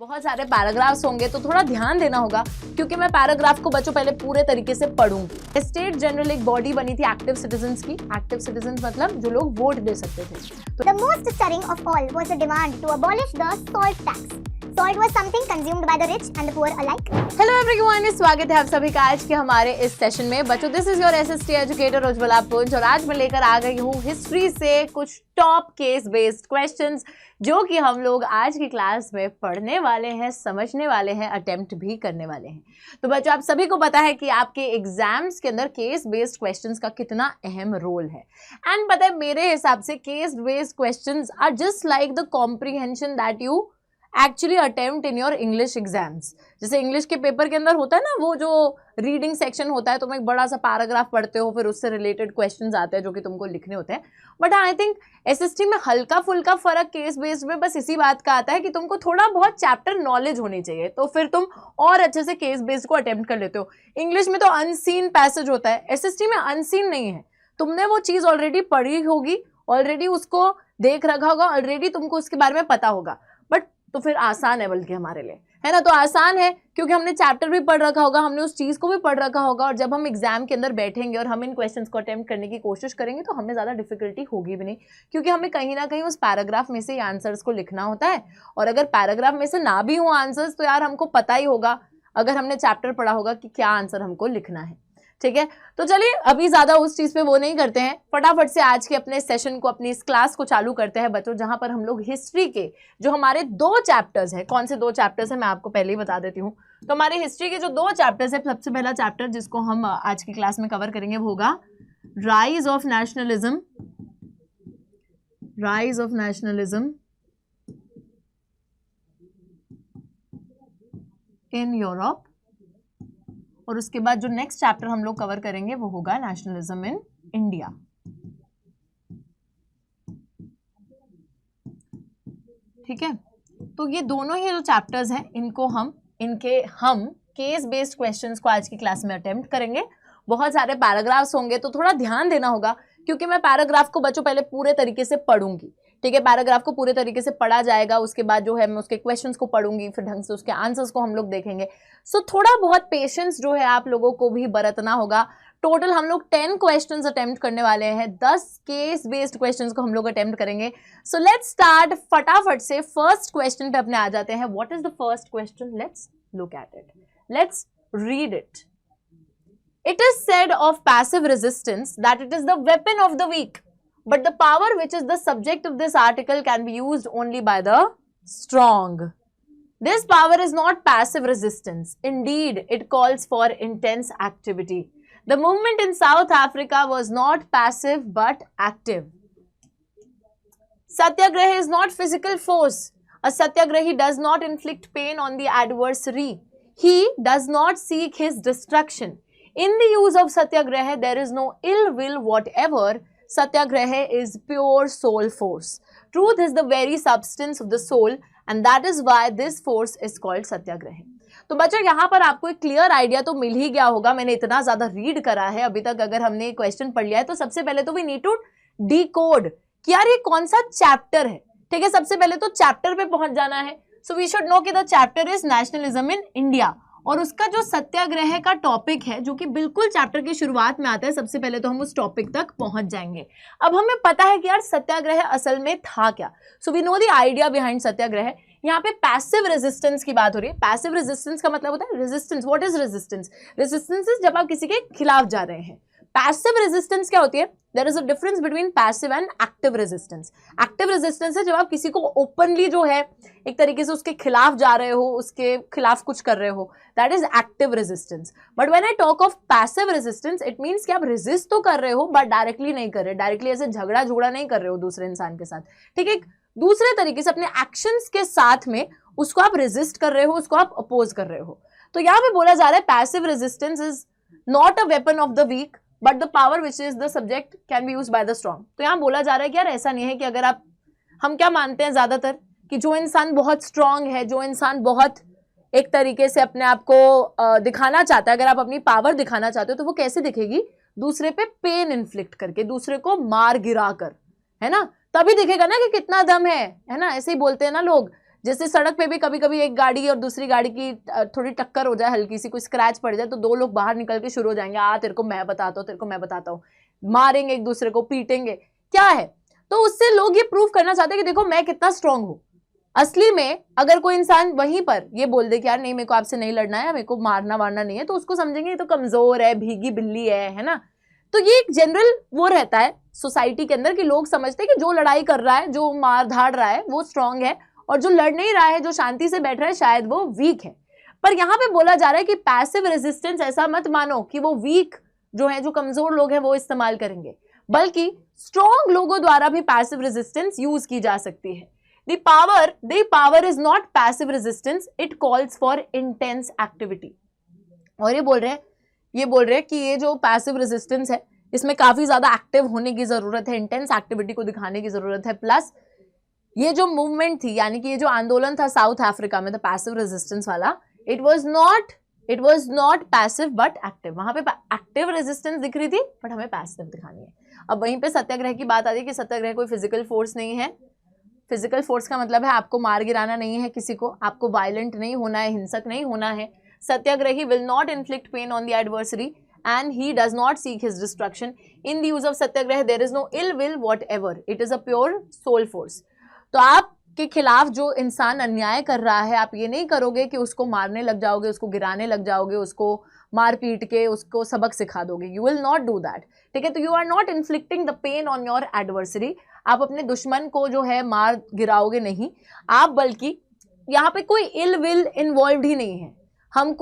बहुत सारे पैराग्राफ्स होंगे तो थोड़ा ध्यान देना होगा क्योंकि मैं पैराग्राफ को बच्चों पहले पूरे तरीके से पढ़ूंगी। स्टेट जनरल एक बॉडी बनी थी एक्टिव सिटीजन्स की। एक्टिव सिटीजन्स मतलब जो लोग वोट दे सकते थे। The most stirring of all was the demand to abolish the salt tax. Salt was something consumed by the rich and the poor alike. Hello everyone, स्वागत है आप सभी का आज के हमारे इस सेशन में। बच्चों, this is your SST educator Ujjwala पुंज और आज मैं लेकर आ गई हूँ हिस्ट्री से कुछ टॉप केस बेस्ड क्वेश्चंस जो कि हम लोग आज की क्लास में पढ़ने वाले हैं, समझने वाले हैं, अटेम्प्ट भी करने वाले हैं। तो बच्चों, आप सभी को पता है कि आपके एग्जाम्स के अंदर केस बेस्ड क्वेश्चंस का कितना अहम रोल है। एंड पता है, मेरे हिसाब से case based questions are just like the comprehension that you actually attempt in your English exams. जैसे इंग्लिश के पेपर के अंदर होता है ना, वो जो रीडिंग सेक्शन होता है, तुम एक बड़ा सा पैराग्राफ पढ़ते हो, फिर उससे रिलेटेड क्वेश्चंस आते हैं जो कि तुमको लिखने होते हैं। बट आई थिंक एसएसटी में हल्का फुल्का फर्क केस बेस्ड में बस इसी बात का आता है कि तुमको थोड़ा बहुत चैप्टर नॉलेज होनी चाहिए, तो फिर तुम और अच्छे से केस बेस्ड को अटेम्प्ट कर लेते हो। इंग्लिश में तो अनसीन पैसेज होता है, एसएसटी में अनसीन नहीं है। तुमने वो चीज़ ऑलरेडी पढ़ी होगी, ऑलरेडी उसको देख रखा होगा, ऑलरेडी तुमको उसके बारे में पता होगा। बट तो फिर आसान है बल्कि हमारे लिए, है ना। तो आसान है क्योंकि हमने चैप्टर भी पढ़ रखा होगा, हमने उस चीज़ को भी पढ़ रखा होगा, और जब हम एग्जाम के अंदर बैठेंगे और हम इन क्वेश्चंस को अटेम्प्ट करने की कोशिश करेंगे तो हमें ज़्यादा डिफिकल्टी होगी भी नहीं, क्योंकि हमें कहीं ना कहीं उस पैराग्राफ में से आंसर्स को लिखना होता है। और अगर पैराग्राफ में से ना भी हो आंसर्स तो यार हमको पता ही होगा, अगर हमने चैप्टर पढ़ा होगा, कि क्या आंसर हमको लिखना है। ठीक है, तो चलिए अभी ज़्यादा उस चीज़ पे वो नहीं करते हैं, फटाफट से आज के अपने सेशन को, अपनी इस क्लास को चालू करते हैं बच्चों, जहाँ पर हम लोग हिस्ट्री के जो हमारे 2 चैप्टर्स हैं। कौन से 2 चैप्टर्स हैं मैं आपको पहले ही बता देती हूँ। तो हमारे हिस्ट्री के जो 2 चैप्टर्स हैं, सबसे पहला चैप्टर जिसको हम आज की क्लास में कवर करेंगे वो होगा rise of nationalism. Rise of nationalism in Europe. और उसके बाद जो नेक्स्ट चैप्टर हम लोग कवर करेंगे वो होगा नेशनलिज्म इन इंडिया। ठीक है, तो ये दोनों ही जो चैप्टर्स हैं इनके हम केस बेस्ड क्वेश्चंस को आज की क्लास में अटेम्प्ट करेंगे। बहुत सारे पैराग्राफ्स होंगे तो थोड़ा ध्यान देना होगा क्योंकि मैं पैराग्राफ को बच्चों पहले पूरे तरीके से पढ़ूंगी। ठीक है, पैराग्राफ को पूरे तरीके से पढ़ा जाएगा, उसके बाद जो है मैं उसके क्वेश्चंस को पढ़ूंगी, फिर ढंग से उसके आंसर्स को हम लोग देखेंगे। सो थोड़ा बहुत पेशेंस जो है आप लोगों को भी बरतना होगा। टोटल हम लोग 10 क्वेश्चंस अटेम्प्ट करने वाले हैं, 10 केस बेस्ड क्वेश्चंस को हम लोग अटेम्प्ट करेंगे। सो लेट्स स्टार्ट, फटाफट से फर्स्ट क्वेश्चन पे अपने आ जाते हैं। What is the first question? Let's look at it, let's read it. It is said of passive resistance that it is the weapon of the weak, but the power which is the subject of this article can be used only by the strong. This power is not passive resistance. Indeed, it calls for intense activity. The movement in South Africa was not passive but active. Satyagraha is not physical force. A satyagrahi does not inflict pain on the adversary. He does not seek his destruction. In the use of satyagraha, there is no ill will whatever. Satyagraha is pure soul force. Truth is the very substance of the soul, and that is why this force is called satyagraha. तो बच्चों, यहाँ पर आपको एक clear idea तो मिल ही गया होगा। मैंने इतना ज़्यादा रीड करा है अभी तक, अगर हमने क्वेश्चन पढ़ लिया है तो सबसे पहले तो वी नीड टू डिकोड कि यार ये कौन सा चैप्टर है। ठीक है, सबसे पहले तो चैप्टर पे पहुंच जाना है। सो वी शुड नो कि the chapter is nationalism in India, और उसका जो सत्याग्रह का टॉपिक है जो कि बिल्कुल चैप्टर की शुरुआत में आता है, सबसे पहले तो हम उस टॉपिक तक पहुंच जाएंगे। अब हमें पता है कि यार सत्याग्रह असल में था क्या। So we know the idea behind Satyagraha. यहाँ पे पैसिव रेजिस्टेंस की बात हो रही है। पैसिव रेजिस्टेंस का मतलब होता है resistance. What is resistance? Resistance is जब आप किसी के खिलाफ जा रहे हैं। पैसिव रेजिस्टेंस क्या होती है? There is a difference between passive and active resistance. Active resistance है जब आप किसी को ओपनली जो है एक तरीके से उसके खिलाफ जा रहे हो, उसके खिलाफ कुछ कर रहे हो, that is active resistance. But when I talk of passive resistance, it means कि आप रेजिस्ट तो कर रहे हो बट डायरेक्टली नहीं कर रहे, डायरेक्टली ऐसे झगड़ा झगड़ा नहीं कर रहे हो दूसरे इंसान के साथ। ठीक है, दूसरे तरीके से अपने एक्शंस के साथ में उसको आप रेजिस्ट कर रहे हो, उसको आप अपोज कर रहे हो। तो यहाँ पे बोला जा रहा है passive resistance is not a weapon of the weak but the power which is the subject can be use by the strong. तो यहाँ बोला जा रहा है कि यार ऐसा नहीं है कि अगर आप, हम क्या मानते हैं ज्यादातर कि जो इंसान बहुत स्ट्रांग है, जो इंसान बहुत एक तरीके से अपने आप को दिखाना चाहता है, अगर आप अपनी पावर दिखाना चाहते हो तो वो कैसे दिखेगी? दूसरे पे पेन इन्फ्लिक्ट करके, दूसरे को मार गिरा कर, है ना, तभी दिखेगा ना कि कितना दम है ना। ऐसे ही बोलते हैं ना लोग जैसे सड़क पे भी कभी कभी एक गाड़ी और दूसरी गाड़ी की थोड़ी टक्कर हो जाए, हल्की सी कोई स्क्रैच पड़ जाए, तो दो लोग बाहर निकल के शुरू हो जाएंगे, तेरे को मैं बताता हूँ, तेरे को मैं बताता हूँ, मारेंगे एक दूसरे को, पीटेंगे। क्या है, तो उससे लोग ये प्रूव करना चाहते हैं कि देखो मैं कितना स्ट्रांग हूं। असली में अगर कोई इंसान वहीं पर ये बोल दे कि यार नहीं, मेरे को आपसे नहीं लड़ना है, मेरे को मारना वारना नहीं है, तो उसको समझेंगे ये तो कमजोर है, भीगी बिल्ली है ना। तो ये एक जनरल वो रहता है सोसाइटी के अंदर कि लोग समझते हैं कि जो लड़ाई कर रहा है, जो मार धाड़ रहा है, वो स्ट्रांग है, और जो लड़ नहीं रहा है, जो शांति से बैठ रहा है, शायद वो वीक है। पर यहाँ पे बोला जा रहा है कि पैसिव रेजिस्टेंस ऐसा मत मानो कि वो वीक जो है, जो कमजोर लोग हैं वो इस्तेमाल करेंगे, बल्कि स्ट्रॉन्ग लोगों द्वारा भी पैसिव रेजिस्टेंस यूज की जा सकती है। The power is not passive resistance, it calls for intense activity। और ये बोल रहे हैं कि ये जो पैसिव रेजिस्टेंस है, इसमें काफी ज्यादा एक्टिव होने की जरूरत है, इंटेंस एक्टिविटी को दिखाने की जरूरत है। प्लस ये जो मूवमेंट थी, यानी कि ये जो आंदोलन था साउथ अफ्रीका में, द पैसिव रेजिस्टेंस वाला, it was not passive but active. वहां पे एक्टिव रेजिस्टेंस दिख रही थी, बट हमें पैसिव दिखानी है। अब वहीं पे सत्याग्रह की बात आती है कि सत्याग्रह कोई फिजिकल फोर्स नहीं है। फिजिकल फोर्स का मतलब है आपको मार गिराना नहीं है किसी को, आपको वायलेंट नहीं होना है, हिंसक नहीं होना है। Satyagrahi will not inflict pain on the adversary and he does not seek his destruction. In the use of Satyagraha there is no ill will whatever, it is a pure soul force. तो आपके खिलाफ जो इंसान अन्याय कर रहा है, आप ये नहीं करोगे कि उसको मारने लग जाओगे, उसको गिराने लग जाओगे, उसको मार पीट के उसको सबक सिखा दोगे। You will not do that, ठीक है। तो you are not inflicting the pain on your adversary. आप अपने दुश्मन को जो है मार गिराओगे नहीं आप, बल्कि यहाँ पे कोई इल विल इन्वॉल्व ही नहीं है। हम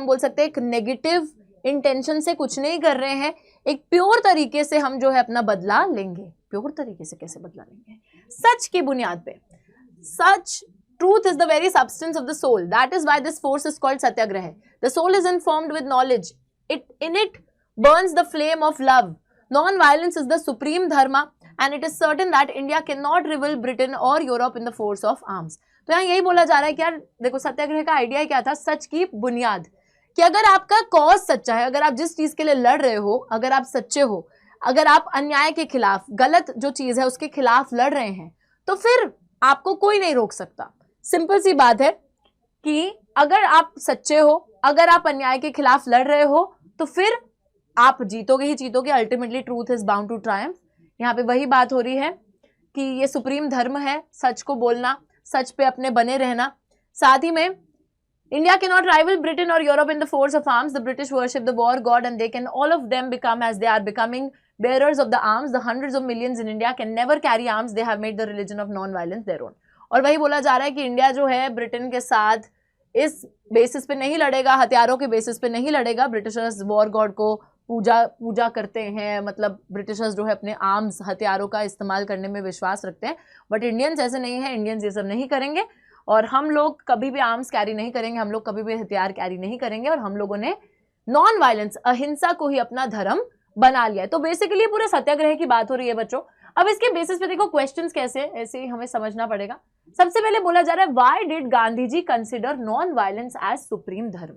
बोल सकते हैं एक नेगेटिव इंटेंशन से कुछ नहीं कर रहे हैं, एक प्योर तरीके से हम जो है अपना बदला लेंगे। प्योर तरीके से कैसे बदला लेंगे? सच की बुनियाद पे। सच, truth is the very substance of the soul. That is why this force is called satyagraha. The soul is informed with knowledge. In it burns the flame of love. Non-violence is the supreme dharma, and it is certain that India cannot rival Britain or Europe in the force of arms. तो यहाँ यही बोला जा रहा है कि यार देखो, सत्याग्रह का आइडिया क्या था? सच की बुनियाद, कि अगर आपका कॉज सच्चा है, अगर आप जिस चीज के लिए लड़ रहे हो, अगर आप सच्चे हो, अगर आप अन्याय के खिलाफ, गलत जो चीज है उसके खिलाफ लड़ रहे हैं, तो फिर आपको कोई नहीं रोक सकता। सिंपल सी बात है कि अगर आप सच्चे हो, अगर आप अन्याय के खिलाफ लड़ रहे हो, तो फिर आप जीतोगे ही जीतोगे। Ultimately truth is bound to triumph. यहाँ पे वही बात हो रही है कि ये सुप्रीम धर्म है, सच को बोलना, सच पे अपने बने रहना। साथ ही में India can not rival Britain और Europe in the force of arms. The British worship the war god and they can all of them become as they are becoming bearers of the arms. The hundreds of millions in India can never carry arms. They have made the religion of non-violence their own. और वही बोला जा रहा है कि India जो है Britain के साथ इस बेसिस पे नहीं लड़ेगा, हथियारों के बेसिस पे नहीं लड़ेगा। ब्रिटिशर्स वॉर गॉड को पूजा करते हैं, मतलब ब्रिटिशर्स जो है अपने आर्म्स, हथियारों का इस्तेमाल करने में विश्वास रखते हैं। बट इंडियंस ऐसे नहीं है, इंडियंस ये सब नहीं करेंगे, और हम लोग कभी भी आर्म्स कैरी नहीं करेंगे, हम लोग कभी भी हथियार कैरी नहीं करेंगे, और हम लोगों ने नॉन वायलेंस, अहिंसा को ही अपना धर्म बना लिया है। तो बेसिकली पूरे सत्याग्रह की बात हो रही है बच्चों। अब इसके बेसिस पे देखो क्वेश्चंस कैसे, ऐसे ही हमें समझना पड़ेगा। सबसे पहले बोला जा रहा है, why did Gandhi ji consider non violence as supreme dharma?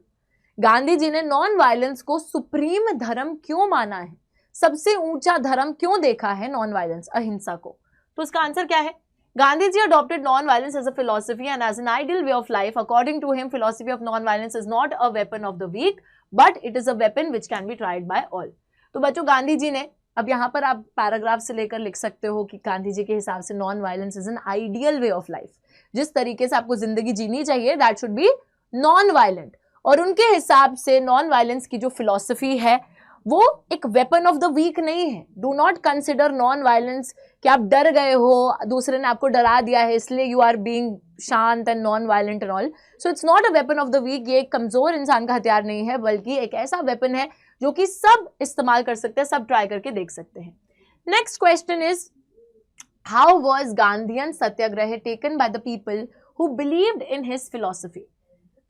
Gandhi जी ने नॉन वायलेंस को सुप्रीम धर्म क्यों माना है, सबसे ऊंचा धर्म क्यों देखा है नॉन वायलेंस, अहिंसा को? तो इसका आंसर क्या है? Gandhi ji adopted non-violence as a philosophy and as an ideal way of life. According to him, philosophy of non-violence is not a weapon of the weak, but it is a weapon which can be tried by all. तो बच्चों, गांधी जी ने, अब यहाँ पर आप paragraph से लेकर लिख सकते हो कि गांधी जी के हिसाब से non violence is an ideal way of life. जिस तरीके से आपको जिंदगी जीनी चाहिए, that should be non violent. और उनके हिसाब से नॉन वायलेंस की जो फिलॉसफी है वो एक वेपन ऑफ द वीक नहीं है। Do not consider non violence कि आप डर गए हो, दूसरे ने आपको डरा दिया है, इसलिए यू आर बीइंग शांत and non violent and all. So it's not a weapon of the weak. ये एक कमजोर इंसान का हथियार नहीं है, बल्कि एक ऐसा वेपन है जो कि सब इस्तेमाल कर सकते हैं, सब ट्राई करके देख सकते हैं। Next question is, how was Gandhian Satyagraha taken by the people who believed in his philosophy?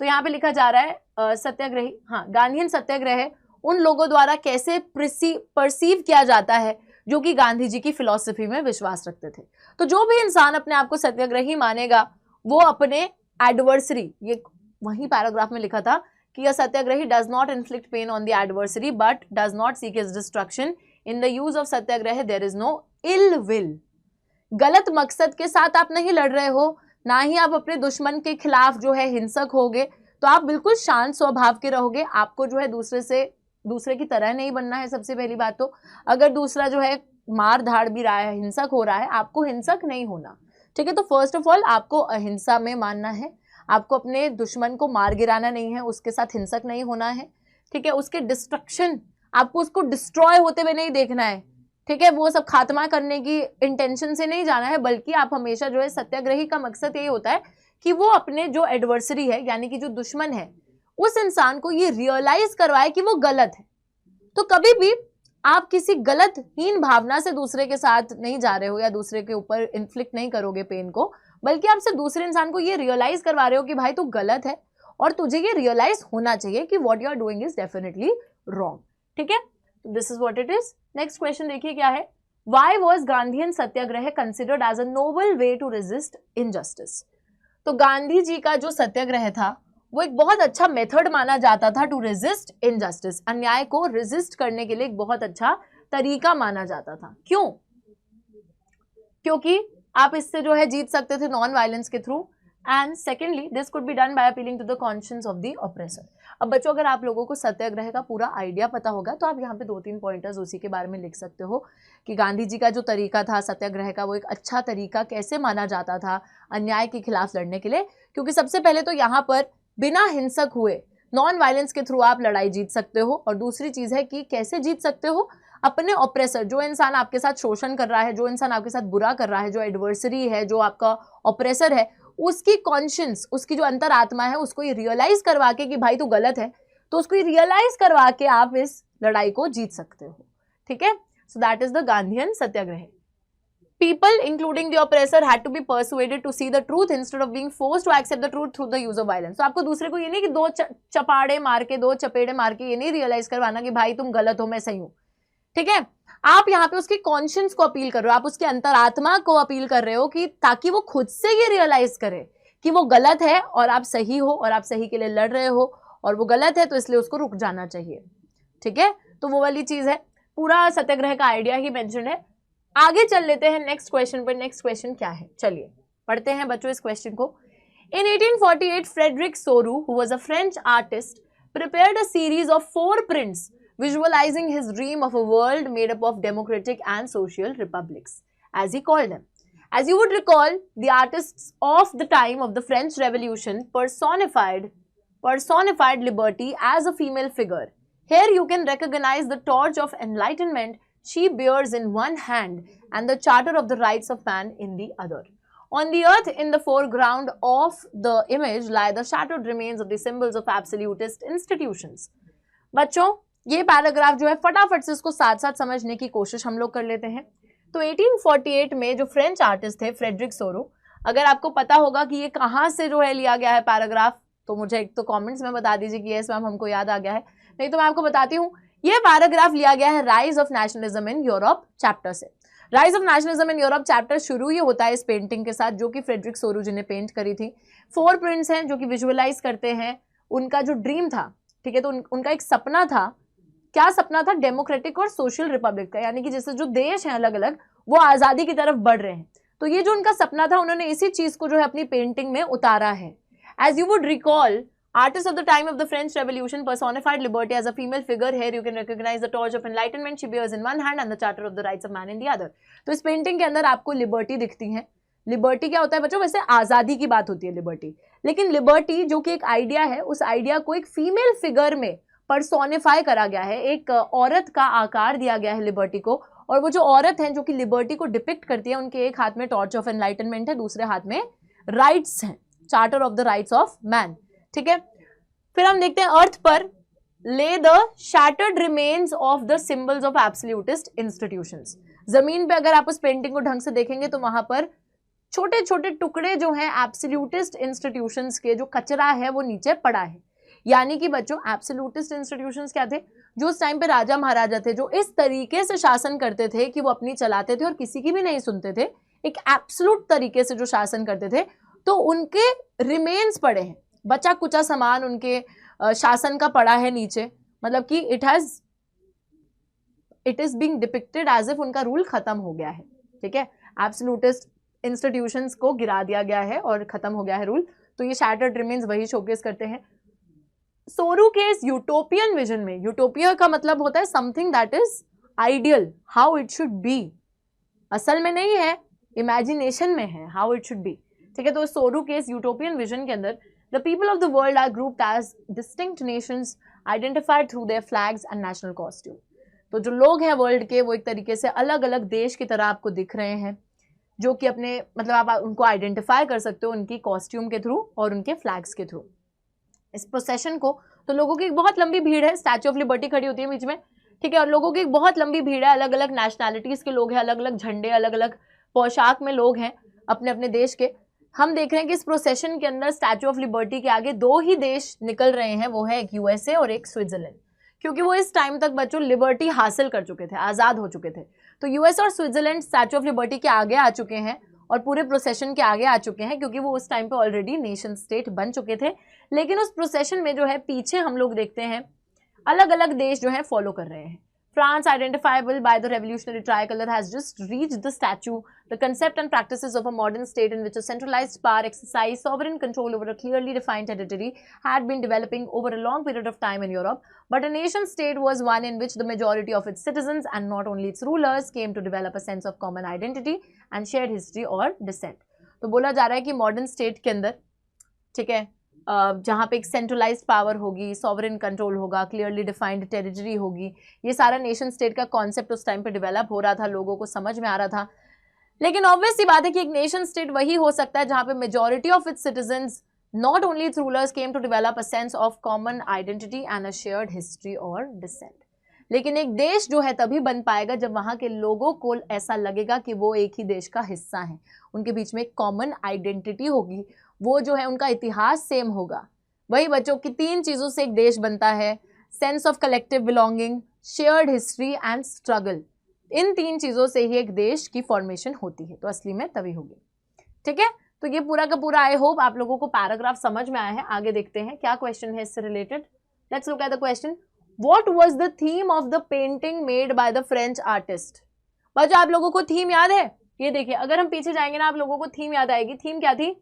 तो यहाँ पे लिखा जा रहा है सत्याग्रही, हाँ, गांधीयन सत्याग्रह उन लोगों द्वारा कैसे परसीव किया जाता है जो कि गांधी जी की फिलॉसफी में विश्वास रखते थे। तो जो भी इंसान अपने आप को सत्याग्रही मानेगा, वो अपने एडवर्सरी, ये वही पैराग्राफ में लिखा था कि a satyagrahi does not inflict pain on the adversary but does not seek his destruction. In the use of Satyagraha there is no ill will. गलत मकसद के साथ आप नहीं लड़ रहे हो, ना ही आप अपने दुश्मन के खिलाफ जो है हिंसक होगे, तो आप बिल्कुल शांत स्वभाव के रहोगे। आपको जो है दूसरे की तरह नहीं बनना है। सबसे पहली बात तो अगर दूसरा जो है मार धाड़ भी रहा है, हिंसक हो रहा है, आपको हिंसक नहीं होना, ठीक है। तो फर्स्ट ऑफ ऑल आपको अहिंसा में मानना है, आपको अपने दुश्मन को मार गिराना नहीं है, उसके साथ हिंसक नहीं होना है, ठीक है। उसके डिस्ट्रक्शन, आपको उसको डिस्ट्रॉय होते हुए नहीं देखना है, ठीक है। वो सब खात्मा करने की इंटेंशन से नहीं जाना है, बल्कि आप हमेशा जो है सत्याग्रही का मकसद यही होता है कि वो अपने जो एडवर्सरी है, यानी कि जो दुश्मन है, उस इंसान को ये रियलाइज करवाए कि वो गलत है। तो कभी भी आप किसी गलत हीन भावना से दूसरे के साथ नहीं जा रहे हो या दूसरे के ऊपर इन्फ्लिक्ट नहीं करोगे पेन को, बल्कि आप सिर्फ दूसरे इंसान को ये रियलाइज करवा रहे हो कि भाई तू गलत है और तुझे ये रियलाइज होना चाहिए कि what you are doing is definitely wrong, ठीक है। This is what it is. Next question देखिए क्या है। Why was Gandhian satyagraha considered as a noble way to resist injustice. तो गांधी जी का जो सत्याग्रह था वो एक बहुत अच्छा मेथड माना जाता था टू रेजिस्ट इनजस्टिस। अन्याय को रेजिस्ट करने के लिए एक बहुत अच्छा तरीका माना जाता था। क्यों? क्योंकि आप इससे जो है जीत सकते थे नॉन वायलेंस के through, and secondly this could be done by appealing to the conscience of the oppressor. अब बच्चों, अगर आप लोगों को सत्याग्रह का पूरा आइडिया पता होगा तो आप यहाँ पे 2-3 पॉइंटर्स उसी के बारे में लिख सकते हो कि गांधी जी का जो तरीका था सत्याग्रह का, वो एक अच्छा तरीका कैसे माना जाता था अन्याय के खिलाफ लड़ने के लिए। क्योंकि सबसे पहले तो यहाँ पर बिना हिंसक हुए नॉन वायलेंस के थ्रू आप लड़ाई जीत सकते हो, और दूसरी चीज है कि कैसे जीत सकते हो, अपने ऑप्रेसर, जो इंसान आपके साथ शोषण कर रहा है, जो इंसान आपके साथ बुरा कर रहा है, जो एडवर्सरी है, जो आपका ऑप्रेसर है, उसकी कॉन्शियंस, उसकी जो अंतरात्मा है, उसको ये रियलाइज करवा के कि भाई तू गलत है, तो उसको ये रियलाइज करवा के आप इस लड़ाई को जीत सकते हो, ठीक है। So that is the Gandhian Satyagraha. People, including the oppressor, had to be persuaded to see the truth instead of being forced to accept the truth through the use of violence. तो आपको दूसरे को ये नहीं कि दो चपाड़े मार के, दो चपेड़े मार के ये नहीं रियलाइज करवाना कि भाई तुम गलत हो मैं सही हूँ, ठीक है। आप यहाँ पे उसकी कॉन्शियंस को अपील कर रहे हो, आप उसके अंतरात्मा को अपील कर रहे हो कि ताकि वो खुद से ये रियलाइज करे कि वो गलत है और आप सही हो, और आप सही के लिए लड़ रहे हो, और वो गलत है तो इसलिए उसको रुक जाना चाहिए, ठीक है। तो वो वाली चीज है, पूरा सत्याग्रह का आइडिया ही मेंशन है। आगे चल लेते हैं नेक्स्ट क्वेश्चन पर। नेक्स्ट क्वेश्चन क्या है, चलिए पढ़ते हैं बच्चों इस क्वेश्चन को। In 1848, Frederick Soru, who was a French artist, prepared a series of 4 prints visualizing his dream of a world made up of democratic and social republics, as he called them. As you would recall, the artists of the time of the French Revolution personified liberty as a female figure. Here you can recognize the torch of enlightenment she bears in one hand and the charter of the rights of man in the other. On the earth, in the foreground of the image, lie the shattered remains of the symbols of absolutist institutions. बच्चों, ये paragraph जो है फटाफट से इसको साथ साथ समझने की कोशिश हम लोग कर लेते हैं। तो 1848 में जो फ्रेंच आर्टिस्ट थे फ्रेडरिक सोरो, अगर आपको पता होगा कि ये कहाँ से जो है लिया गया है पैराग्राफ, तो मुझे एक तो कमेंट्स में बता दीजिए कि यस मैम हमको याद आ गया है, नहीं तो मैं आपको बताती हूँ। ये पैराग्राफ लिया गया है rise of nationalism in Europe chapter से। Rise of nationalism in Europe chapter शुरू ही होता है इस पेंटिंग के साथ, जो कि फ्रेडरिक सोरू जी ने पेंट करी थी। 4 प्रिंट्स हैं जो कि विजुअलाइज करते हैं उनका जो ड्रीम था, ठीक है। तो उनका एक सपना था। क्या सपना था? डेमोक्रेटिक और सोशल रिपब्लिक का, यानी कि जैसे जो देश हैं अलग अलग वो आज़ादी की तरफ बढ़ रहे हैं। तो ये जो उनका सपना था, उन्होंने इसी चीज़ को जो है अपनी पेंटिंग में उतारा है। As you would recall, artists of the time of the French Revolution personified liberty as a female figure. Here you can recognize the torch of enlightenment she bears in one hand and the charter of the rights of man in the other. तो इस painting के अंदर आपको liberty दिखती है। Liberty क्या होता है बच्चों? वैसे आज़ादी की बात होती है लिबर्टी, लेकिन लिबर्टी जो कि एक आइडिया है, उस आइडिया को एक फीमेल फिगर में पर्सोनिफाई करा गया है, एक औरत का आकार दिया गया है लिबर्टी को। और वो जो औरत है जो कि लिबर्टी को डिपिक्ट करती है, उनके एक हाथ में टॉर्च ऑफ एनलाइटनमेंट है, दूसरे हाथ में राइट्स हैं, charter of the rights of man, ठीक है। फिर हम देखते हैं अर्थ पर ले the shattered remains of the symbols of absolutist institutions. जमीन पे अगर आप उस पेंटिंग को ढंग से देखेंगे तो वहां पर छोटे छोटे टुकड़े जो हैं एब्सोल्यूटिस्ट इंस्टीट्यूशंस के, जो कचरा है वो नीचे पड़ा है। यानी कि बच्चों एब्सोल्यूटिस्ट इंस्टीट्यूशंस क्या थे? जो उस टाइम पे राजा महाराजा थे, जो इस तरीके से शासन करते थे कि वो अपनी चलाते थे और किसी की भी नहीं सुनते थे, एक एब्सोल्यूट तरीके से जो शासन करते थे, तो उनके रिमेन्स पड़े हैं, बचा कुचा सामान उनके शासन का पड़ा है नीचे। मतलब कि it is being depicted as if उनका रूल खत्म हो गया है, ठीक है। एब्सोल्यूटिस्ट इंस्टीट्यूशंस को गिरा दिया गया है और खत्म हो गया है रूल। तो ये शैटर्ड रिमेन्स वही शोकेस करते हैं। सोरू के इस यूटोपियन विजन में, यूटोपिया का मतलब होता है something that is ideal, how it should be, असल में नहीं है, इमेजिनेशन में है, हाउ इट शुड बी, ठीक है। तो सोरू के इस यूटोपियन विजन के अंदर the people of the world are grouped as distinct nations identified through their flags and national costume. तो जो लोग हैं वर्ल्ड के, वो एक तरीके से अलग अलग देश की तरह आपको दिख रहे हैं, जो कि अपने मतलब आप उनको आइडेंटिफाई कर सकते हो उनकी कॉस्ट्यूम के थ्रू और उनके फ्लैग्स के थ्रू। इस प्रोसेशन को, तो लोगों की एक बहुत लंबी भीड़ है, स्टैच्यू ऑफ लिबर्टी खड़ी होती है बीच में, ठीक है, और लोगों की एक बहुत लंबी भीड़ है, अलग अलग नेशनैलिटीज के लोग हैं, अलग अलग झंडे, अलग अलग पोशाक में लोग हैं अपने अपने देश के। हम देख रहे हैं कि इस प्रोसेशन के अंदर स्टैच्यू ऑफ लिबर्टी के आगे दो ही देश निकल रहे हैं, वो है एक यूएसए और एक स्विट्जरलैंड, क्योंकि वो इस टाइम तक बच्चों लिबर्टी हासिल कर चुके थे, आज़ाद हो चुके थे। तो यूएस और स्विट्जरलैंड स्टैच्यू ऑफ लिबर्टी के आगे आ चुके हैं और पूरे प्रोसेशन के आगे आ चुके हैं, क्योंकि वो उस टाइम पे ऑलरेडी नेशन स्टेट बन चुके थे। लेकिन उस प्रोसेशन में जो है पीछे हम लोग देखते हैं अलग अलग देश जो है फॉलो कर रहे हैं। France, identifiable by the revolutionary tricolor, has just reached the statue. The concept and practices of a modern state in which a centralized power exercised sovereign control over a clearly defined territory had been developing over a long period of time in Europe. But a nation state was one in which the majority of its citizens, and not only its rulers, came to develop a sense of common identity and shared history or descent. तो बोला जा रहा है कि modern state के अंदर, ठीक है, जहाँ पे एक सेंट्रलाइज्ड पावर होगी, सॉवरेन कंट्रोल होगा, क्लियरली डिफाइंड टेरिटरी होगी, ये सारा नेशन स्टेट का कॉन्सेप्ट उस टाइम पे डेवलप हो रहा था, लोगों को समझ में आ रहा था। लेकिन ऑब्वियस सी बात है कि एक नेशन स्टेट वही हो सकता है जहाँ पे majority of its citizens, not only its rulers, came to develop a sense of common identity and a shared history और डिसेंट। लेकिन एक देश जो है तभी बन पाएगा जब वहाँ के लोगों को ऐसा लगेगा कि वो एक ही देश का हिस्सा है, उनके बीच में एक कॉमन आइडेंटिटी होगी, वो जो है उनका इतिहास सेम होगा। वही बच्चों की तीन चीज़ों से एक देश बनता है, sense of collective belonging, shared history and struggle. इन तीन चीज़ों से ही एक देश की फॉर्मेशन होती है, तो असली में तभी होगी, ठीक है। तो ये पूरा का पूरा, आई होप आप लोगों को पैराग्राफ समझ में आया है। आगे देखते हैं क्या क्वेश्चन है इससे related. Let's look at the question. What was the theme of the painting made by the French artist. बच्चों आप लोगों को थीम याद है? ये देखिए, अगर हम पीछे जाएंगे ना, आप लोगों को थीम याद आएगी। थीम क्या थी?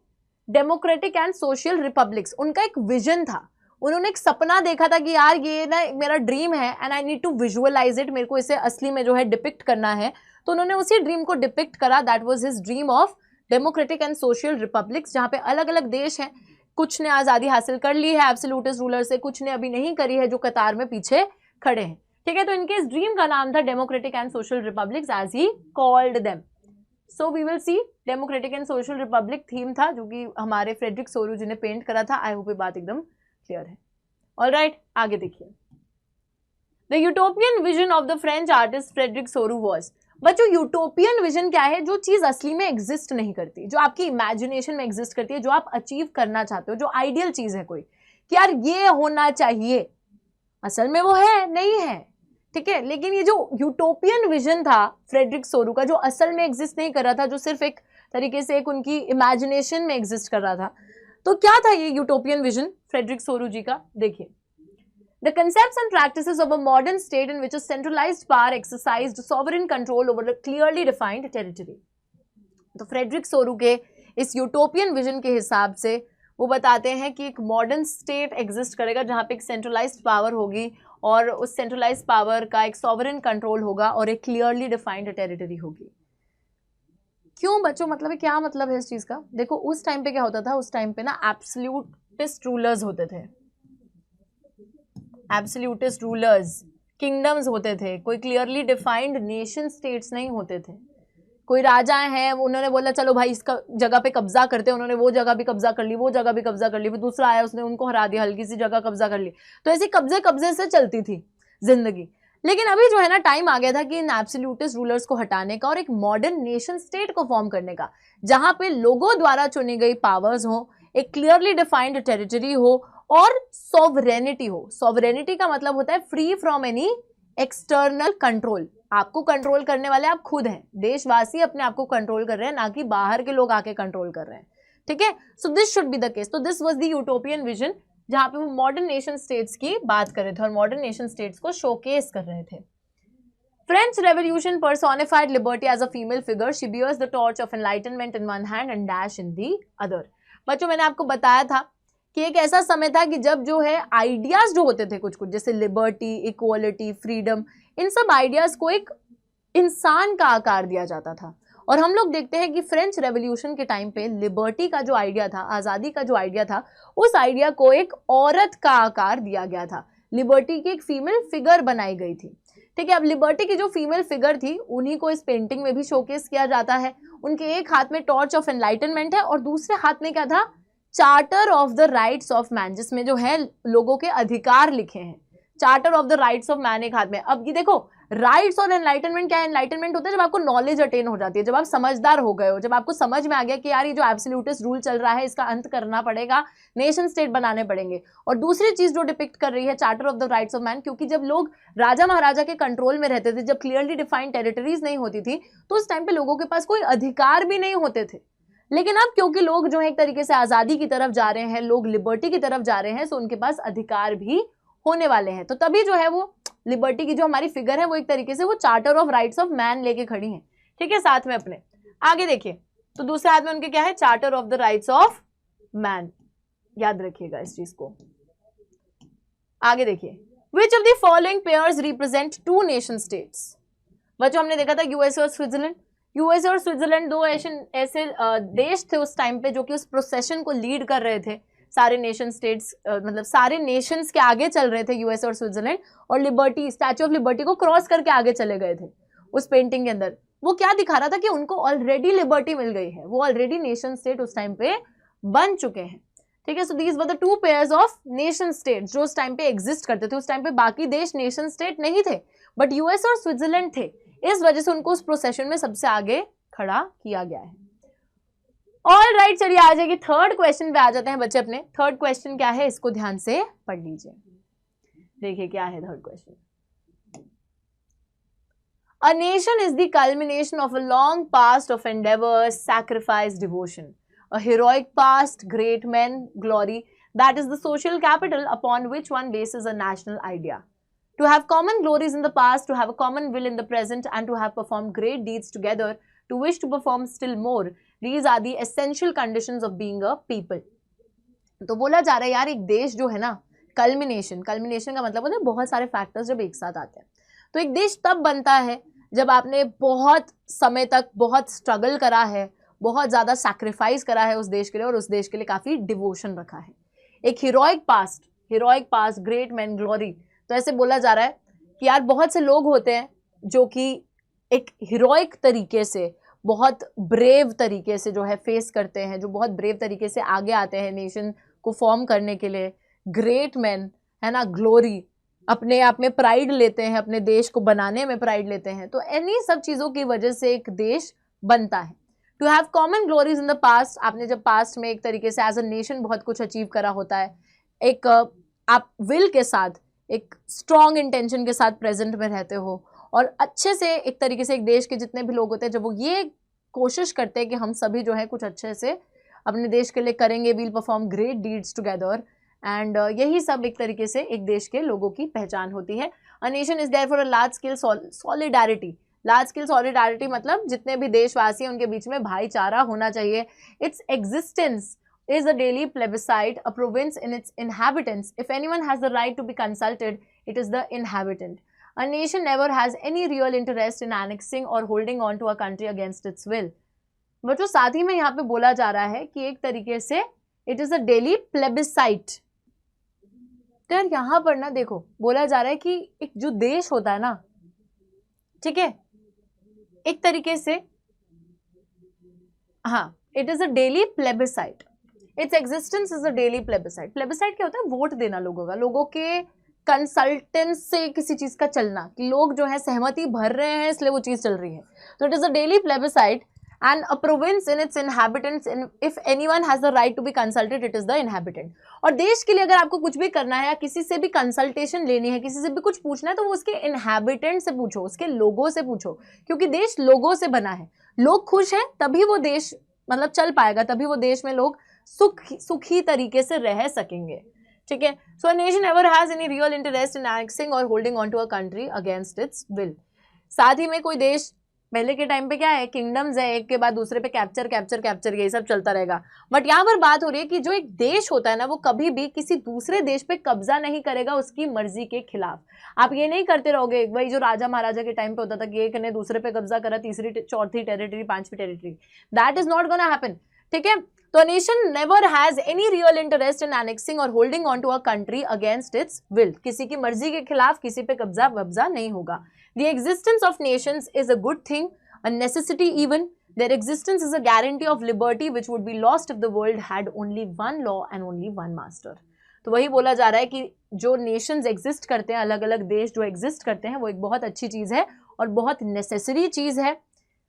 Democratic and social republics. उनका एक विजन था, उन्होंने एक सपना देखा था कि यार ये ना मेरा ड्रीम है and I need to visualise it, मेरे को इसे असली में जो है डिपिक्ट करना है। तो उन्होंने उसी ड्रीम को डिपिक्ट करा, that was his dream of democratic and social republics, जहाँ पे अलग अलग देश हैं, कुछ ने आज़ादी हासिल कर ली है एब्सोल्यूटिस्ट रूलर से, कुछ ने अभी नहीं करी है, जो कतार में पीछे खड़े हैं, ठीक है। तो इनके इस ड्रीम का नाम था democratic and social republics, as he called them. So we will see, democratic and social republic theme था, जो कि हमारे फ्रेडरिक सोरू जी ने पेंट करा था। आई होप ये बात एकदम क्लियर है। ऑलराइट, आगे देखिए। The utopian vision of the French artist Frederic Sorrieu was. बच्चों यूटोपियन विजन क्या है? जो चीज असली में एग्जिस्ट नहीं करती, जो आपकी इमेजिनेशन में एग्जिस्ट करती है, जो आप अचीव करना चाहते हो, जो आइडियल चीज है कोई, कि यार ये होना चाहिए, असल में वो है नहीं है, ठीक है। लेकिन ये जो यूटोपियन विजन था फ्रेडरिक सोरू का, जो असल में एग्जिस्ट नहीं कर रहा था, जो सिर्फ एक तरीके से एक उनकी इमेजिनेशन में एग्जिस्ट कर रहा था, तो क्या था ये यूटोपियन विजन फ्रेडरिक सोरू जी का? देखिए, the concepts and practices of a modern state in which a centralized power exercised sovereign control over a clearly defined territory। तो फ्रेडरिक सोरू के इस यूटोपियन विजन के हिसाब से वो बताते हैं कि एक मॉडर्न स्टेट एग्जिस्ट करेगा जहाँ पे एक सेंट्रलाइज्ड पावर होगी और उस सेंट्रलाइज्ड पावर का एक सॉवरेन कंट्रोल होगा और एक क्लियरली डिफाइंड टेरिटरी होगी। क्यों बच्चों, मतलब क्या मतलब है इस चीज़ का? देखो उस टाइम पे क्या होता था, उस टाइम पे ना एब्सोल्यूटिस्ट रूलर्स होते थे, एब्सोल्यूटिस्ट रूलर्स, किंगडम्स होते थे, कोई क्लियरली डिफाइंड नेशन स्टेट्स नहीं होते थे। कोई राजा हैं, उन्होंने बोला चलो भाई इसका जगह पे कब्जा करते हैं, उन्होंने वो जगह भी कब्जा कर ली, वो जगह भी कब्जा कर ली, फिर दूसरा आया उसने उनको हरा दिया, हल्की सी जगह कब्जा कर ली। तो ऐसे कब्जे से चलती थी जिंदगी। लेकिन अभी जो है ना टाइम आ गया था कि इन एब्सोल्यूटिस्ट रूलर्स को हटाने का और एक मॉडर्न नेशन स्टेट को फॉर्म करने का, जहां पे लोगों द्वारा चुनी गई पावर्स हो, एक क्लियरली डिफाइंड टेरिटरी हो और सॉवरेनिटी हो। सॉवरेनिटी का मतलब होता है free from any external control. आपको कंट्रोल करने वाले आप खुद हैं, देशवासी अपने आप को कंट्रोल कर रहे हैं, ना कि बाहर के लोग आके कंट्रोल कर रहे हैं, ठीक है। So this should be the case. तो this was the utopian vision, जहां पे वो मॉडर्न नेशन स्टेट्स की बात कर रहे थे और मॉडर्न नेशन स्टेट्स को शोकेस कर रहे थे। French Revolution personified liberty as a female figure. She bears the torch of enlightenment in one hand and dash in the other. बच्चों, मैंने आपको बताया था कि एक ऐसा समय था कि जब जो है आइडियाज जो होते थे कुछ कुछ, जैसे लिबर्टी, इक्वालिटी, फ्रीडम, इन सब आइडियाज को एक इंसान का आकार दिया जाता था। और हम लोग देखते हैं कि फ्रेंच रेवोल्यूशन के टाइम पे लिबर्टी का जो आइडिया था, आज़ादी का जो आइडिया था, उस आइडिया को एक औरत का आकार दिया गया था। लिबर्टी की एक फीमेल फिगर बनाई गई थी। ठीक है, अब लिबर्टी की जो फीमेल फिगर थी उन्हीं को इस पेंटिंग में भी शोकेस किया जाता है। उनके एक हाथ में टॉर्च ऑफ एनलाइटनमेंट है और दूसरे हाथ में क्या था, charter of the rights of man, जिसमें जो है लोगों के अधिकार लिखे हैं। Charter of the rights of man एक हाथ में। अब ये देखो, राइट्स और एनलाइटनमेंट क्या है? एनलाइटनमेंट होता है जब आपको नॉलेज अटेन हो जाती है, जब आप समझदार हो गए हो, जब आपको समझ में आ गया कि यार ये जो एब्सोल्यूटिस्ट रूल चल रहा है इसका अंत करना पड़ेगा, नेशन स्टेट बनाने पड़ेंगे। और दूसरी चीज जो डिपिक्ट कर रही है charter of the rights of man, क्योंकि जब लोग राजा महाराजा के कंट्रोल में रहते थे, जब क्लियरली डिफाइंड टेरिटरीज नहीं होती थी, तो उस टाइम पे लोगों के पास कोई अधिकार भी नहीं होते थे। लेकिन अब क्योंकि लोग जो है एक तरीके से आजादी की तरफ जा रहे हैं, लोग लिबर्टी की तरफ जा रहे हैं, तो उनके पास अधिकार भी होने वाले हैं। तो तभी जो है वो लिबर्टी की जो हमारी फिगर है वो एक तरीके से वो charter of rights of man लेके खड़ी है। ठीक है, साथ में अपने आगे देखिए, तो दूसरे हाथ में उनके क्या है, charter of the rights of man. याद रखिएगा इस चीज को। आगे देखिए, which of the following pairs represent two nation states. बच्चों, हमने देखा था यूएसए और स्विट्जरलैंड। यूएसए और स्विट्जरलैंड दो ऐसे देश थे उस टाइम पे जो कि उस प्रोसेशन को लीड कर रहे थे। सारे नेशन स्टेट्स मतलब सारे नेशंस के आगे चल रहे थे यूएसए और स्विट्जरलैंड, और लिबर्टी, स्टैच्यू ऑफ लिबर्टी को क्रॉस करके आगे चले गए थे। उस पेंटिंग के अंदर वो क्या दिखा रहा था कि उनको ऑलरेडी लिबर्टी मिल गई है, वो ऑलरेडी नेशन स्टेट उस टाइम पे बन चुके हैं। ठीक है, so these were the two pairs of nation state जो उस टाइम पे एग्जिस्ट करते थे। उस टाइम पे बाकी देश नेशन स्टेट नहीं थे, बट यूएसए और स्विट्जरलैंड थे। इस वजह से उनको उस प्रोसेशन में सबसे आगे खड़ा किया गया है। ऑल राइट, चलिए आ जाएगी थर्ड क्वेश्चन पे आ जाते हैं बच्चे अपने। थर्ड क्वेश्चन क्या है, इसको ध्यान से पढ़ लीजिए। देखिए क्या है third question. A nation is the culmination of a long past of endeavors, sacrifice, devotion. A heroic past, great men, glory, that is the social capital upon which one bases a national idea. To have common glories in the past, to have a common will in the present, and to have performed great deeds together, to wish to perform still more, these are the essential conditions of being a people. तो बोला जा रहा है यार, एक देश जो है ना, कल्मिनेशन का मतलब होता है बहुत सारे फैक्टर्स जब एक साथ आते हैं। तो एक देश तब बनता है जब आपने बहुत समय तक बहुत स्ट्रगल करा है, बहुत ज़्यादा सैक्रिफाइस करा है उस देश के लिए, और उस देश के लिए काफ़ी डिवोशन रखा है। एक heroic past, great man, glory. तो ऐसे बोला जा रहा है कि यार बहुत से लोग होते हैं जो कि एक हीरोइक तरीके से, बहुत ब्रेव तरीके से जो है फेस करते हैं, जो बहुत ब्रेव तरीके से आगे आते हैं नेशन को फॉर्म करने के लिए। ग्रेट मैन है ना, ग्लोरी, अपने आप में प्राइड लेते हैं, अपने देश को बनाने में प्राइड लेते हैं। तो इन्हीं सब चीज़ों की वजह से एक देश बनता है। To have common glories in the past, आपने जब पास्ट में एक तरीके से एज अ नेशन बहुत कुछ अचीव करा होता है, एक आप विल के साथ, एक स्ट्रॉन्ग इंटेंशन के साथ प्रेजेंट में रहते हो, और अच्छे से एक तरीके से एक देश के जितने भी लोग होते हैं जब वो ये कोशिश करते हैं कि हम सभी जो है कुछ अच्छे से अपने देश के लिए करेंगे, we'll perform great deeds together, and यही सब एक तरीके से एक देश के लोगों की पहचान होती है। A nation is there for a large scale solidarity. Large scale solidarity मतलब जितने भी देशवासी हैं उनके बीच में भाईचारा होना चाहिए। Its existence is a daily plebiscite, a province in its inhabitants. If anyone has the right to be consulted, it is the inhabitant. A nation never has any real interest in annexing or holding on to a country against its will. बच्चों, साथ ही में यहाँ पे बोला जा रहा है कि एक तरीके से it is a daily plebiscite. तो यार यहाँ पर ना देखो, बोला जा रहा है कि एक जो देश होता है ना, ठीक है, एक तरीके से, हाँ, it is a daily plebiscite. Its existence is a daily plebiscite. Plebiscite क्या होता है? वोट देना लोगों का, लोगों के कंसल्टेंस से किसी चीज का चलना, कि लोग जो है सहमति भर रहे हैं इसलिए वो चीज चल रही है। तो it is a daily plebiscite and a province in its inhabitants, if anyone has the right to be consulted, it is the inhabitant. और देश के लिए अगर आपको कुछ भी करना है या किसी से भी कंसल्टेशन लेनी है, किसी से भी कुछ पूछना है, तो वो उसके इनहैबिटेंट से पूछो, उसके लोगों से पूछो, क्योंकि देश लोगों से बना है। लोग खुश हैं तभी वो देश मतलब चल पाएगा, तभी वो देश में लोग सुखी तरीके से रह सकेंगे। ठीक है, so a nation never has any real interest in annexing or holding on to a country against its will. साथ ही में कोई देश, पहले के टाइम पे क्या है, किंगडम्स है, एक के बाद दूसरे पे कैप्चर कैप्चर कैप्चर, यही सब चलता रहेगा। बट यहाँ पर बात हो रही है कि जो एक देश होता है ना, वो कभी भी किसी दूसरे देश पे कब्जा नहीं करेगा उसकी मर्जी के खिलाफ। आप ये नहीं करते रहोगे, वही जो राजा महाराजा के टाइम पे होता था कि एक ने दूसरे पे कब्जा करा, तीसरी चौथी टेरिटरी, पांचवी territory, that is not gonna happen. ठीक है, तो nation never has any real interest in annexing or holding on to a country against its will. किसी की मर्जी के खिलाफ किसी पे कब्जा वब्जा नहीं होगा। The existence of nations is a good thing, a necessity even. Their existence is a guarantee of liberty which would be lost if the world had only one law and only one master. तो वही बोला जा रहा है कि जो Nations exist करते हैं, अलग अलग देश जो एग्जिस्ट करते हैं, वो एक बहुत अच्छी चीज़ है और बहुत नेसेसरी चीज़ है।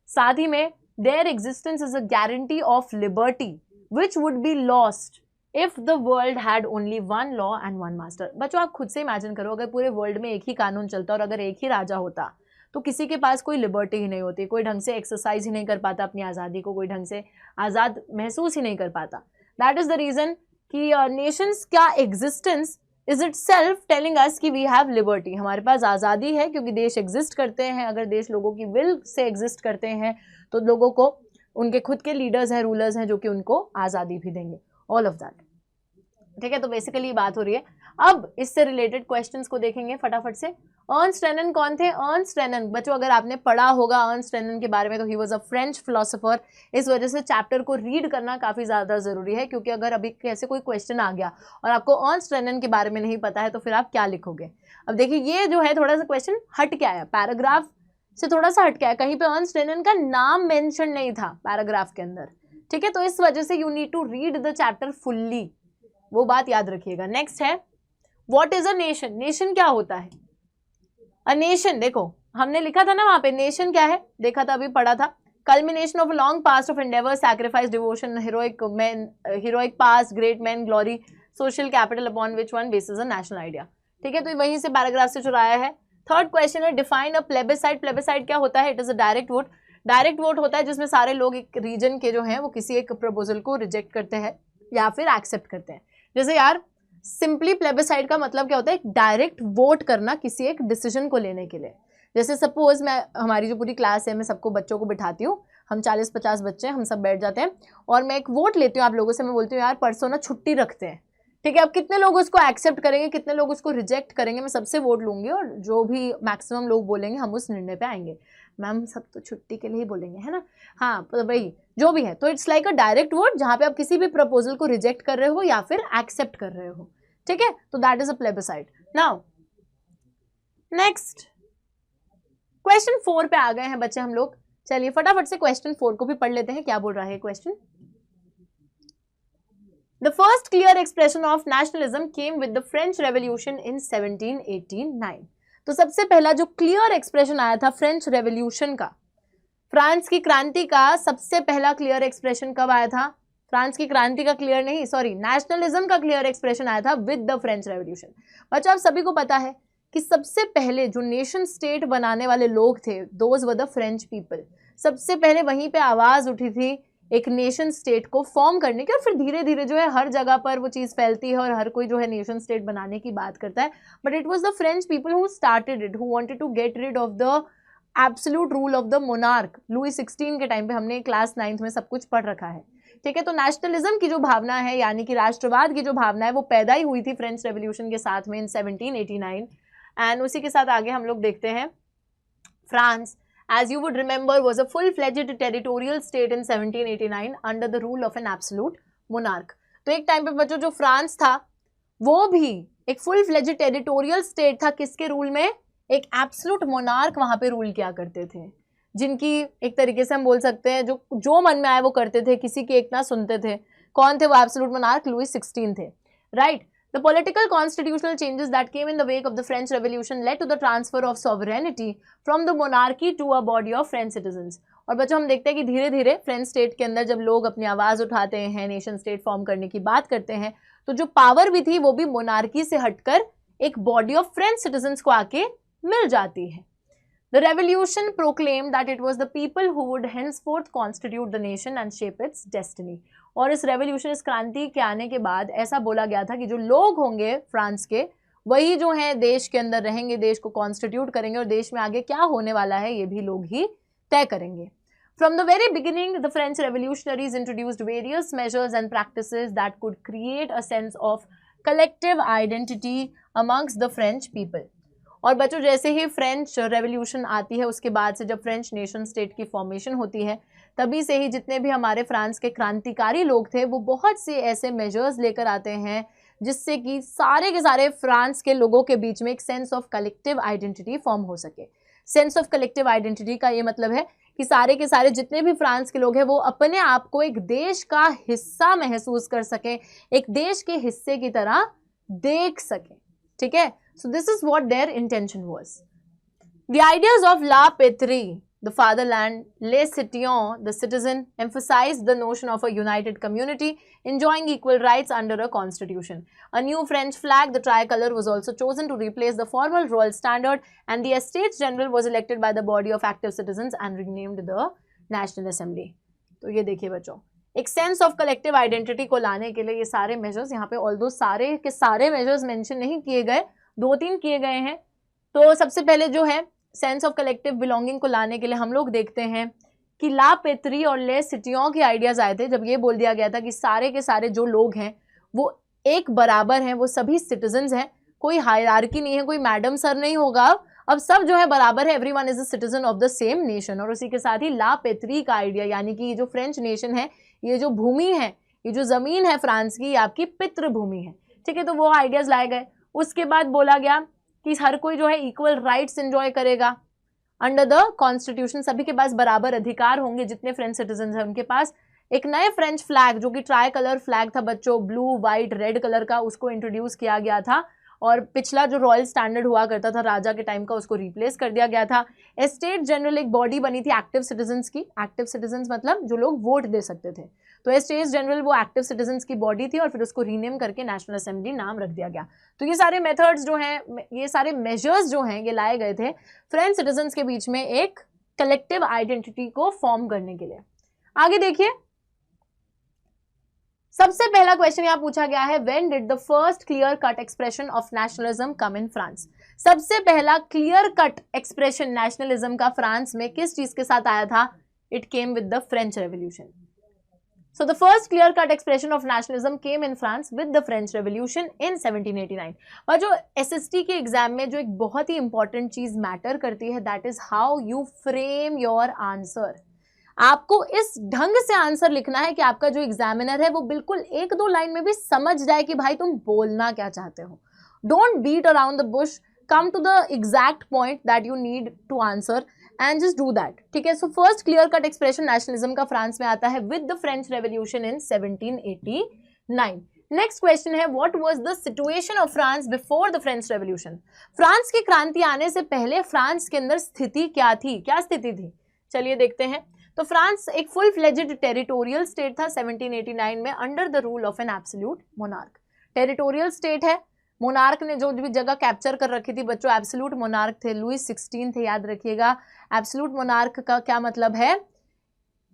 साथ ही में there existence is a guarantee of liberty which would be lost if the world had only one law and one master. बच्चों आप खुद से इमेजिन करो, अगर पूरे वर्ल्ड में एक ही कानून चलता और अगर एक ही राजा होता तो किसी के पास कोई लिबर्टी ही नहीं होती, कोई ढंग से एक्सरसाइज ही नहीं कर पाता अपनी आज़ादी को, कोई ढंग से आज़ाद महसूस ही नहीं कर पाता। दैट इज़ द रीज़न कि नेशंस का existence is it self telling us कि वी हैव लिबर्टी, हमारे पास आज़ादी है क्योंकि देश एग्जिस्ट करते हैं। अगर देश लोगों की विल से एग्जिस्ट करते हैं तो लोगों को उनके खुद के लीडर्स हैं, रूलर्स हैं, जो कि उनको आज़ादी भी देंगे, ऑल ऑफ दैट। ठीक है, तो बेसिकली बात हो रही है। अब इससे रिलेटेड क्वेश्चंस को देखेंगे फटाफट से। अर्नस्ट रेनन कौन थे? अर्नस्ट रेनन बच्चों अगर आपने पढ़ा होगा अर्नस्ट रेनन के बारे में तो he was a French philosopher. इस वजह से चैप्टर को रीड करना काफ़ी ज़्यादा ज़रूरी है, क्योंकि अगर अभी कैसे कोई क्वेश्चन आ गया और आपको अर्नस्ट रेनन के बारे में नहीं पता है तो फिर आप क्या लिखोगे। अब देखिए ये जो है थोड़ा सा क्वेश्चन हट के आया, पैराग्राफ से थोड़ा सा हट के आया, कहीं पर अर्नस्ट रेनन का नाम मेंशन नहीं था पैराग्राफ के अंदर। ठीक है, तो इस वजह से you need to read the chapter fully, वो बात याद रखिएगा। नेक्स्ट है what is a nation. Nation क्या होता है? अ नेशन, देखो हमने लिखा था ना वहां पे, नेशन क्या है देखा था, अभी पढ़ा था। Culmination of long past of Endeavour, sacrifice, devotion, heroic men, heroic past, great men, glory, social capital upon which one bases a national idea। ठीक है, तो वहीं से पैराग्राफ से चुराया है। थर्ड क्वेश्चन है डिफाइन अ प्लेबिसाइड। प्लेबिसाइड क्या होता है? It is a direct vote. Direct vote होता है जिसमें सारे लोग एक रीजन के जो हैं वो किसी एक प्रपोजल को रिजेक्ट करते हैं या फिर एक्सेप्ट करते हैं। जैसे यार सिंपली प्लेबिसाइड का मतलब क्या होता है? एक डायरेक्ट वोट करना किसी एक डिसीजन को लेने के लिए। जैसे सपोज मैं, हमारी जो पूरी क्लास है, मैं सबको बच्चों को बिठाती हूँ, हम 40-50 बच्चे हैं, हम सब बैठ जाते हैं और मैं एक वोट लेती हूँ आप लोगों से। मैं बोलती हूँ यार परसों ना छुट्टी रखते हैं। ठीक है, अब कितने लोग उसको एक्सेप्ट करेंगे, कितने लोग उसको रिजेक्ट करेंगे, मैं सबसे वोट लूंगी और जो भी मैक्सिमम लोग बोलेंगे हम उस निर्णय पे आएंगे। मैम सब तो छुट्टी के लिए ही बोलेंगे, है ना? हाँ, तो भाई जो भी है, तो it's like a direct vote जहाँ पे आप किसी भी प्रपोजल को रिजेक्ट कर रहे हो या फिर एक्सेप्ट कर रहे हो। ठीक है, तो that is a plebiscite. Now next question 4 पे आ गए हैं बच्चे हम लोग। चलिए फटाफट से क्वेश्चन 4 को भी पढ़ लेते हैं, क्या बोल रहा है question. The first clear expression of nationalism came with the French Revolution in 1789। तो सबसे पहला जो क्लियर एक्सप्रेशन आया था फ्रेंच रेवोल्यूशन का, फ्रांस की क्रांति का सबसे पहला क्लियर एक्सप्रेशन कब आया था? फ्रांस की क्रांति का क्लियर नहीं, सॉरी, नेशनलिज्म का क्लियर एक्सप्रेशन आया था विद द फ्रेंच रेवोल्यूशन। बच्चों आप सभी को पता है कि सबसे पहले जो नेशन स्टेट बनाने वाले लोग थे, those were the French people. सबसे पहले वहीं पे आवाज उठी थी एक नेशन स्टेट को फॉर्म करने की, और फिर धीरे धीरे जो है हर जगह पर वो चीज़ फैलती है और हर कोई जो है नेशन स्टेट बनाने की बात करता है। But it was the French people who started it, who wanted to get rid of the absolute rule of the monarch. Louis 16 के टाइम पे हमने क्लास 9th में सब कुछ पढ़ रखा है। ठीक है, तो नेशनलिज्म की जो भावना है, यानी कि राष्ट्रवाद की जो भावना है, वो पैदा ही हुई थी फ्रेंच रेवोल्यूशन के साथ में इन 1789। एंड उसी के साथ आगे हम लोग देखते हैं France, as you would remember, was a full-fledged territorial state in 1789 under the rule of an absolute monarch। तो एक टाइम पे बच्चों जो फ्रांस था वो भी एक फुल-फ्लेज्ड टेरिटोरियल स्टेट था। किसके रूल में? एक एब्सोल्यूट मोनार्क वहां पे रूल किया करते थे, जिनकी एक तरीके से हम बोल सकते हैं जो मन में आए वो करते थे, किसी की एक ना सुनते थे। कौन थे वो एब्सोल्यूट मोनार्क? लुई 16 थे, right. The political constitutional changes that came in the wake of the French Revolution led to the transfer of sovereignty from the monarchy to a body of French citizens। और बच्चों हम देखते हैं कि धीरे धीरे French state के अंदर जब लोग अपनी आवाज़ उठाते हैं, नेशन स्टेट फॉर्म करने की बात करते हैं, तो जो पावर भी थी वो भी मोनार्की से हटकर एक बॉडी ऑफ फ्रेंच सिटीजन्स को आके मिल जाती है। The revolution proclaimed that it was the people who would henceforth constitute the nation and shape its destiny। और इस रेवोल्यूशन, इस क्रांति के आने के बाद ऐसा बोला गया था कि जो लोग होंगे फ्रांस के, वही जो है देश के अंदर रहेंगे, देश को कॉन्स्टिट्यूट करेंगे और देश में आगे क्या होने वाला है ये भी लोग ही तय करेंगे. From the very beginning, the French revolutionaries introduced various measures and practices that could create a sense of collective identity amongst the French people. और बच्चों जैसे ही फ्रेंच रेवोल्यूशन आती है, उसके बाद से जब फ्रेंच नेशन स्टेट की फॉर्मेशन होती है, तभी से ही जितने भी हमारे फ्रांस के क्रांतिकारी लोग थे वो बहुत से ऐसे मेजर्स लेकर आते हैं जिससे कि सारे के सारे फ्रांस के लोगों के बीच में एक sense of collective identity form हो सके. सेंस ऑफ कलेक्टिव आइडेंटिटी का ये मतलब है कि सारे के सारे जितने भी फ्रांस के लोग हैं वो अपने आप को एक देश का हिस्सा महसूस कर सकें, एक देश के हिस्से की तरह देख सकें. ठीक है, so this is what their intention was. The ideas of la patrie, the fatherland, les citoyens, the citizen, emphasized the notion of a united community enjoying equal rights under a constitution. A new French flag, the tricolor, was also chosen to replace the formal royal standard, and the Estates General was elected by the body of active citizens and renamed the National Assembly. तो ये देखिए बच्चों, एक sense of collective identity को लाने के लिए ये सारे मेजर्स, यहाँ पे ऑल्दो सारे के सारे मेजर्स मेंशन नहीं किए गए, 2-3 किए गए हैं. तो सबसे पहले जो है सेंस ऑफ कलेक्टिव बिलोंगिंग को लाने के लिए हम लोग देखते हैं कि ला पेत्री और ले सिटियों के आइडियाज आए थे जब ये बोल दिया गया था कि सारे के सारे जो लोग हैं वो एक बराबर हैं, वो सभी सिटीजन्स हैं, कोई हायरार्की नहीं है, कोई मैडम सर नहीं होगा, अब सब जो है बराबर है, everyone is a citizen of the same nation. और उसी के साथ ही ला पेत्री का आइडिया, यानी कि ये जो फ्रेंच नेशन है, ये जो भूमि है, ये जो जमीन है फ्रांस की, ये आपकी पितृभूमि है. ठीक है, तो वो आइडियाज लाए गए. उसके बाद बोला गया कि हर कोई जो है इक्वल राइट्स एंजॉय करेगा अंडर द कॉन्स्टिट्यूशन, सभी के पास बराबर अधिकार होंगे जितने फ्रेंच सिटीजन हैं उनके पास. एक नए फ्रेंच फ्लैग जो कि ट्राई कलर फ्लैग था बच्चों, ब्लू वाइट रेड कलर का, उसको इंट्रोड्यूस किया गया था. और पिछला जो रॉयल स्टैंडर्ड हुआ करता था राजा के टाइम का, उसको रिप्लेस कर दिया गया था. एस्टेट जनरल एक बॉडी बनी थी एक्टिव सिटीजन्स की. एक्टिव सिटीजन्स मतलब जो लोग वोट दे सकते थे. तो एस्टेट जनरल वो एक्टिव सिटीजन्स की बॉडी थी और फिर उसको रीनेम करके नेशनल असेंबली नाम रख दिया गया. तो ये सारे मेथड्स जो हैं, ये सारे मेजर्स जो हैं, ये लाए गए थे फ्रेंच सिटीजन्स के बीच में एक कलेक्टिव आइडेंटिटी को फॉर्म करने के लिए. आगे देखिए, सबसे पहला क्वेश्चन यहां पूछा गया है, when did the first clear cut expression of nationalism come in France. सबसे पहला क्लियर कट एक्सप्रेशन नेशनलिज्म का फ्रांस में किस चीज के साथ आया था? It came with the French revolution. So the first clear-cut expression of nationalism came in France with the French Revolution in 1789. और जो SST के एग्जाम में जो एक बहुत ही इंपॉर्टेंट चीज मैटर करती है, that is how you frame your answer. आपको इस ढंग से आंसर लिखना है कि आपका जो एग्जामिनर है वो बिल्कुल 1-2 लाइन में भी समझ जाए कि भाई तुम बोलना क्या चाहते हो. Don't beat around the bush, come to the exact point that you need to answer and just do that. ठीक है, so first clear cut expression nationalism का फ्रांस में आता है with the French Revolution in 1789. Next question है, what was the situation of France before the French Revolution? France की क्रांति आने से पहले फ्रांस के अंदर स्थिति क्या थी, क्या स्थिति थी? चलिए देखते हैं. तो फ्रांस एक फुल फ्लेजेड टेरिटोरियल स्टेट था 1789 में under the rule of an absolute monarch. Territorial state है, मोनार्क ने जो भी जगह कैप्चर कर रखी थी बच्चों, एब्सोल्यूट मोनार्क थे, लुईस 16 थे, याद रखिएगा. एब्सोल्यूट मोनार्क का क्या मतलब है?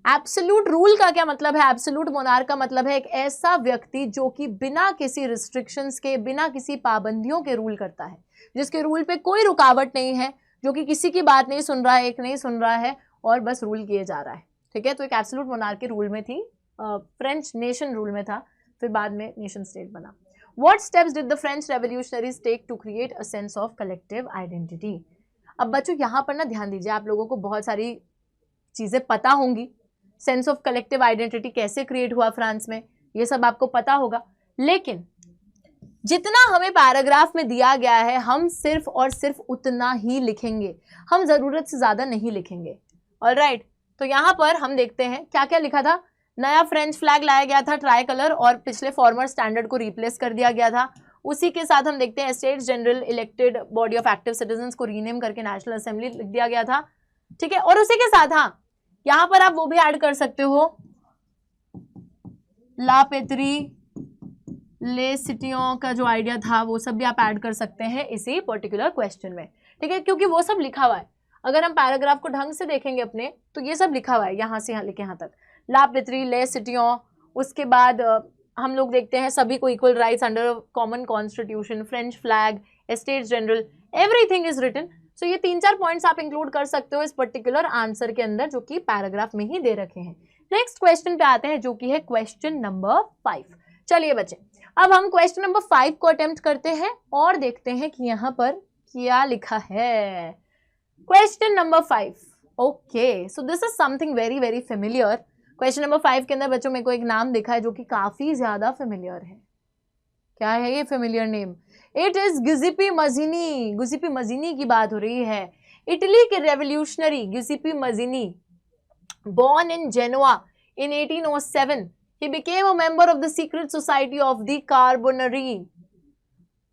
एब्सोल्यूट रूल का क्या मतलब है? एब्सोल्यूट मोनार्क का मतलब है एक ऐसा व्यक्ति जो कि बिना किसी रिस्ट्रिक्शंस के, बिना किसी पाबंदियों के रूल करता है, जिसके रूल पे कोई रुकावट नहीं है, जो कि किसी की बात नहीं सुन रहा है, एक नहीं सुन रहा है और बस रूल किए जा रहा है. ठीक है, तो एक एब्सोल्यूट मोनार्क के रूल में थी, फ्रेंच नेशन रूल में था, फिर बाद में नेशन स्टेट बना. What steps did the French revolutionaries take to create a sense of collective identity? अब बच्चों यहाँ पर ना ध्यान दीजिए, आप लोगों को बहुत सारी चीज़ें पता होंगी. सेंस ऑफ कलेक्टिव आइडेंटिटी कैसे क्रिएट हुआ फ्रांस में, ये सब आपको पता होगा, लेकिन जितना हमें पैराग्राफ में दिया गया है हम सिर्फ और सिर्फ उतना ही लिखेंगे, हम ज़रूरत से ज़्यादा नहीं लिखेंगे. ऑलराइट, तो यहाँ पर हम देखते हैं क्या क्या लिखा था. नया फ्रेंच फ्लैग लाया गया था ट्राई कलर और पिछले फॉर्मर स्टैंडर्ड को रिप्लेस कर दिया गया था. उसी के साथ हम देखते हैं states general elected body of active citizens को रीनेम करके नेशनल असेंबली लिख दिया गया था. ठीक है, और उसी के साथ हाँ यहाँ पर आप वो भी ऐड कर सकते हो, ला पेत्री ले सिटियों का जो आइडिया था वो सब भी आप ऐड कर सकते हैं इसी पर्टिकुलर क्वेश्चन में. ठीक है, क्योंकि वो सब लिखा हुआ है. अगर हम पैराग्राफ को ढंग से देखेंगे अपने तो ये सब लिखा हुआ है, यहाँ से यहाँ लेके यहाँ तक. ला पेत्री ले सिटियों, उसके बाद हम लोग देखते हैं सभी को equal rights under common constitution, French flag, estates general, everything is written. So ये 3-4 पॉइंट्स आप इंक्लूड कर सकते हो इस पर्टिकुलर आंसर के अंदर, जो कि पैराग्राफ में ही दे रखे हैं। नेक्स्ट क्वेश्चन पे आते हैं, जो कि है क्वेश्चन नंबर 5। चलिए बच्चे, अब हम क्वेश्चन नंबर 5 को अटेम्प्ट करते हैं और देखते हैं कि यहाँ पर क्या लिखा है। Question number 5, okay, so this is something very very familiar. Question number 5 के अंदर बच्चों मेरे को एक नाम दिखा है जो कि काफी ज्यादा फेमिलियर है। क्या है ये familiar name? It is Giuseppe Mazzini. Giuseppe Mazzini की बात हो रही है। इटली के revolutionary Giuseppe Mazzini, born in Genoa in 1807, he became a member of the secret society of the Carbonari।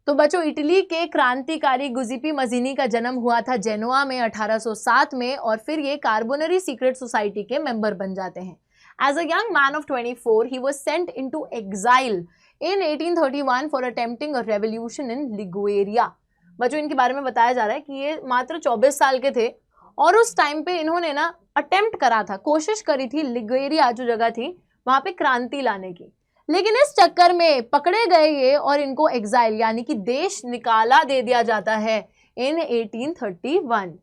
तो बच्चों, इटली के क्रांतिकारी गिउसेप्पे मजीनी का जन्म हुआ था जेनोआ में 1807 में, और फिर ये कार्बोनरी सीक्रेट सोसाइटी के मेंबर बन जाते हैं। As a young man of 24, he was sent into exile in 1831 for attempting a revolution in Liguria। बच्चों, इनके बारे में बताया जा रहा है कि ये मात्र 24 साल के थे और उस टाइम पे इन्होंने ना अटेम्प्ट करा था, कोशिश करी थी लिगुएरिया जो जगह थी वहां पे क्रांति लाने की, लेकिन इस चक्कर में पकड़े गए ये और इनको एग्जाइल यानी कि देश निकाला दे दिया जाता है इन 1831।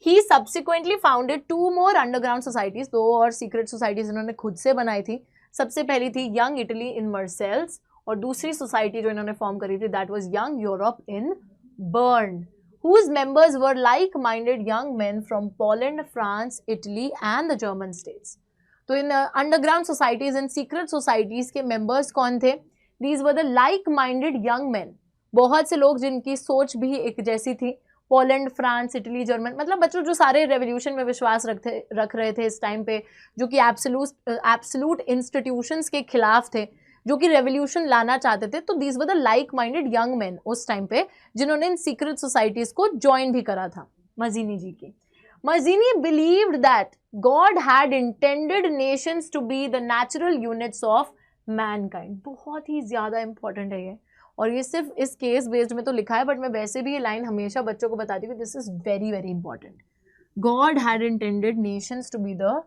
He subsequently founded 2 more underground societies, 2 और सीक्रेट सोसाइटीज इन्होंने खुद से बनाई थी। सबसे पहली थी यंग इटली इन मर्सेल्स, और दूसरी सोसाइटी जो इन्होंने फॉर्म करी थी that was young Europe in burn, whose members were like-minded young men from Poland, France, Italy and the German states। तो इन underground societies and secret societies के मेंबर्स कौन थे? These were the like-minded young men, बहुत से लोग जिनकी सोच भी एक जैसी थी। पोलैंड, फ्रांस, इटली, जर्मन, मतलब बच्चों जो सारे रेवोल्यूशन में विश्वास रख रहे थे इस टाइम पे, जो कि एब्सोल्यूट इंस्टीट्यूशंस के खिलाफ थे, जो कि रेवोल्यूशन लाना चाहते थे। तो these were the like minded young man उस टाइम पे, जिन्होंने इन सीक्रेट सोसाइटीज को ज्वाइन भी करा था मजीनी जी की। Mazzini believed that God had intended nations to be the natural units of mankind. बहुत ही ज्यादा इंपॉर्टेंट है ये, और ये सिर्फ इस केस बेस्ड में तो लिखा है, बट मैं वैसे भी ये लाइन हमेशा बच्चों को बताती हूँ, this is very very important. God had intended nations to be the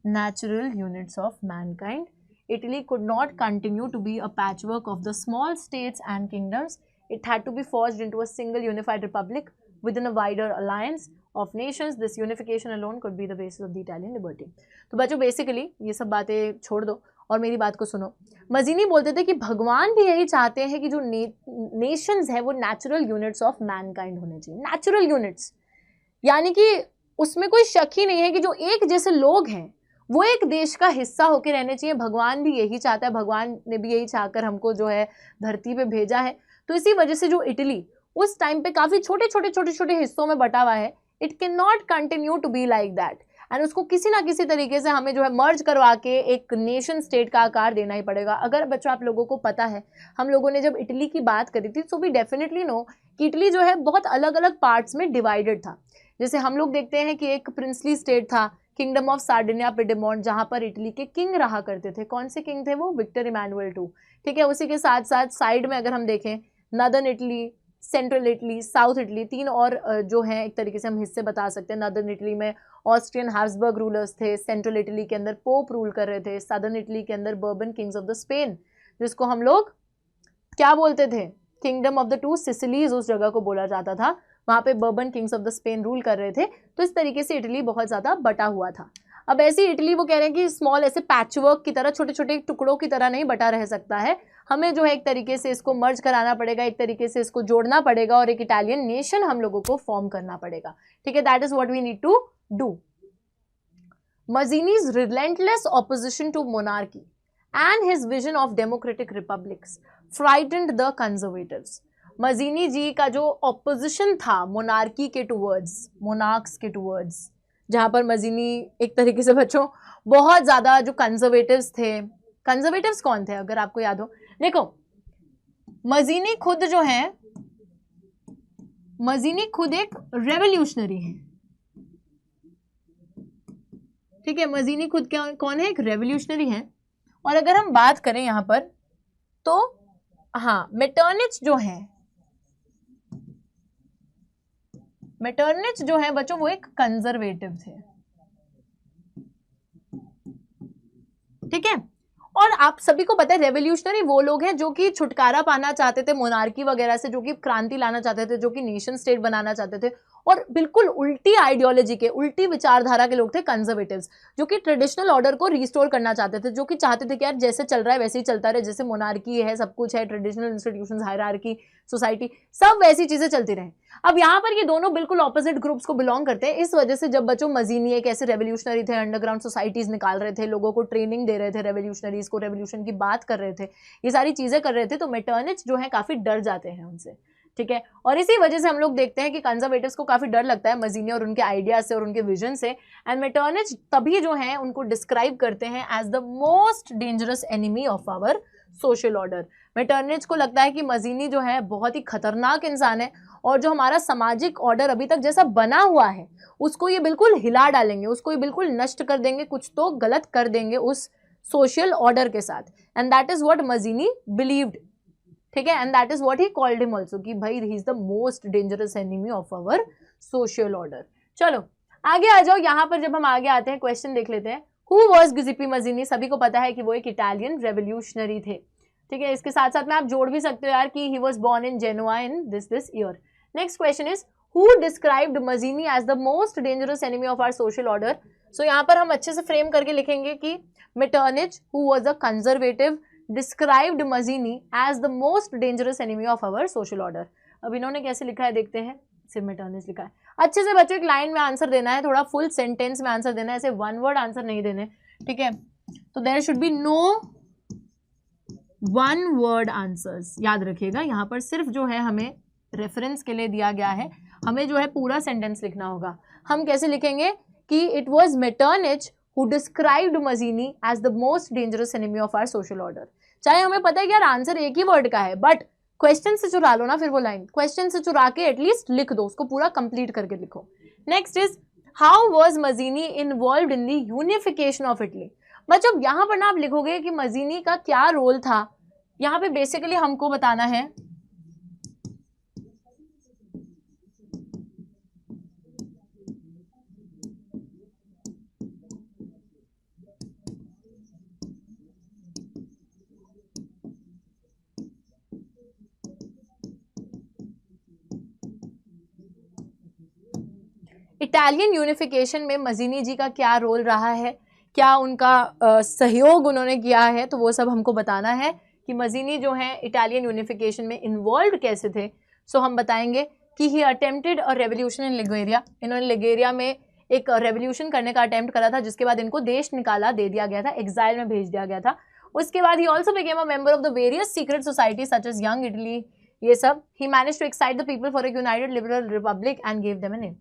natural units of mankind. Italy could not continue to be a patchwork of the small states and kingdoms. It had to be forged into a single unified republic within a wider alliance of nations. This unification alone could be the basis of the Italian liberty. तो बच्चों basically ये सब बातें छोड़ दो और मेरी बात को सुनो। मजीनी बोलते थे कि भगवान भी यही चाहते हैं कि जो नेशंस है वो नेचुरल यूनिट्स ऑफ मैनकाइंड होने चाहिए। नेचुरल यूनिट्स यानी कि उसमें कोई शक ही नहीं है कि जो एक जैसे लोग हैं वो एक देश का हिस्सा होकर रहने चाहिए। भगवान भी यही चाहता है, भगवान ने भी यही चाहकर हमको जो है धरती पे भेजा है। तो इसी वजह से जो इटली उस टाइम पे काफी छोटे छोटे हिस्सों में बटा हुआ है, it can not continue to be like that, and उसको किसी ना किसी तरीके से हमें जो है मर्ज करवा के एक नेशन स्टेट का आकार देना ही पड़ेगा। अगर बच्चों आप लोगों को पता है, हम लोगों ने जब इटली की बात करी थी, सो वी डेफिनेटली नो कि इटली जो है बहुत अलग अलग पार्ट्स में डिवाइडेड था। जैसे हम लोग देखते हैं कि एक प्रिंसली स्टेट था किंगडम ऑफ सार्डिनिया पिडमोंट, जहां पर इटली के किंग रहा करते थे। कौन से किंग थे वो? Victor Emmanuel II। ठीक है, उसी के साथ साथ साइड में अगर हम देखें northern Italy, central Italy, south Italy, 3 और जो है एक तरीके से हम हिस्से बता सकते हैं। नॉर्दर्न इटली में ऑस्ट्रियन हैब्सबर्ग रूलर्स थे, सेंट्रल इटली के अंदर पोप रूल कर रहे थे, सदर्न इटली के अंदर bourbon Kings of the Spain, जिसको हम लोग क्या बोलते थे? किंगडम ऑफ द 2 सिसिलीज उस जगह को बोला जाता था। वहां पे bourbon Kings of the Spain rule कर रहे थे। तो इस तरीके से इटली बहुत ज्यादा बटा हुआ था। अब ऐसी इटली वो कह रहे हैं कि स्मॉल ऐसे पैचवर्क की तरह, छोटे छोटे टुकड़ों की तरह नहीं बटा रह सकता है, हमें जो है एक तरीके से इसको मर्ज कराना पड़ेगा, एक तरीके से इसको जोड़ना पड़ेगा और एक इटालियन नेशन हम लोगों को फॉर्म करना पड़ेगा। ठीक है, that is what we need to do. Mazzini's relentless opposition to monarchy and his vision of democratic republics frightened the conservatives। मजीनी जी का जो ऑपोजिशन था मोनार्की के टूवर्ड्स, मोनार्क्स के टूवर्ड्स, जहां पर मजीनी एक तरीके से बच्चों बहुत ज्यादा जो कंजर्वेटिव्स थे, कंजर्वेटिव्स कौन थे अगर आपको याद हो? देखो मजीनी खुद जो है, मजीनी खुद एक रेवोल्यूशनरी है। ठीक है, मजीनी खुद क्या कौन है? एक रेवोल्यूशनरी है। और अगर हम बात करें यहां पर तो हाँ, मेटर्निच जो है, मेटर्निच जो है बच्चों वो एक कंजर्वेटिव थे। ठीक है, और आप सभी को पता है रेवोल्यूशनरी वो लोग हैं जो कि छुटकारा पाना चाहते थे मोनार्की वगैरह से, जो कि क्रांति लाना चाहते थे, जो कि नेशन स्टेट बनाना चाहते थे, और बिल्कुल उल्टी आइडियोलॉजी के, उल्टी विचारधारा के लोग थे कंजर्वेटिव्स, जो कि ट्रेडिशनल ऑर्डर को रिस्टोर करना चाहते थे, जो कि चाहते थे कि यार जैसे चल रहा है वैसे ही चलता रहे, जैसे मोनार्की है, सब कुछ है, ट्रेडिशनल इंस्टीट्यूशंस, हायरार्की, सोसाइटी, सब वैसी चीजें चलती रहे। अब यहाँ पर ये दोनों बिल्कुल ऑपोजिट ग्रुप्स को बिलोंग करते हैं। इस वजह से जब बच्चों मजीनी एक ऐसे रेवोल्यूशनरी थे, अंडरग्राउंड सोसाइटीज निकाल रहे थे, लोगों को ट्रेनिंग दे रहे थे, रेवोल्यूशनरीज को रेवोल्यूशन की बात कर रहे थे, ये सारी चीजें कर रहे थे, तो मेटर्निच जो है काफी डर जाते हैं उनसे, ठीक है। और इसी वजह से हम लोग देखते हैं कि कंजर्वेटिव्स को काफी डर लगता है मजीनी और उनके आइडिया से और उनके विजन से, एंड मेटर्निच तभी जो है उनको डिस्क्राइब करते हैं as the most dangerous enemy of our social order. Metternich को लगता है कि मजीनी जो है बहुत ही खतरनाक इंसान है, और जो हमारा सामाजिक ऑर्डर अभी तक जैसा बना हुआ है उसको ये बिल्कुल हिला डालेंगे, उसको ये बिल्कुल नष्ट कर देंगे, कुछ तो गलत कर देंगे उस सोशल ऑर्डर के साथ, and that is what Mazzini believed, ठीक है, and that is what he called him also, कि भाई he is the most dangerous enemy of our social order. चलो आगे आ जाओ। यहाँ पर जब हम आगे आते हैं क्वेश्चन देख लेते हैं। Who was Giuseppe मजीनी? सभी को पता है कि वो एक इटालियन रेवोल्यूशनरी थे, ठीक है। इसके साथ साथ में आप जोड़ भी सकते हो यार कि he was born in Genoa in this year. Next question is who described Mazzini as the most dangerous enemy of our social order? So यहाँ पर हम अच्छे से फ्रेम करके लिखेंगे कि Metternich who was a conservative described Mazzini as the most dangerous enemy of our social order. अब इन्होंने कैसे लिखा है देखते हैं, सिर्फ मेटर्निच लिखा है। अच्छे से बच्चों एक लाइन में आंसर देना है, थोड़ा फुल सेंटेंस में आंसर देना है, ऐसे वन वर्ड आंसर नहीं देने, ठीक है। तो there should be no one word answers, याद रखिएगा। यहाँ पर सिर्फ जो है हमें रेफरेंस के लिए दिया गया है, हमें जो है पूरा सेंटेंस लिखना होगा। हम कैसे लिखेंगे कि it was Metternich who described Mazzini as the most dangerous enemy of our social order. चाहे हमें पता है कि यार आंसर एक ही वर्ड का है, बट क्वेश्चन से चुरा लो ना, फिर वो लाइन क्वेश्चन से चुरा के एटलीस्ट लिख दो, उसको पूरा कंप्लीट करके लिखो। Next is how was मजीनी involved in the unification of Italy? बच्चों यहाँ पर ना आप लिखोगे कि मजीनी का क्या रोल था। यहाँ पे बेसिकली हमको बताना है इटालियन यूनिफिकेशन में मजीनी जी का क्या रोल रहा है, क्या उनका सहयोग उन्होंने किया है, तो वो सब हमको बताना है कि मजीनी जो है इटालियन यूनिफिकेशन में इन्वॉल्व कैसे थे। सो हम बताएंगे कि he attempted a revolution in Liguria. इन्होंने लिगुरिया में एक रेवोल्यूशन करने का अटेम्प्ट करा था, जिसके बाद इनको देश निकाला दे दिया गया था, एग्जाइल में भेज दिया गया था। उसके बाद he also became a member of the various secret society such as young Italy, ये सब। He manage to excite the people for a united liberal republic and give them a name.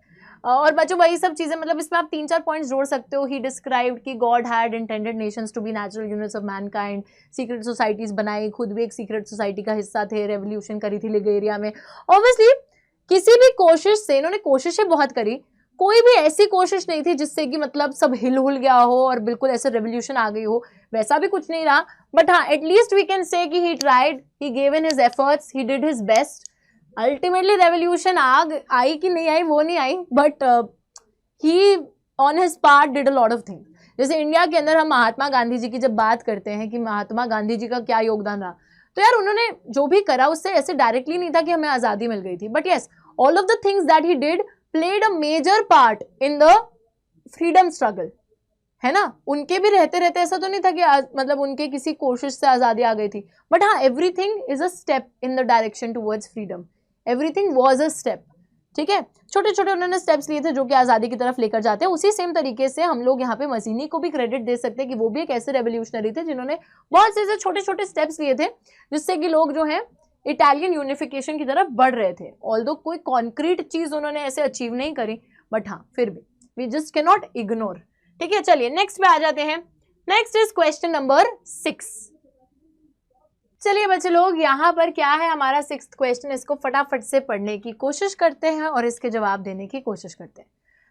और बच्चों वही सब चीजें, मतलब इसमें आप 3-4 पॉइंट्स जोड़ सकते हो। ही डिस्क्राइब्ड कि God had intended nations to be natural units of mankind, secret societies बनाई, खुद भी एक सीक्रेट सोसाइटी का हिस्सा थे, रेवोल्यूशन करी थी लिगुरिया में। ऑब्वियसली किसी भी कोशिश से, इन्होंने कोशिशें बहुत करी, कोई भी ऐसी कोशिश नहीं थी जिससे कि मतलब सब हिल हुल गया हो और बिल्कुल ऐसे रेवोल्यूशन आ गई हो, वैसा भी कुछ नहीं रहा। बट हाँ, एटलीस्ट वी कैन से कि he tried, he gave in his efforts, he did his best. Ultimately revolution आई कि नहीं आई वो नहीं आई, but he on his part did a lot of things. जैसे इंडिया के अंदर हम महात्मा गांधी जी की जब बात करते हैं कि महात्मा गांधी जी का क्या योगदान रहा, तो यार उन्होंने जो भी करा उससे ऐसे डायरेक्टली नहीं था कि हमें आज़ादी मिल गई थी, but yes all of the things that he did played a major part in the freedom struggle, है ना। उनके भी रहते रहते ऐसा तो नहीं था कि मतलब उनके किसी कोशिश से आज़ादी आ गई थी, बट हाँ everything is a step in the direction towards freedom, everything was a step, ठीक है। छोटे छोटे उन्होंने स्टेप्स लिए थे जो कि आज़ादी की तरफ लेकर जाते हैं। उसी सेम तरीके से हम लोग यहाँ पे मजीनी को भी क्रेडिट दे सकते हैं कि वो भी एक ऐसे रेवोल्यूशनरी थे जिन्होंने बहुत से ऐसे छोटे छोटे स्टेप्स लिए थे जिससे कि लोग जो है इटालियन यूनिफिकेशन की तरफ बढ़ रहे थे। ऑल्दो कोई कॉन्क्रीट चीज़ उन्होंने ऐसे अचीव नहीं करी, बट हाँ फिर भी we just can not ignore, ठीक है। चलिए नेक्स्ट पे आ जाते हैं। Next is question number 6। चलिए बच्चे लोग, यहाँ पर क्या है हमारा 6th क्वेश्चन, इसको फटाफट से पढ़ने की कोशिश करते हैं और इसके जवाब देने की कोशिश करते हैं।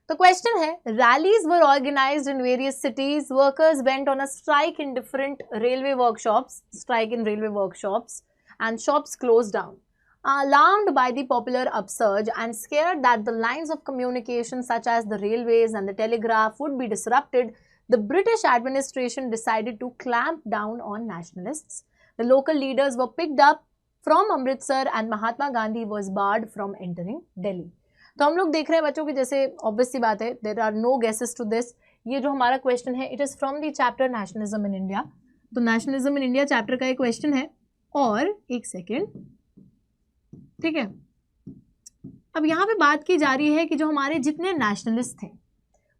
तो क्वेश्चन है, rallies were organised in various cities, workers went on a strike in different railway workshops, strike in railway workshops and shops closed down. Alarmed by the popular upsurge and scared that the lines of communication such as the railways and the telegraph would be disrupted, the British administration decided to clamp down on nationalists. The local leaders were picked up from Amritsar and Mahatma Gandhi was barred from entering Delhi. तो हम लोग देख रहे हैं बच्चों की, जैसे obvious सी बात है, there are no guesses to this. ये जो हमारा क्वेश्चन है, it is from the chapter nationalism in India. तो नेशनलिज्म इन इंडिया चैप्टर का एक क्वेश्चन है. और एक सेकेंड, ठीक है, अब यहाँ पे बात की जा रही है कि जो हमारे जितने नेशनलिस्ट थे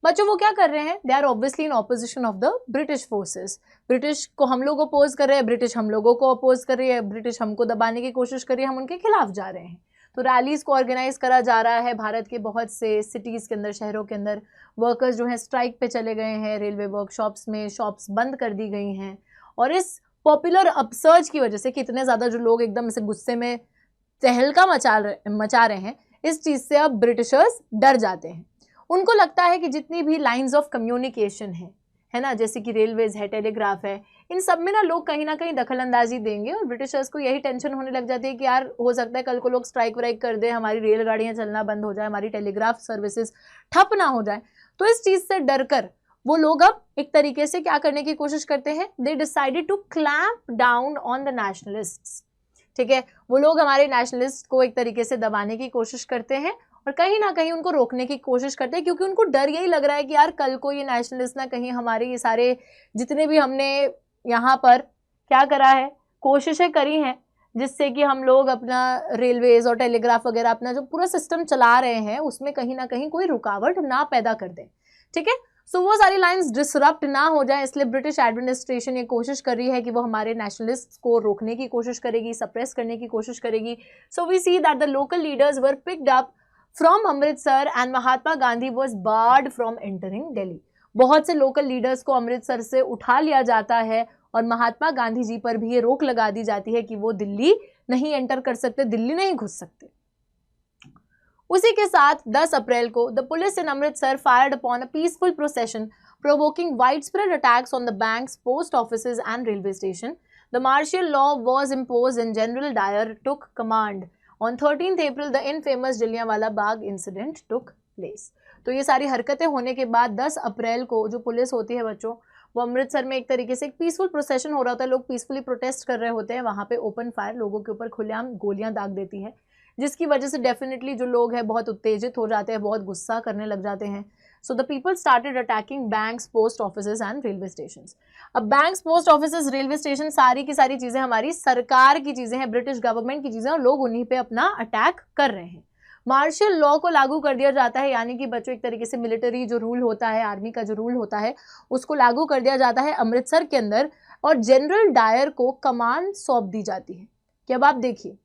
बच्चों, वो क्या कर रहे हैं, they are obviously in opposition of the British forces. British को हम लोग अपोज कर रहे हैं, ब्रिटिश हम लोगों को अपोज कर रही है, ब्रिटिश हमको दबाने की कोशिश कर रही है, हम उनके खिलाफ जा रहे हैं. तो रैलीज को ऑर्गेनाइज करा जा रहा है भारत के बहुत से सिटीज़ के अंदर, शहरों के अंदर. वर्कर्स जो हैं स्ट्राइक पे चले गए हैं, रेलवे वर्कशॉप्स में शॉप्स बंद कर दी गई हैं. और इस पॉपुलर अपसर्ज की वजह से कितने ज़्यादा जो लोग एकदम से गुस्से में तहलका मचा रहे हैं, इस चीज़ से अब ब्रिटिशर्स डर जाते हैं. उनको लगता है कि जितनी भी लाइंस ऑफ कम्युनिकेशन है ना, जैसे कि रेलवेज है, टेलीग्राफ है, इन सब में ना लोग कहीं ना कहीं दखल अंदाजी देंगे. और ब्रिटिशर्स को यही टेंशन होने लग जाती है कि यार हो सकता है कल को लोग स्ट्राइक व्राइक कर दे, हमारी रेलगाड़ियाँ चलना बंद हो जाए, हमारी टेलीग्राफ सर्विसेज ठप ना हो जाए. तो इस चीज़ से डर कर वो लोग अब एक तरीके से क्या करने की कोशिश करते हैं, they decided to clamp down on the nationalists. ठीक है, वो लोग हमारे नेशनलिस्ट को एक तरीके से दबाने की कोशिश करते हैं और कहीं ना कहीं उनको रोकने की कोशिश करते हैं, क्योंकि उनको डर यही लग रहा है कि यार कल को ये नेशनलिस्ट ना कहीं हमारे ये सारे जितने भी हमने यहाँ पर क्या करा है, कोशिशें करी हैं, जिससे कि हम लोग अपना रेलवेज और टेलीग्राफ वगैरह अपना जो पूरा सिस्टम चला रहे हैं उसमें कहीं ना कहीं कोई रुकावट ना पैदा कर दें. ठीक है, सो वो सारी लाइंस डिसरप्ट ना हो जाए, इसलिए ब्रिटिश एडमिनिस्ट्रेशन ये कोशिश कर रही है कि वो हमारे नेशनलिस्ट को रोकने की कोशिश करेगी, सप्रेस करने की कोशिश करेगी. So we see that the local leaders were picked up from Amritsar and Mahatma Gandhi was barred from entering Delhi. बहुत से लोकल लीडर्स को अमृतसर से उठा लिया जाता है और महात्मा गांधी जी पर भी ये रोक लगा दी जाती है कि वो दिल्ली नहीं एंटर कर सकते, दिल्ली नहीं घुस सकते. उसी के साथ 10 अप्रैल को the police in Amritsar fired upon a peaceful procession provoking widespread attacks on the banks, post offices and railway station. The martial law was imposed and General Dyer took command. On 13th April, the infamous Jallianwala Bagh incident took place. तो ये सारी हरकतें होने के बाद 10 अप्रैल को जो पुलिस होती है बच्चों, वो अमृतसर में एक तरीके से एक पीसफुल प्रोसेशन हो रहा होता है, लोग पीसफुली प्रोटेस्ट कर रहे होते हैं, वहाँ पे ओपन फायर लोगों के ऊपर खुलेआम गोलियां दाग देती है, जिसकी वजह से डेफिनेटली जो लोग हैं बहुत उत्तेजित हो जाते हैं, बहुत गुस्सा करने लग जाते हैं. So the people started attacking banks, post offices and railway stations. अब banks, post offices, railway station, सारी की सारी चीज़ें हमारी सरकार की चीज़ें हैं, ब्रिटिश गवर्नमेंट की चीज़ें, और लोग उन्हीं पे अपना अटैक कर रहे हैं. मार्शल लॉ को लागू कर दिया जाता है, यानी कि बच्चों एक तरीके से मिलिट्री जो रूल होता है, आर्मी का जो रूल होता है, उसको लागू कर दिया जाता है अमृतसर के अंदर, और जनरल डायर को कमान सौंप दी जाती है. कि अब आप देखिए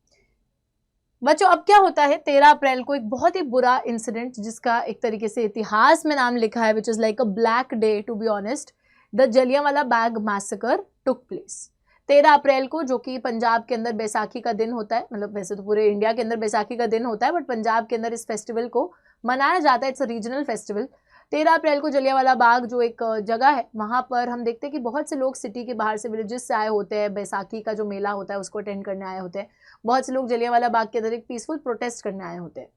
बच्चों, अब क्या होता है, 13 अप्रैल को एक बहुत ही बुरा इंसिडेंट जिसका एक तरीके से इतिहास में नाम लिखा है, which is like a black day to be honest. The Jallianwala Bagh massacre took place 13 April को, जो कि पंजाब के अंदर बैसाखी का दिन होता है. मतलब वैसे तो पूरे इंडिया के अंदर बैसाखी का दिन होता है, बट पंजाब के अंदर इस फेस्टिवल को मनाया जाता है. It's a regional festival. 13 April को जलियांवाला बाग जो एक जगह है, वहाँ पर हम देखते हैं कि बहुत से लोग सिटी के बाहर से, विलेजेस से आए होते हैं, बैसाखी का जो मेला होता है उसको अटेंड करने आए होते हैं. बहुत से लोग जलियांवाला बाग के अंदर एक पीसफुल प्रोटेस्ट करने आए होते हैं.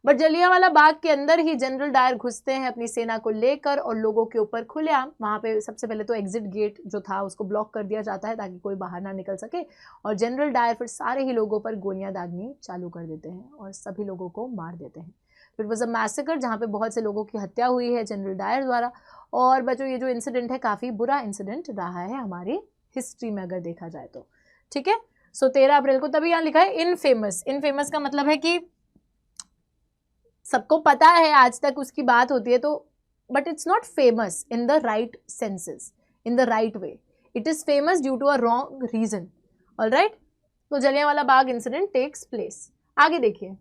बट जलियांवाला बाग के अंदर ही जनरल डायर घुसते हैं अपनी सेना को लेकर और लोगों के ऊपर खुलेआम, वहाँ पे सबसे पहले तो एग्जिट गेट जो था उसको ब्लॉक कर दिया जाता है ताकि कोई बाहर ना निकल सके, और जनरल डायर फिर सारे ही लोगों पर गोलियां दागनी चालू कर देते हैं और सभी लोगों को मार देते हैं. इट वॉज अ मैसेकर जहाँ पे बहुत से लोगों की हत्या हुई है जनरल डायर द्वारा. और बच्चों ये जो इंसिडेंट है काफ़ी बुरा इंसिडेंट रहा है हमारी हिस्ट्री में अगर देखा जाए तो. ठीक है, सो 13 अप्रैल को, तभी यहाँ लिखा है इनफेमस. इनफेमस का मतलब है कि सबको पता है, आज तक उसकी बात होती है, तो but it's not famous in the right senses, in the right way. It is famous due to a wrong reason. Alright, तो Jallianwala Bagh incident takes place. आगे देखिए,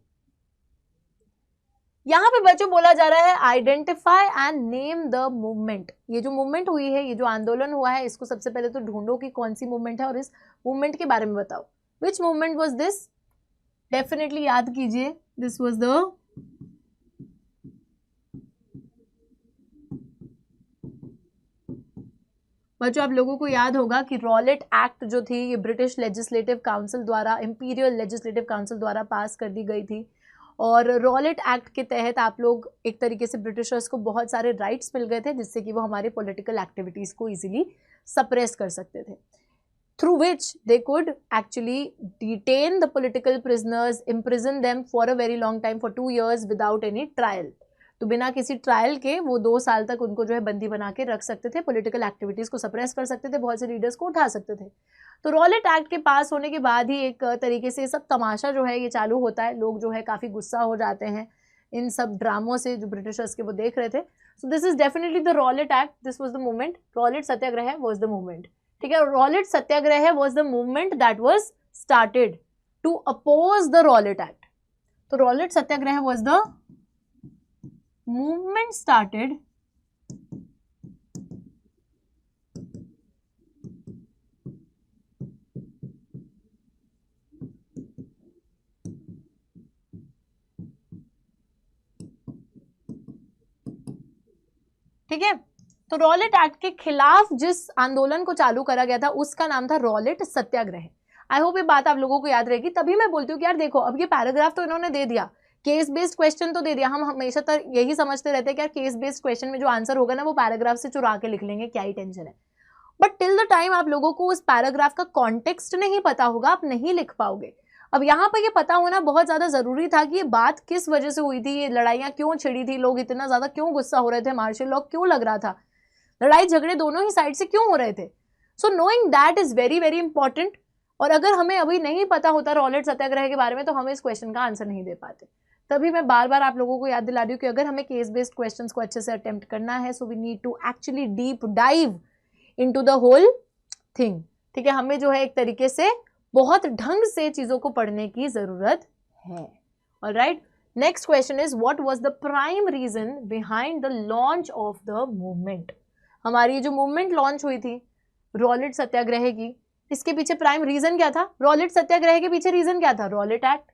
यहाँ पे बच्चों बोला जा रहा है identify and name the movement. ये जो मूवमेंट हुई है, ये जो आंदोलन हुआ है, इसको सबसे पहले तो ढूंढो कि कौन सी मूवमेंट है और इस मूवमेंट के बारे में बताओ. विच मूवमेंट वॉज दिस? डेफिनेटली याद कीजिए, दिस वॉज द बच्चों, आप लोगों को याद होगा कि रॉलेट एक्ट जो थी, ये ब्रिटिश लेजिस्लेटिव काउंसिल द्वारा, इंपीरियल लेजिस्लेटिव काउंसिल द्वारा पास कर दी गई थी. और रॉलेट एक्ट के तहत आप लोग एक तरीके से ब्रिटिशर्स को बहुत सारे राइट्स मिल गए थे जिससे कि वो हमारे पॉलिटिकल एक्टिविटीज़ को इजीली सप्रेस कर सकते थे, through which they could actually detain the political prisoners, imprison them for a very long time, for 2 years without any trial. तो बिना किसी ट्रायल के वो 2 साल तक उनको जो है बंदी बना के रख सकते थे, पॉलिटिकल एक्टिविटीज़ को सप्रेस कर सकते थे, बहुत से लीडर्स को उठा सकते थे। तो रॉलेट एक्ट के पास होने के बाद ही एक तरीके से सब तमाशा जो है ये चालू होता है, लोग जो है काफ़ी गुस्सा हो जाते हैं इन सब ड्रामों से जो ब्रिटिशर्स के वो देख रहे थे। So this is definitely the Rowlatt Act, this was the movement, Rowlatt Satyagraha was the movement, ठीक है। Rowlatt Satyagraha was the movement that was started to oppose the Rowlatt Act. तो Rowlatt Satyagraha was the movement started ठीक है। तो Rowlatt act के खिलाफ जिस आंदोलन को चालू करा गया था उसका नाम था रॉलेट सत्याग्रह। आई होप ये बात आप लोगों को याद रहेगी। तभी मैं बोलती हूँ कि यार देखो, अब ये पैराग्राफ तो इन्होंने दे दिया, केस बेस्ड क्वेश्चन तो दे दिया, हम हमेशा तक यही समझते रहते हैं कि यार केस बेस्ड क्वेश्चन में जो आंसर होगा ना वो पैराग्राफ से चुरा के लिख लेंगे, क्या ही टेंशन है। बट टिल द टाइम आप लोगों को उस पैराग्राफ का कॉन्टेक्स्ट नहीं पता होगा, आप नहीं लिख पाओगे। अब यहाँ पर ये पता होना बहुत ज़्यादा ज़रूरी था कि ये बात किस वजह से हुई थी, ये लड़ाइयाँ क्यों छिड़ी थी, लोग इतना ज़्यादा क्यों गुस्सा हो रहे थे, मार्शल लॉ क्यों लग रहा था, लड़ाई झगड़े दोनों ही साइड से क्यों हो रहे थे। सो knowing that is very very important. और अगर हमें अभी नहीं पता होता रॉलेट सत्याग्रह के बारे में तो हम इस क्वेश्चन का आंसर नहीं दे पाते। तभी मैं बार बार आप लोगों को याद दिला रही हूँ कि अगर हमें केस बेस्ड क्वेश्चंस को अच्छे से अटेम्प्ट करना है, so we need to actually deep dive into the whole thing, ठीक है। हमें जो है एक तरीके से बहुत ढंग से चीज़ों को पढ़ने की ज़रूरत है। Alright, next question is what was the prime reason behind the launch of the movement. हमारी जो मूवमेंट लॉन्च हुई थी रॉलेट सत्याग्रह की, इसके पीछे प्राइम रीजन क्या था? रॉलेट सत्याग्रह के पीछे रीजन क्या था? Rowlatt act.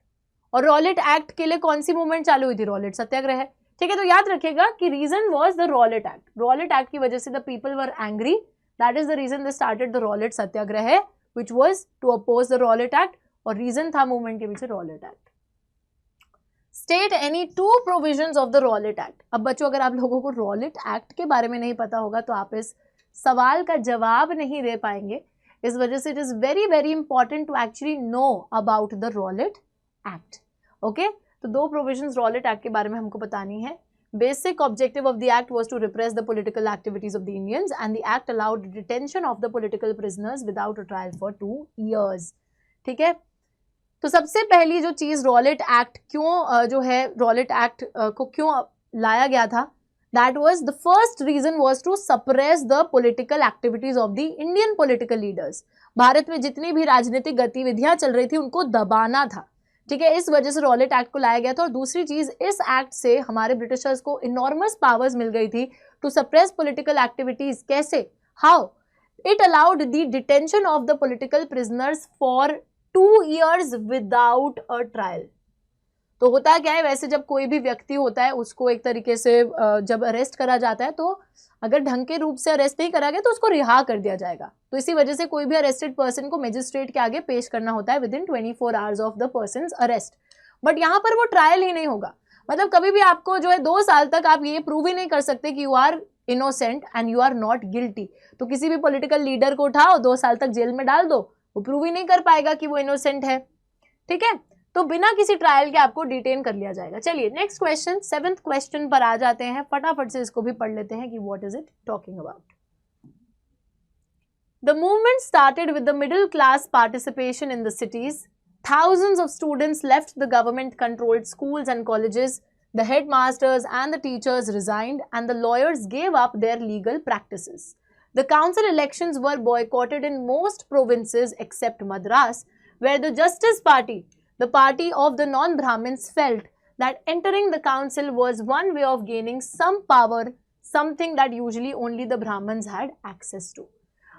और रॉलेट एक्ट के लिए कौन सी मूवमेंट चालू हुई थी? रॉलेट सत्याग्रह, ठीक है। तो याद रखिएगा कि reason was the Rowlatt Act. Rowlatt Act की वजह से the people were angry, that is the reason they started the Rowlatt satyagraha which was to oppose the Rowlatt Act, और रीजन था मूवमेंट के पीछे Rowlatt Act. State any 2 provisions of the Rowlatt Act. अब बच्चों, अगर आप लोगों को रॉलेट एक्ट के बारे में नहीं पता होगा तो आप इस सवाल का जवाब नहीं दे पाएंगे। इस वजह से it is very very important to actually know about the Rowlatt Act. Okay, तो 2 प्रोविजंस रॉलेट एक्ट के बारे में हमको बतानी है। Basic objective of the act was to repress the political activities of the Indians, and the act allowed detention of the political prisoners without a trial for 2 years. ठीक है, तो सबसे पहली जो चीज रॉलेट एक्ट क्यों जो है रॉलेट एक्ट को क्यों लाया गया था, that was the first reason was to suppress the political activities of the Indian political leaders. Bharat में जितनी भी राजनीतिक गतिविधियां चल रही थी उनको दबाना था, ठीक है। इस वजह से रॉलेट एक्ट को लाया गया था। और दूसरी चीज, इस एक्ट से हमारे ब्रिटिशर्स को इनॉर्मस पावर्स मिल गई थी टू सप्रेस पॉलिटिकल एक्टिविटीज। कैसे? How? It allowed the detention of the political prisoners for 2 years without a trial. तो होता क्या है, वैसे जब कोई भी व्यक्ति होता है उसको एक तरीके से जब अरेस्ट करा जाता है तो अगर ढंग के रूप से अरेस्ट नहीं करा गया तो उसको रिहा कर दिया जाएगा। तो इसी वजह से कोई भी अरेस्टेड पर्सन को मजिस्ट्रेट के आगे पेश करना होता है within 24 hours of the persons arrest. But यहाँ पर वो ट्रायल ही नहीं होगा, मतलब कभी भी आपको जो है 2 साल तक आप ये प्रूव ही नहीं कर सकते कि you are innocent and you are not guilty. तो किसी भी पॉलिटिकल लीडर को उठाओ 2 साल तक जेल में डाल दो, वो प्रूव ही नहीं कर पाएगा कि वो इनोसेंट है, ठीक है। तो बिना किसी ट्रायल के आपको डिटेन कर लिया जाएगा। चलिए नेक्स्ट क्वेश्चन, 7th क्वेश्चन पर आ जाते हैं। फटाफट से इसको भी पढ़ लेते हैं कि what is it talking about. The movement started with the middle class participation in the cities. Thousands of students left the government-controlled schools and colleges. The headmasters and the teachers resigned, and the lawyers gave up their legal practices. The council elections were boycotted in most provinces except Madras, where the Justice Party, the party of the non-Brahmins, felt that entering the council was one way of gaining some power, something that usually only the Brahmins had access to.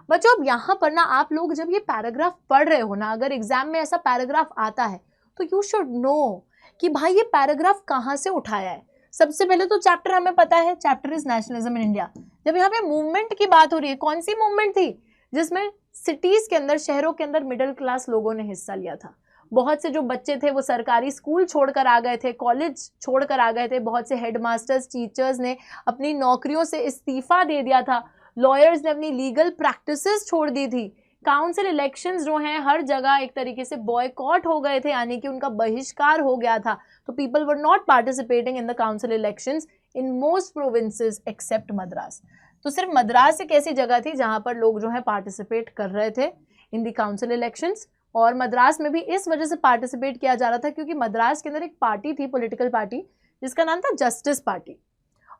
बच्चों, अब यहाँ पर ना आप लोग जब ये paragraph पढ़ रहे हो ना, अगर एग्जाम में ऐसा पैराग्राफ आता है तो यू शुड नो कि भाई ये पैराग्राफ कहाँ से उठाया है। सबसे पहले तो चैप्टर हमें पता है, chapter is nationalism in India. जब यहाँ पे मूवमेंट की बात हो रही है, कौन सी मूवमेंट थी? जिसमें सिटीज के अंदर, शहरों के अंदर मिडिल क्लास लोगों ने हिस्सा लिया था। बहुत से जो बच्चे थे वो सरकारी स्कूल छोड़कर आ गए थे, कॉलेज छोड़कर आ गए थे, बहुत से हेडमास्टर्स, टीचर्स ने अपनी नौकरियों से इस्तीफा दे दिया था, लॉयर्स ने अपनी लीगल प्रैक्टिसेस छोड़ दी थी, काउंसिल इलेक्शंस जो हैं हर जगह एक तरीके से बॉयकॉट हो गए थे, यानी कि उनका बहिष्कार हो गया था। तो people were not participating in the council elections in most provinces except Madras. तो सिर्फ मद्रास एक ऐसी जगह थी जहां पर लोग जो है पार्टिसिपेट कर रहे थे इन द काउंसिल इलेक्शंस। और मद्रास में भी इस वजह से पार्टिसिपेट किया जा रहा था क्योंकि मद्रास के अंदर एक पार्टी थी, पॉलिटिकल पार्टी, जिसका नाम था जस्टिस पार्टी।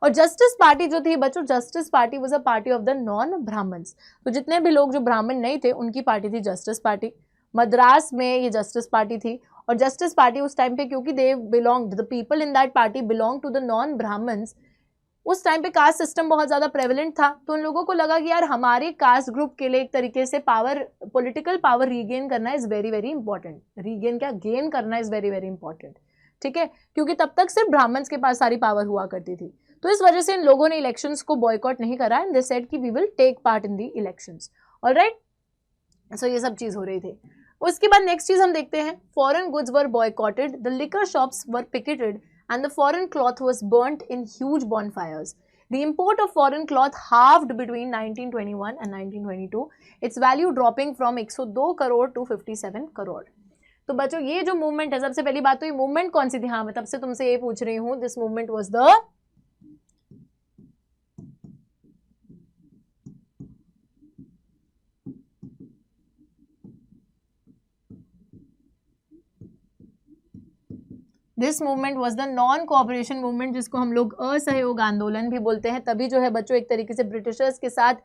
और जस्टिस पार्टी जो थी बच्चों, Justice Party was a party of the non Brahmins. तो जितने भी लोग जो ब्राह्मण नहीं थे उनकी पार्टी थी जस्टिस पार्टी। मद्रास में ये जस्टिस पार्टी थी। और जस्टिस पार्टी उस टाइम पे, क्योंकि they belong, the people in that party belong to the non Brahmins, उस टाइम पे कास्ट सिस्टम बहुत ज़्यादा प्रेवलेंट था। तो उन लोगों को लगा कि यार हमारे कास्ट ग्रुप के लिए एक तरीके से पावर, पॉलिटिकल पावर रीगेन करना is very very important. Regain क्या, गेन करना इज़ वेरी वेरी इंपॉर्टेंट, ठीक है, क्योंकि तब तक सिर्फ ब्राह्मण्स के पास सारी पावर हुआ करती थी। तो इस वजह से इन लोगों ने इलेक्शंस को बॉयकॉट नहीं करा एंड दे सेड कि we will take part in the elections. Alright, so ये सब चीज़ हो रही थी। उसके बाद नेक्स्ट चीज़ हम देखते हैं, foreign goods were boycotted, the liquor shops were picketed and the foreign cloth was burnt in huge bonfires. The import of foreign cloth halved between 1921 and 1922, its value dropping from 102 crore to 57 crore. तो बच्चों ये जो movement है, सबसे पहली बात तो ये मूवमेंट कौन सी थी, हाँ मैं तब से तुमसे ये पूछ रही हूँ, this movement was the this movement was the non cooperation movement, जिसको हम लोग असहयोग आंदोलन भी बोलते हैं। तभी जो है बच्चों एक तरीके से ब्रिटिशर्स के साथ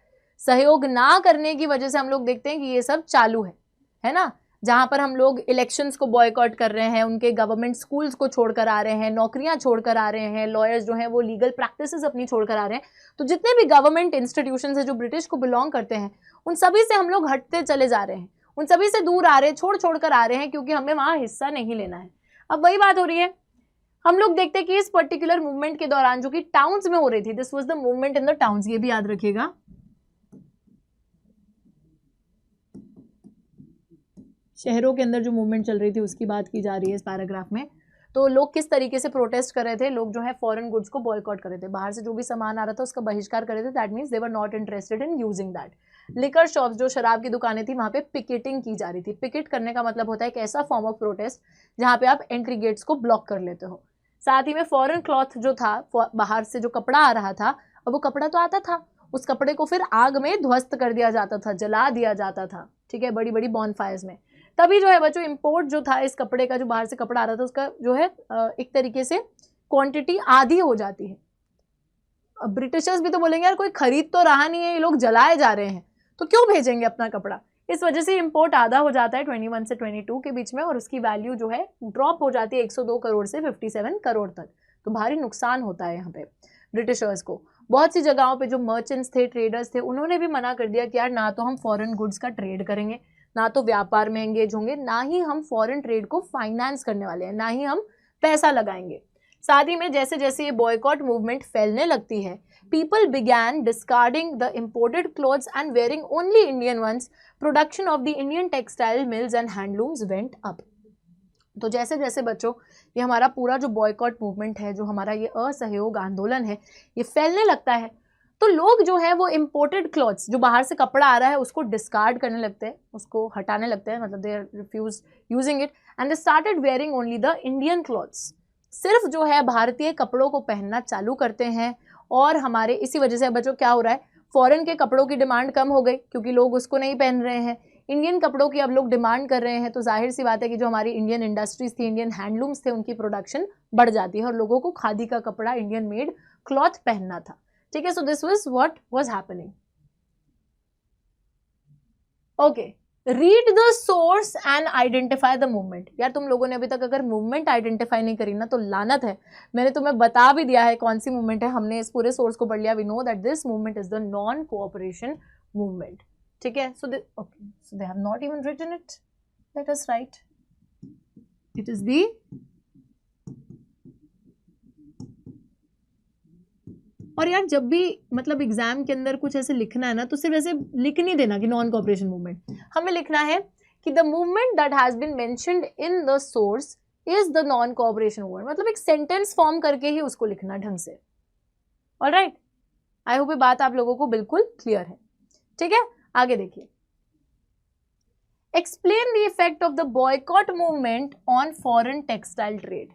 सहयोग ना करने की वजह से हम लोग देखते हैं कि ये सब चालू है ना, जहां पर हम लोग इलेक्शंस को बॉयकॉट कर रहे हैं, उनके गवर्नमेंट स्कूल्स को छोड़कर आ रहे हैं, नौकरियां छोड़कर आ रहे हैं, लॉयर्स जो हैं वो लीगल प्रैक्टिसेस अपनी छोड़कर आ रहे हैं। तो जितने भी गवर्नमेंट इंस्टीट्यूशंस हैं जो ब्रिटिश को बिलोंग करते हैं, उन सभी से हम लोग हटते चले जा रहे हैं, उन सभी से दूर आ रहे हैं, छोड़ कर आ रहे हैं, क्योंकि हमें वहां हिस्सा नहीं लेना है। अब वही बात हो रही है, हम लोग देखते हैं कि इस पर्टिकुलर मूवमेंट के दौरान जो कि टाउन्स में हो रही थी, this was the movement in the towns, ये भी याद रखिएगा। शहरों के अंदर जो मूवमेंट चल रही थी उसकी बात की जा रही है इस पैराग्राफ में। तो लोग किस तरीके से प्रोटेस्ट कर रहे थे, लोग जो है फॉरेन गुड्स को बॉयकॉट कर रहे थे, बाहर से जो भी सामान आ रहा था उसका बहिष्कार कर रहे थे। That means they were not interested in using that. Liquor shops, जो शराब की दुकानें थी, वहां पे पिकेटिंग की जा रही थी। पिकेट करने का मतलब होता है एक ऐसा फॉर्म ऑफ प्रोटेस्ट जहां पे आप एंट्री गेट्स को ब्लॉक कर लेते हो। साथ ही में फॉरेन क्लॉथ जो था, बाहर से जो कपड़ा आ रहा था, और वो कपड़ा तो आता था, उस कपड़े को फिर आग में ध्वस्त कर दिया जाता था, जला दिया जाता था, ठीक है, बड़ी बड़ी बॉनफायर्स में। तभी जो है बच्चों इंपोर्ट जो था इस कपड़े का, जो बाहर से कपड़ा आ रहा था, उसका जो है एक तरीके से क्वांटिटी आधी हो जाती है। अब ब्रिटिशर्स भी तो बोलेंगे यार कोई खरीद तो रहा नहीं है, ये लोग जलाए जा रहे हैं, तो क्यों भेजेंगे अपना कपड़ा। इस वजह से इंपोर्ट आधा हो जाता है 21 से 22 के बीच में, और उसकी वैल्यू जो है ड्रॉप हो जाती है 102 करोड़ से 57 करोड़ तक। तो भारी नुकसान होता है यहाँ पे ब्रिटिशर्स को। बहुत सी जगहों पे जो मर्चेंट्स थे, ट्रेडर्स थे, उन्होंने भी मना कर दिया कि यार ना तो हम फॉरेन गुड्स का ट्रेड करेंगे, ना तो व्यापार में एंगेज होंगे, ना ही हम फॉरेन ट्रेड को फाइनेंस करने वाले हैं, ना ही हम पैसा लगाएंगे। साथ ही में जैसे जैसे ये बॉयकॉट मूवमेंट फैलने लगती है, people began discarding the imported clothes and wearing only Indian ones. Production of the Indian textile mills and handlooms went up. तो जैसे जैसे बच्चों ये हमारा पूरा जो बॉयकॉट मूवमेंट है, जो हमारा ये असहयोग आंदोलन है, ये फैलने लगता है, तो लोग जो है वो इम्पोर्टेड क्लॉथ्स, जो बाहर से कपड़ा आ रहा है, उसको डिस्कार्ड करने लगते हैं, उसको हटाने लगते हैं, मतलब they refuse using it and they started wearing only the Indian clothes. सिर्फ जो है भारतीय कपड़ों को पहनना चालू करते हैं। और हमारे इसी वजह से बच्चों क्या हो रहा है, फॉरेन के कपड़ों की डिमांड कम हो गई क्योंकि लोग उसको नहीं पहन रहे हैं, इंडियन कपड़ों की अब लोग डिमांड कर रहे हैं। तो जाहिर सी बात है कि जो हमारी इंडियन इंडस्ट्रीज थी, इंडियन हैंडलूम्स थे, उनकी प्रोडक्शन बढ़ जाती है और लोगों को खादी का कपड़ा, इंडियन मेड क्लॉथ पहनना था, ठीक है। So this was what was happening. Okay, read the source and identify the movement. यार तुम लोगों ने अभी तक अगर मूवमेंट आइडेंटिफाई नहीं करी ना तो लानत है। मैंने तुम्हें बता भी दिया है कौन सी मूवमेंट है, हमने इस पूरे सोर्स को पढ़ लिया। We know that this movement is the non cooperation movement, ठीक है। So okay, so they have not even written it, let us write it is the और यार जब भी मतलब एग्जाम के अंदर कुछ ऐसे लिखना है ना, तो सिर्फ ऐसे लिख नहीं देना कि नॉन कोऑपरेशन मूवमेंट, हमें लिखना है कि the movement that has been mentioned in the source is the non cooperation movement, मतलब एक सेंटेंस फॉर्म करके ही उसको लिखना ढंग से। ऑलराइट, आई होप ये बात आप लोगों को बिल्कुल क्लियर है। ठीक है, आगे देखिए। Explain the effect of the boycott movement on foreign textile trade.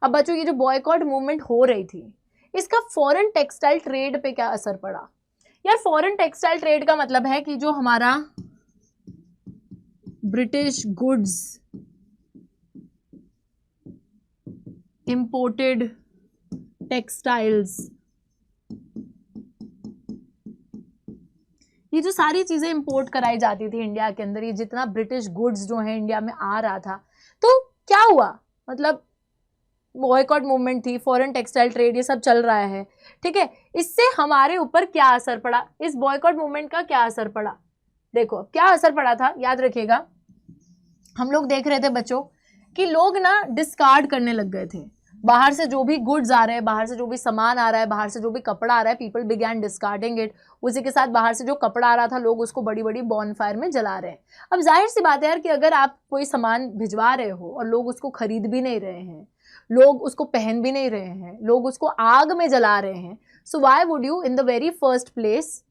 अब बच्चों, ये जो बॉयकॉट मूवमेंट हो रही थी, इसका फॉरेन टेक्सटाइल ट्रेड पे क्या असर पड़ा? यार फॉरेन टेक्सटाइल ट्रेड का मतलब है कि जो हमारा ब्रिटिश गुड्स इंपोर्टेड टेक्सटाइल्स, ये जो सारी चीजें इंपोर्ट कराई जाती थी इंडिया के अंदर, ये जितना ब्रिटिश गुड्स जो है इंडिया में आ रहा था, तो क्या हुआ? मतलब बॉयकॉट मूवमेंट थी, फॉरेन टेक्सटाइल ट्रेड, ये सब चल रहा है। ठीक है, इससे हमारे ऊपर क्या असर पड़ा? इस बॉयकॉट मूवमेंट का क्या असर पड़ा? देखो क्या असर पड़ा था, याद रखिएगा। हम लोग देख रहे थे बच्चों कि लोग ना डिस्कार्ड करने लग गए थे। बाहर से जो भी गुड्स आ रहे हैं, बाहर से जो भी सामान आ रहा है, बाहर से जो भी कपड़ा आ रहा है, पीपल बिगैन डिस्कार्डिंग इट। उसी के साथ बाहर से जो कपड़ा आ रहा था, लोग उसको बड़ी बड़ी बॉनफायर में जला रहे हैं। अब जाहिर सी बात है यार कि अगर आप कोई सामान भिजवा रहे हो और लोग उसको खरीद भी नहीं रहे हैं, लोग उसको पहन भी नहीं रहे हैं, लोग उसको आग में जला रहे हैं, so why would you in the very first place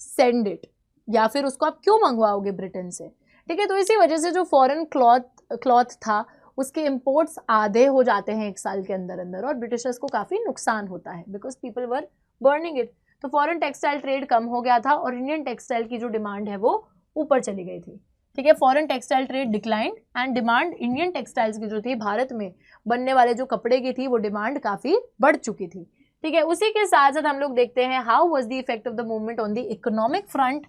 send it? या फिर उसको आप क्यों मंगवाओगे ब्रिटेन से? ठीक है, तो इसी वजह से जो फॉरेन क्लॉथ था उसके इंपोर्ट्स आधे हो जाते हैं एक साल के अंदर अंदर, और ब्रिटिशर्स को काफ़ी नुकसान होता है because people were burning it. तो फॉरेन टेक्सटाइल ट्रेड कम हो गया था और इंडियन टेक्सटाइल की जो डिमांड है वो ऊपर चली गई थी। ठीक है, foreign textile trade declined and demand Indian textiles की जो थी, भारत में बनने वाले जो कपड़े की थी, वो डिमांड काफ़ी बढ़ चुकी थी। ठीक है, उसी के साथ साथ हम लोग देखते हैं how was the effect of the movement on the economic front.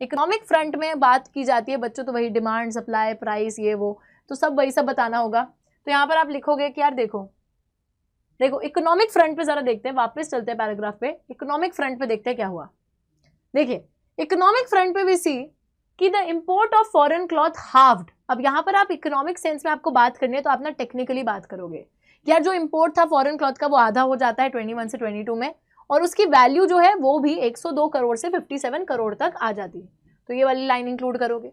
Economic front में बात की जाती है बच्चों, तो वही डिमांड, सप्लाई, प्राइस, ये वो, तो सब वही सब बताना होगा। तो यहाँ पर आप लिखोगे कि यार देखो इकोनॉमिक फ्रंट पे जरा देखते हैं, वापस चलते हैं पैराग्राफ पे। इकोनॉमिक फ्रंट पे देखते हैं क्या हुआ। देखिए इकोनॉमिक फ्रंट पे भी सी कि the import of foreign cloth halved. अब यहाँ पर आप इकोनॉमिक सेंस में आपको बात करनी है तो आप ना टेक्निकली बात करोगे। यार जो इंपोर्ट था फॉरेन क्लॉथ का वो आधा हो जाता है 21 से 22 में, और उसकी वैल्यू जो है वो भी 102 करोड़ से 57 करोड़ तक आ जाती है। तो ये वाली लाइन इंक्लूड करोगे।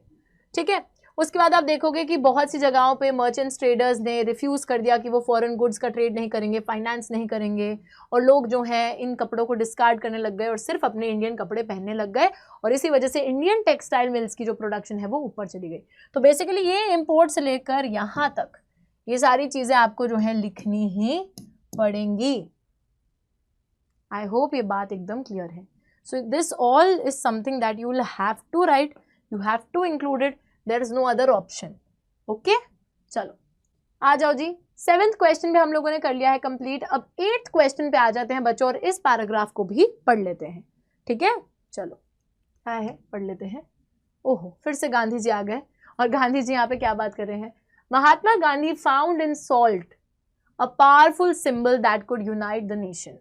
ठीक है, उसके बाद आप देखोगे कि बहुत सी जगहों पे मर्चेंट्स ट्रेडर्स ने रिफ्यूज़ कर दिया कि वो फॉरेन गुड्स का ट्रेड नहीं करेंगे, फाइनेंस नहीं करेंगे, और लोग जो हैं इन कपड़ों को डिस्कार्ड करने लग गए और सिर्फ अपने इंडियन कपड़े पहनने लग गए, और इसी वजह से इंडियन टेक्सटाइल मिल्स की जो प्रोडक्शन है वो ऊपर चली गई। तो बेसिकली ये इम्पोर्ट से लेकर यहाँ तक ये सारी चीज़ें आपको जो है लिखनी ही पड़ेंगी। आई होप ये बात एकदम क्लियर है। So this all is something that you will have to write, you have to include it, there is no other option. Okay, चलो आ जाओ जी। 7th क्वेश्चन पे हम लोगों ने कर लिया है कंप्लीट। अब 8th क्वेश्चन पे आ जाते हैं बच्चों, और इस पैराग्राफ को भी पढ़ लेते हैं। ठीक है, चलो क्या है पढ़ लेते हैं। ओहो, फिर से गांधी जी आ गए, और गांधी जी यहाँ पे क्या बात कर रहे हैं। Mahatma Gandhi found in salt a powerful symbol that could unite the nation.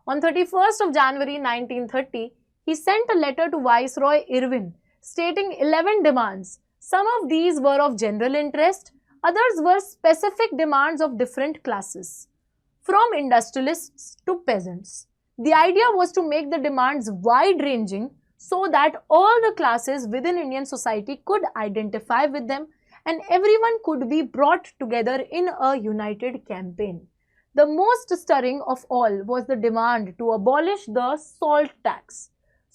On 31st of January 1930, he sent a letter to Viceroy Irwin stating 11 demands. Some of these were of general interest, others were specific demands of different classes, from industrialists to peasants. The idea was to make the demands wide-ranging so that all the classes within Indian society could identify with them and everyone could be brought together in a united campaign. The most stirring of all was the demand to abolish the salt tax.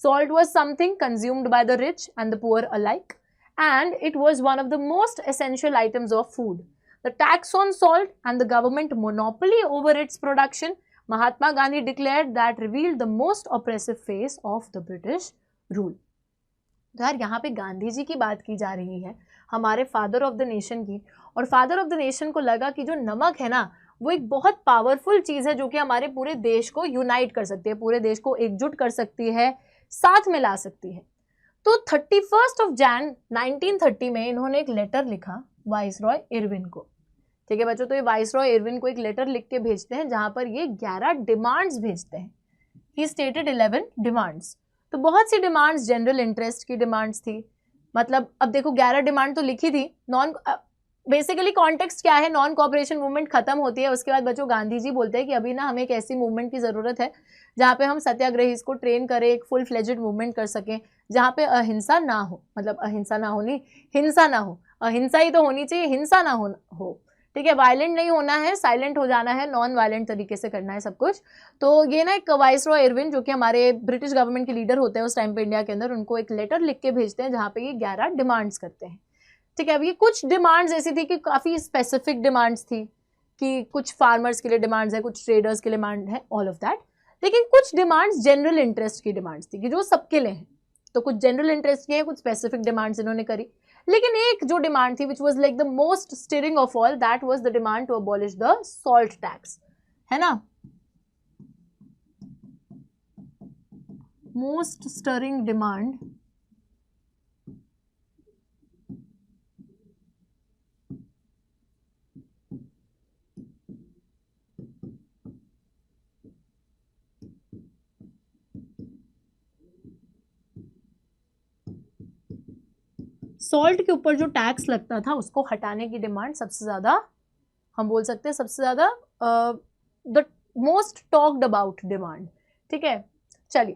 Salt was something consumed by the rich and the poor alike, and it was one of the most essential items of food. The tax on salt and the government monopoly over its production, Mahatma Gandhi declared, that revealed the most oppressive face of the British rule. तो यार यहाँ पे गांधी जी की बात की जा रही है, हमारे फादर ऑफ द नेशन की, और फादर ऑफ द नेशन को लगा कि जो नमक है ना वो एक बहुत पावरफुल चीज़ है जो कि हमारे पूरे देश को यूनाइट कर सकती है, पूरे देश को एकजुट कर सकती है, साथ में ला सकती है। तो 31st of Jan 1930 में इन्होंने एक लेटर लिखा वाइसरॉय इरविन को। ठीक है बच्चों, तो ये वाइसरॉय इरविन को एक लेटर लिख के भेजते हैं जहाँ पर ये 11 डिमांड्स भेजते हैं। ही स्टेटेड 11 डिमांड्स। तो बहुत सी डिमांड्स जनरल इंटरेस्ट की डिमांड्स थी। मतलब अब देखो 11 डिमांड तो लिखी थी, बेसिकली कॉन्टेक्स्ट क्या है, नॉन कोऑपरेशन मूवमेंट खत्म होती है, उसके बाद बच्चों गांधी जी बोलते हैं कि अभी ना हमें एक ऐसी मूवमेंट की ज़रूरत है जहाँ पे हम सत्याग्रही को ट्रेन करें, एक फुल फ्लेजेड मूवमेंट कर सकें जहाँ पे अहिंसा ना हो, मतलब अहिंसा ना हो नहीं, हिंसा ना हो, हिंसा ही तो होनी चाहिए, हिंसा ना हो, ठीक है, वायलेंट नहीं होना है, साइलेंट हो जाना है, नॉन वायलेंट तरीके से करना है सब कुछ। तो ये ना एक वाइसरॉय इरविन जो कि हमारे ब्रिटिश गवर्नमेंट के लीडर होते हैं उस टाइम पे इंडिया के अंदर, उनको एक लेटर लिख के भेजते हैं जहाँ पे ये 11 डिमांड्स करते हैं, ठीक है। अब ये कुछ डिमांड्स ऐसी थी कि काफ़ी स्पेसिफिक डिमांड्स थी कि कुछ फार्मर्स के लिए डिमांड्स है, कुछ ट्रेडर्स के लिए डिमांड है, ऑल ऑफ दैट। लेकिन कुछ डिमांड्स जनरल इंटरेस्ट की डिमांड्स थी कि जो सबके लिए हैं, तो कुछ जनरल इंटरेस्ट की है, कुछ स्पेसिफिक डिमांड्स इन्होंने करी। लेकिन एक जो डिमांड थी which was like the most stirring of all, that was the demand to abolish the salt tax, है ना। मोस्ट स्टिरिंग डिमांड सॉल्ट के ऊपर जो टैक्स लगता था उसको हटाने की डिमांड सबसे ज्यादा, हम बोल सकते हैं सबसे ज्यादा the most talked about demand, ठीक है। चलिए,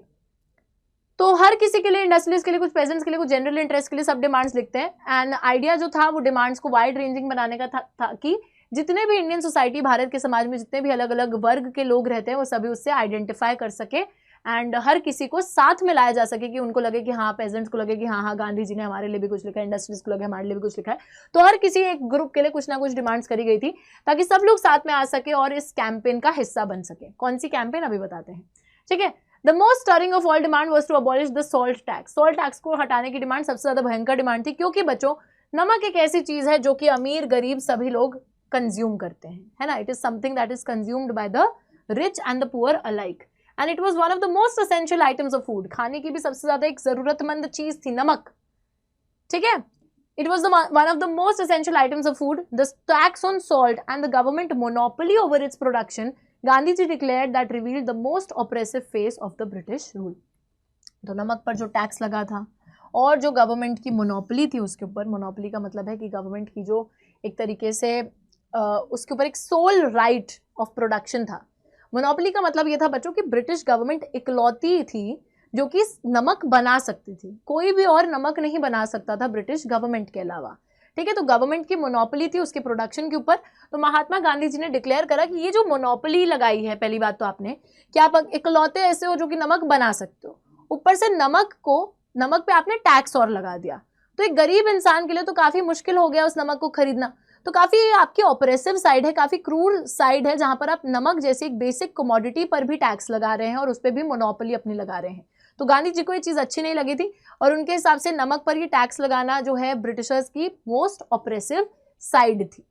तो हर किसी के लिए, इंडस्ट्रियलिस्ट के लिए, कुछ पेजेंट्स के लिए, कुछ जनरल इंटरेस्ट के लिए सब डिमांड्स लिखते हैं। एंड आइडिया जो था वो डिमांड्स को वाइड रेंजिंग बनाने का था कि जितने भी इंडियन सोसाइटी, भारत के समाज में जितने भी अलग अलग वर्ग के लोग रहते हैं वो सभी उससे आइडेंटिफाई कर सके एंड हर किसी को साथ में लाया जा सके कि उनको लगे कि हाँ, पेजेंट्स को लगे कि हाँ हाँ गांधी जी ने हमारे लिए भी कुछ लिखा है, इंडस्ट्रीज को लगे हमारे लिए भी कुछ लिखा है। तो हर किसी एक ग्रुप के लिए कुछ ना कुछ डिमांड्स करी गई थी ताकि सब लोग साथ में आ सके और इस कैंपेन का हिस्सा बन सके। कौन सी कैंपेन अभी बताते हैं, ठीक है। The most stirring of all demand was to abolish the salt tax. Salt tax को हटाने की डिमांड सबसे ज्यादा भयंकर डिमांड थी, क्योंकि बच्चों नमक एक ऐसी चीज है जो कि अमीर गरीब सभी लोग कंज्यूम करते हैं, है ना। It is something that is consumed by the rich and the poor alike, and it was one of the most essential items of food. खाने की भी सबसे ज्यादा एक जरूरतमंद चीज थी नमक, ठीक है। It was one of the most essential items of food. The tax on salt and the government monopoly over its production, Gandhi ji declared that revealed the most oppressive face of the British rule. तो नमक पर जो tax लगा था और जो government की monopoly थी उसके ऊपर, मोनोपोली का मतलब है कि गवर्नमेंट की जो एक तरीके से उसके ऊपर एक सोल राइट ऑफ प्रोडक्शन था। मोनोपोली का मतलब ये था बच्चों कि ब्रिटिश गवर्नमेंट इकलौती थी जो कि नमक बना सकती थी, कोई भी और नमक नहीं बना सकता था ब्रिटिश गवर्नमेंट के अलावा, ठीक है। तो गवर्नमेंट की मोनोपोली थी उसके प्रोडक्शन के ऊपर। तो महात्मा गांधी जी ने डिक्लेयर करा कि ये जो मोनोपोली लगाई है, पहली बात तो आपने कि आप इकलौते ऐसे हो जो कि नमक बना सकते हो, ऊपर से नमक पे आपने टैक्स और लगा दिया, तो एक गरीब इंसान के लिए तो काफी मुश्किल हो गया उस नमक को खरीदना। तो काफी आपकी ऑपरेसिव साइड है, काफी क्रूर साइड है, जहां पर आप नमक जैसी एक बेसिक कमोडिटी पर भी टैक्स लगा रहे हैं और उस पर भी मोनोपोली अपनी लगा रहे हैं। तो गांधी जी को ये चीज अच्छी नहीं लगी थी और उनके हिसाब से नमक पर ये टैक्स लगाना जो है ब्रिटिशर्स की मोस्ट ऑपरेसिव साइड थी।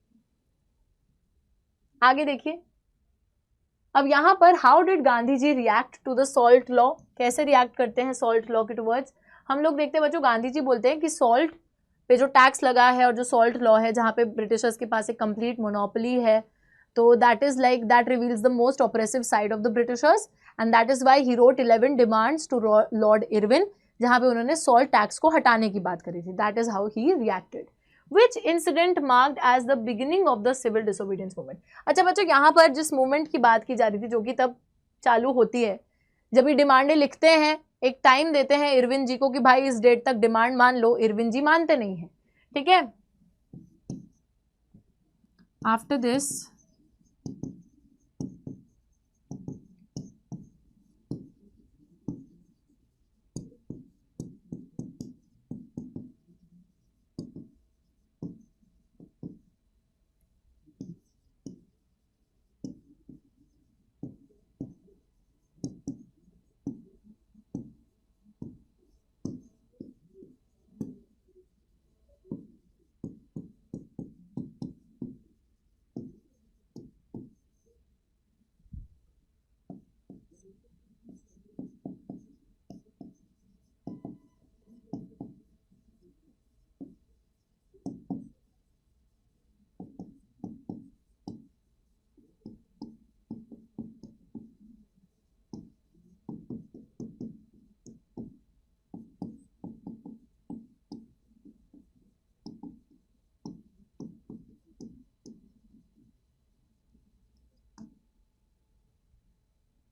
आगे देखिए, अब यहां पर how did Gandhi ji react to the salt law, कैसे रिएक्ट करते हैं सॉल्ट लॉ के टुवर्ड्स। हम लोग देखते हैं बच्चों, गांधी जी बोलते हैं कि सॉल्ट पे जो टैक्स लगा है और जो सॉल्ट लॉ है जहां पे ब्रिटिशर्स के पास एक कंप्लीट मोनोपोली है, तो that is like that reveals the most oppressive side of the Britishers and that is why he wrote 11 demands to Lord Irwin, जहां पे उन्होंने सॉल्ट टैक्स को हटाने की बात करी थी। That is how he reacted. Which incident marked as the beginning of the civil disobedience movement? अच्छा बच्चों, यहाँ पर जिस मूवमेंट की बात की जा रही थी जो कि तब चालू होती है, जब ये डिमांडें लिखते हैं, एक टाइम देते हैं इरविन जी को कि भाई इस डेट तक डिमांड मान लो, इरविन जी मानते नहीं है, ठीक है। आफ्टर दिस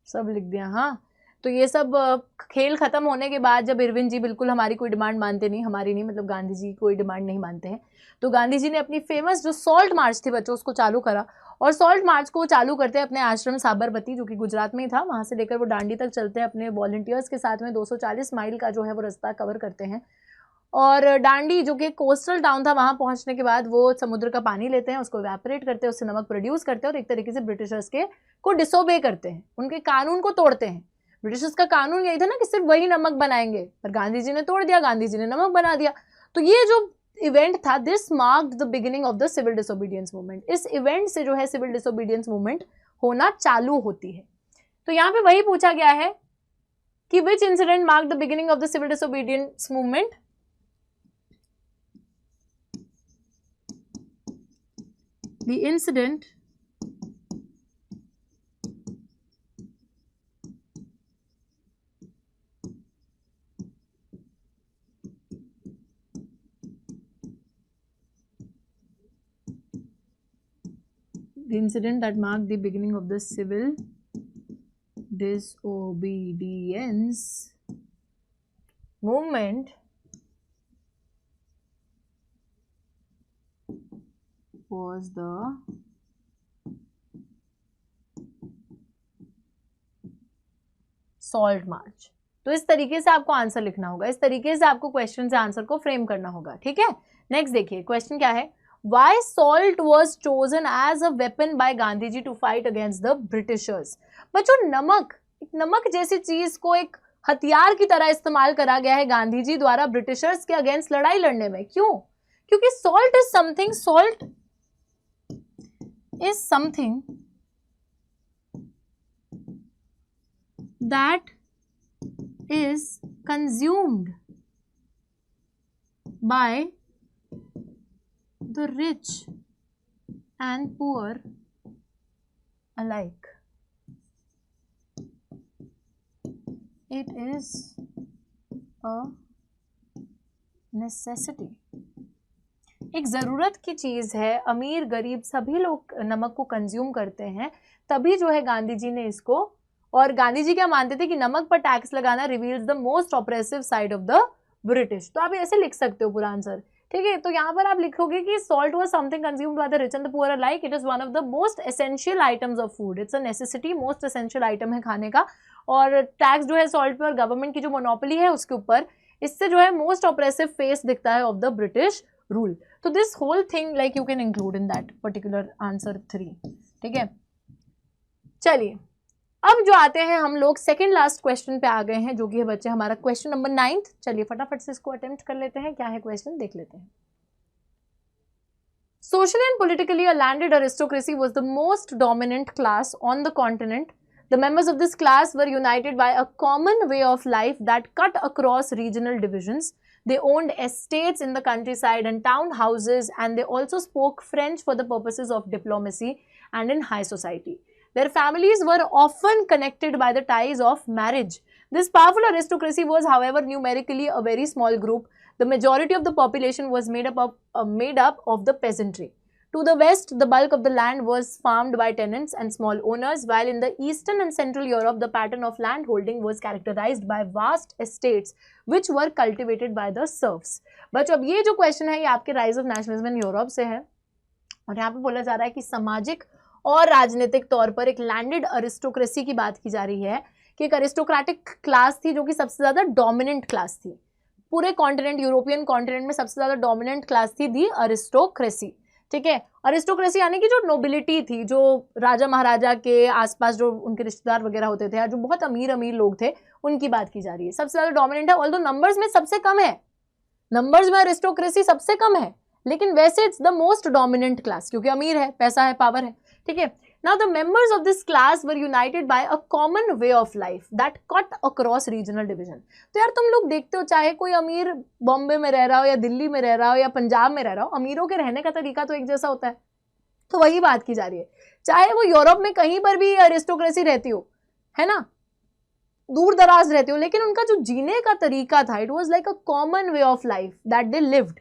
सब लिख दिया, हाँ। तो ये सब खेल खत्म होने के बाद जब इरविन जी बिल्कुल हमारी कोई डिमांड मानते नहीं, हमारी नहीं मतलब गांधी जी कोई डिमांड नहीं मानते हैं, तो गांधी जी ने अपनी फेमस जो सॉल्ट मार्च थी बच्चों उसको चालू करा। और सॉल्ट मार्च को चालू करते हैं अपने आश्रम साबरमती जो कि गुजरात में ही था, वहाँ से लेकर वो दांडी तक चलते हैं अपने वॉलंटियर्स के साथ में। 240 माइल का जो है वो रास्ता कवर करते हैं। और दांडी जो कि कोस्टल टाउन था, वहाँ पहुँचने के बाद वो समुद्र का पानी लेते हैं, उसको इवेपोरेट करते हैं, उससे नमक प्रोड्यूस करते हैं और एक तरीके से ब्रिटिशर्स के को डिसोबे करते हैं, उनके कानून को तोड़ते हैं। ब्रिटिशर्स का कानून यही था ना कि सिर्फ वही नमक बनाएंगे, पर गांधी जी ने तोड़ दिया, गांधी जी ने नमक बना दिया। तो ये जो इवेंट था, this marked the beginning of the civil disobedience movement. इस इवेंट से जो है सिविल डिसोबीडियंस मूवमेंट होना चालू होती है। तो यहाँ पे वही पूछा गया है कि which incident mark the beginning of the civil disobedience movement. The incident that marked the beginning of the civil disobedience movement was the salt march. तो इस तरीके से आपको आंसर लिखना होगा, इस तरीके से आपको क्वेश्चन से आंसर को फ्रेम करना होगा, ठीक है। नेक्स्ट देखिए क्वेश्चन क्या है, Why salt was chosen as a weapon by Gandhi ji to fight against the Britishers। बच्चों नमक जैसी चीज को एक हथियार की तरह इस्तेमाल करा गया है गांधी जी द्वारा ब्रिटिशर्स के अगेंस्ट लड़ाई लड़ने में। क्यों? क्योंकि salt is something that is consumed by the rich and poor alike. It is a necessity। एक ज़रूरत की चीज़ है, अमीर गरीब सभी लोग नमक को कंज्यूम करते हैं, तभी जो है गांधी जी ने इसको। और गांधी जी क्या मानते थे कि नमक पर टैक्स लगाना reveals the most oppressive side of the British. तो आप ऐसे लिख सकते हो पूरा आंसर, ठीक है। तो यहाँ पर आप लिखोगे कि salt was something consumed by the rich and the poor alike, it is one of the most essential items of food, it's a necessity, most essential item है खाने का। और टैक्स जो है सॉल्ट पर, गवर्नमेंट की जो मोनोपोली है उसके ऊपर, इससे जो है मोस्ट ऑप्रेसिव फेस दिखता है ऑफ द ब्रिटिश रूल। तो this whole thing like you can include in that particular answer 3, ठीक है। चलिए अब जो आते हैं हम लोग सेकंड लास्ट क्वेश्चन पे आ गए हैं, जो कि है बच्चे हमारा क्वेश्चन नंबर 9। चलिए फटाफट से इसको अटेम्प्ट कर लेते हैं, क्या है क्वेश्चन देख लेते हैं। Socially and politically, a landed aristocracy was the most dominant class on the continent. The members of this class were united by a common way of life that cut across regional divisions. They owned estates in the countryside and town houses, and they also spoke French for the purposes of diplomacy and in high society. Their families were often connected by the ties of marriage. This powerful aristocracy was, however, numerically a very small group. The majority of the population was made up of the peasantry. To the west, the bulk of the land was farmed by tenants and small owners, while in the eastern and central Europe, the pattern of land holding was characterized by vast estates, which were cultivated by the serfs. बच्चों अब ये जो question है ये आपके rise of nationalism in Europe से है, और यहाँ पे बोला जा रहा है कि सामाजिक और राजनीतिक तौर पर एक लैंडेड अरिस्टोक्रेसी की बात की जा रही है कि एक अरिस्टोक्रेटिक क्लास थी जो कि सबसे ज़्यादा डोमिनेंट क्लास थी पूरे कॉन्टिनेंट, यूरोपियन कॉन्टिनेंट में सबसे ज़्यादा डोमिनेंट क्लास थी दी अरिस्टोक्रेसी, ठीक है। अरिस्टोक्रेसी यानी कि जो नोबिलिटी थी, जो राजा महाराजा के आसपास जो उनके रिश्तेदार वगैरह होते थे, जो बहुत अमीर अमीर लोग थे, उनकी बात की जा रही है। सबसे ज़्यादा डोमिनेंट है, ऑल्दो नंबर्स में सबसे कम है, नंबर्स में अरिस्टोक्रेसी सबसे कम है, लेकिन वैसे it's the most dominant class क्योंकि अमीर है, पैसा है, पावर है, ठीक है। Now the members of this class were united by a common way of life that cut across regional division. तो यार तुम लोग देखते हो, चाहे कोई अमीर बॉम्बे में रह रहा हो या दिल्ली में रह रहा हो या पंजाब में रह रहा हो, अमीरों के रहने का तरीका तो एक जैसा होता है। तो वही बात की जा रही है, चाहे वो यूरोप में कहीं पर भी अरिस्टोक्रेसी रहती हो, है ना, दूर दराज रहती हो, लेकिन उनका जो जीने का तरीका था, it was like a common way of life that they lived.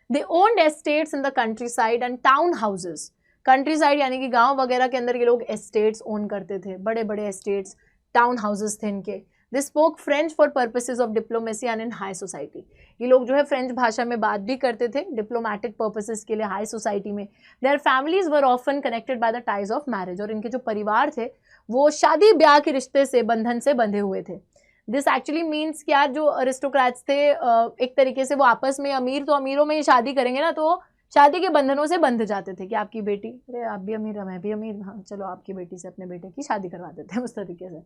They owned estates in the country side and town houses. Country side यानी कि गांव वगैरह के अंदर ये लोग एस्टेट्स ओन करते थे, बड़े बड़े एस्टेट्स, टाउन हाउसेस थे इनके. They spoke French for purposes of diplomacy and in high society. ये लोग जो है फ्रेंच भाषा में बात भी करते थे डिप्लोमेटिक पर्पसेस के लिए हाई सोसाइटी में। Their families were often connected by the ties of marriage, और इनके जो परिवार थे वो शादी ब्याह के रिश्ते से, बंधन से बंधे हुए थे। दिस एक्चुअली मीन्स कि यार जो अरिस्टोक्रेट्स थे एक तरीके से वो आपस में, अमीर तो अमीरों में ही शादी करेंगे ना, तो शादी के बंधनों से बंध जाते थे कि आपकी बेटी, अरे आप भी अमीर मैं भी अमीर, हाँ चलो आपकी बेटी से अपने बेटे की शादी करवा देते हैं, उस तरीके से।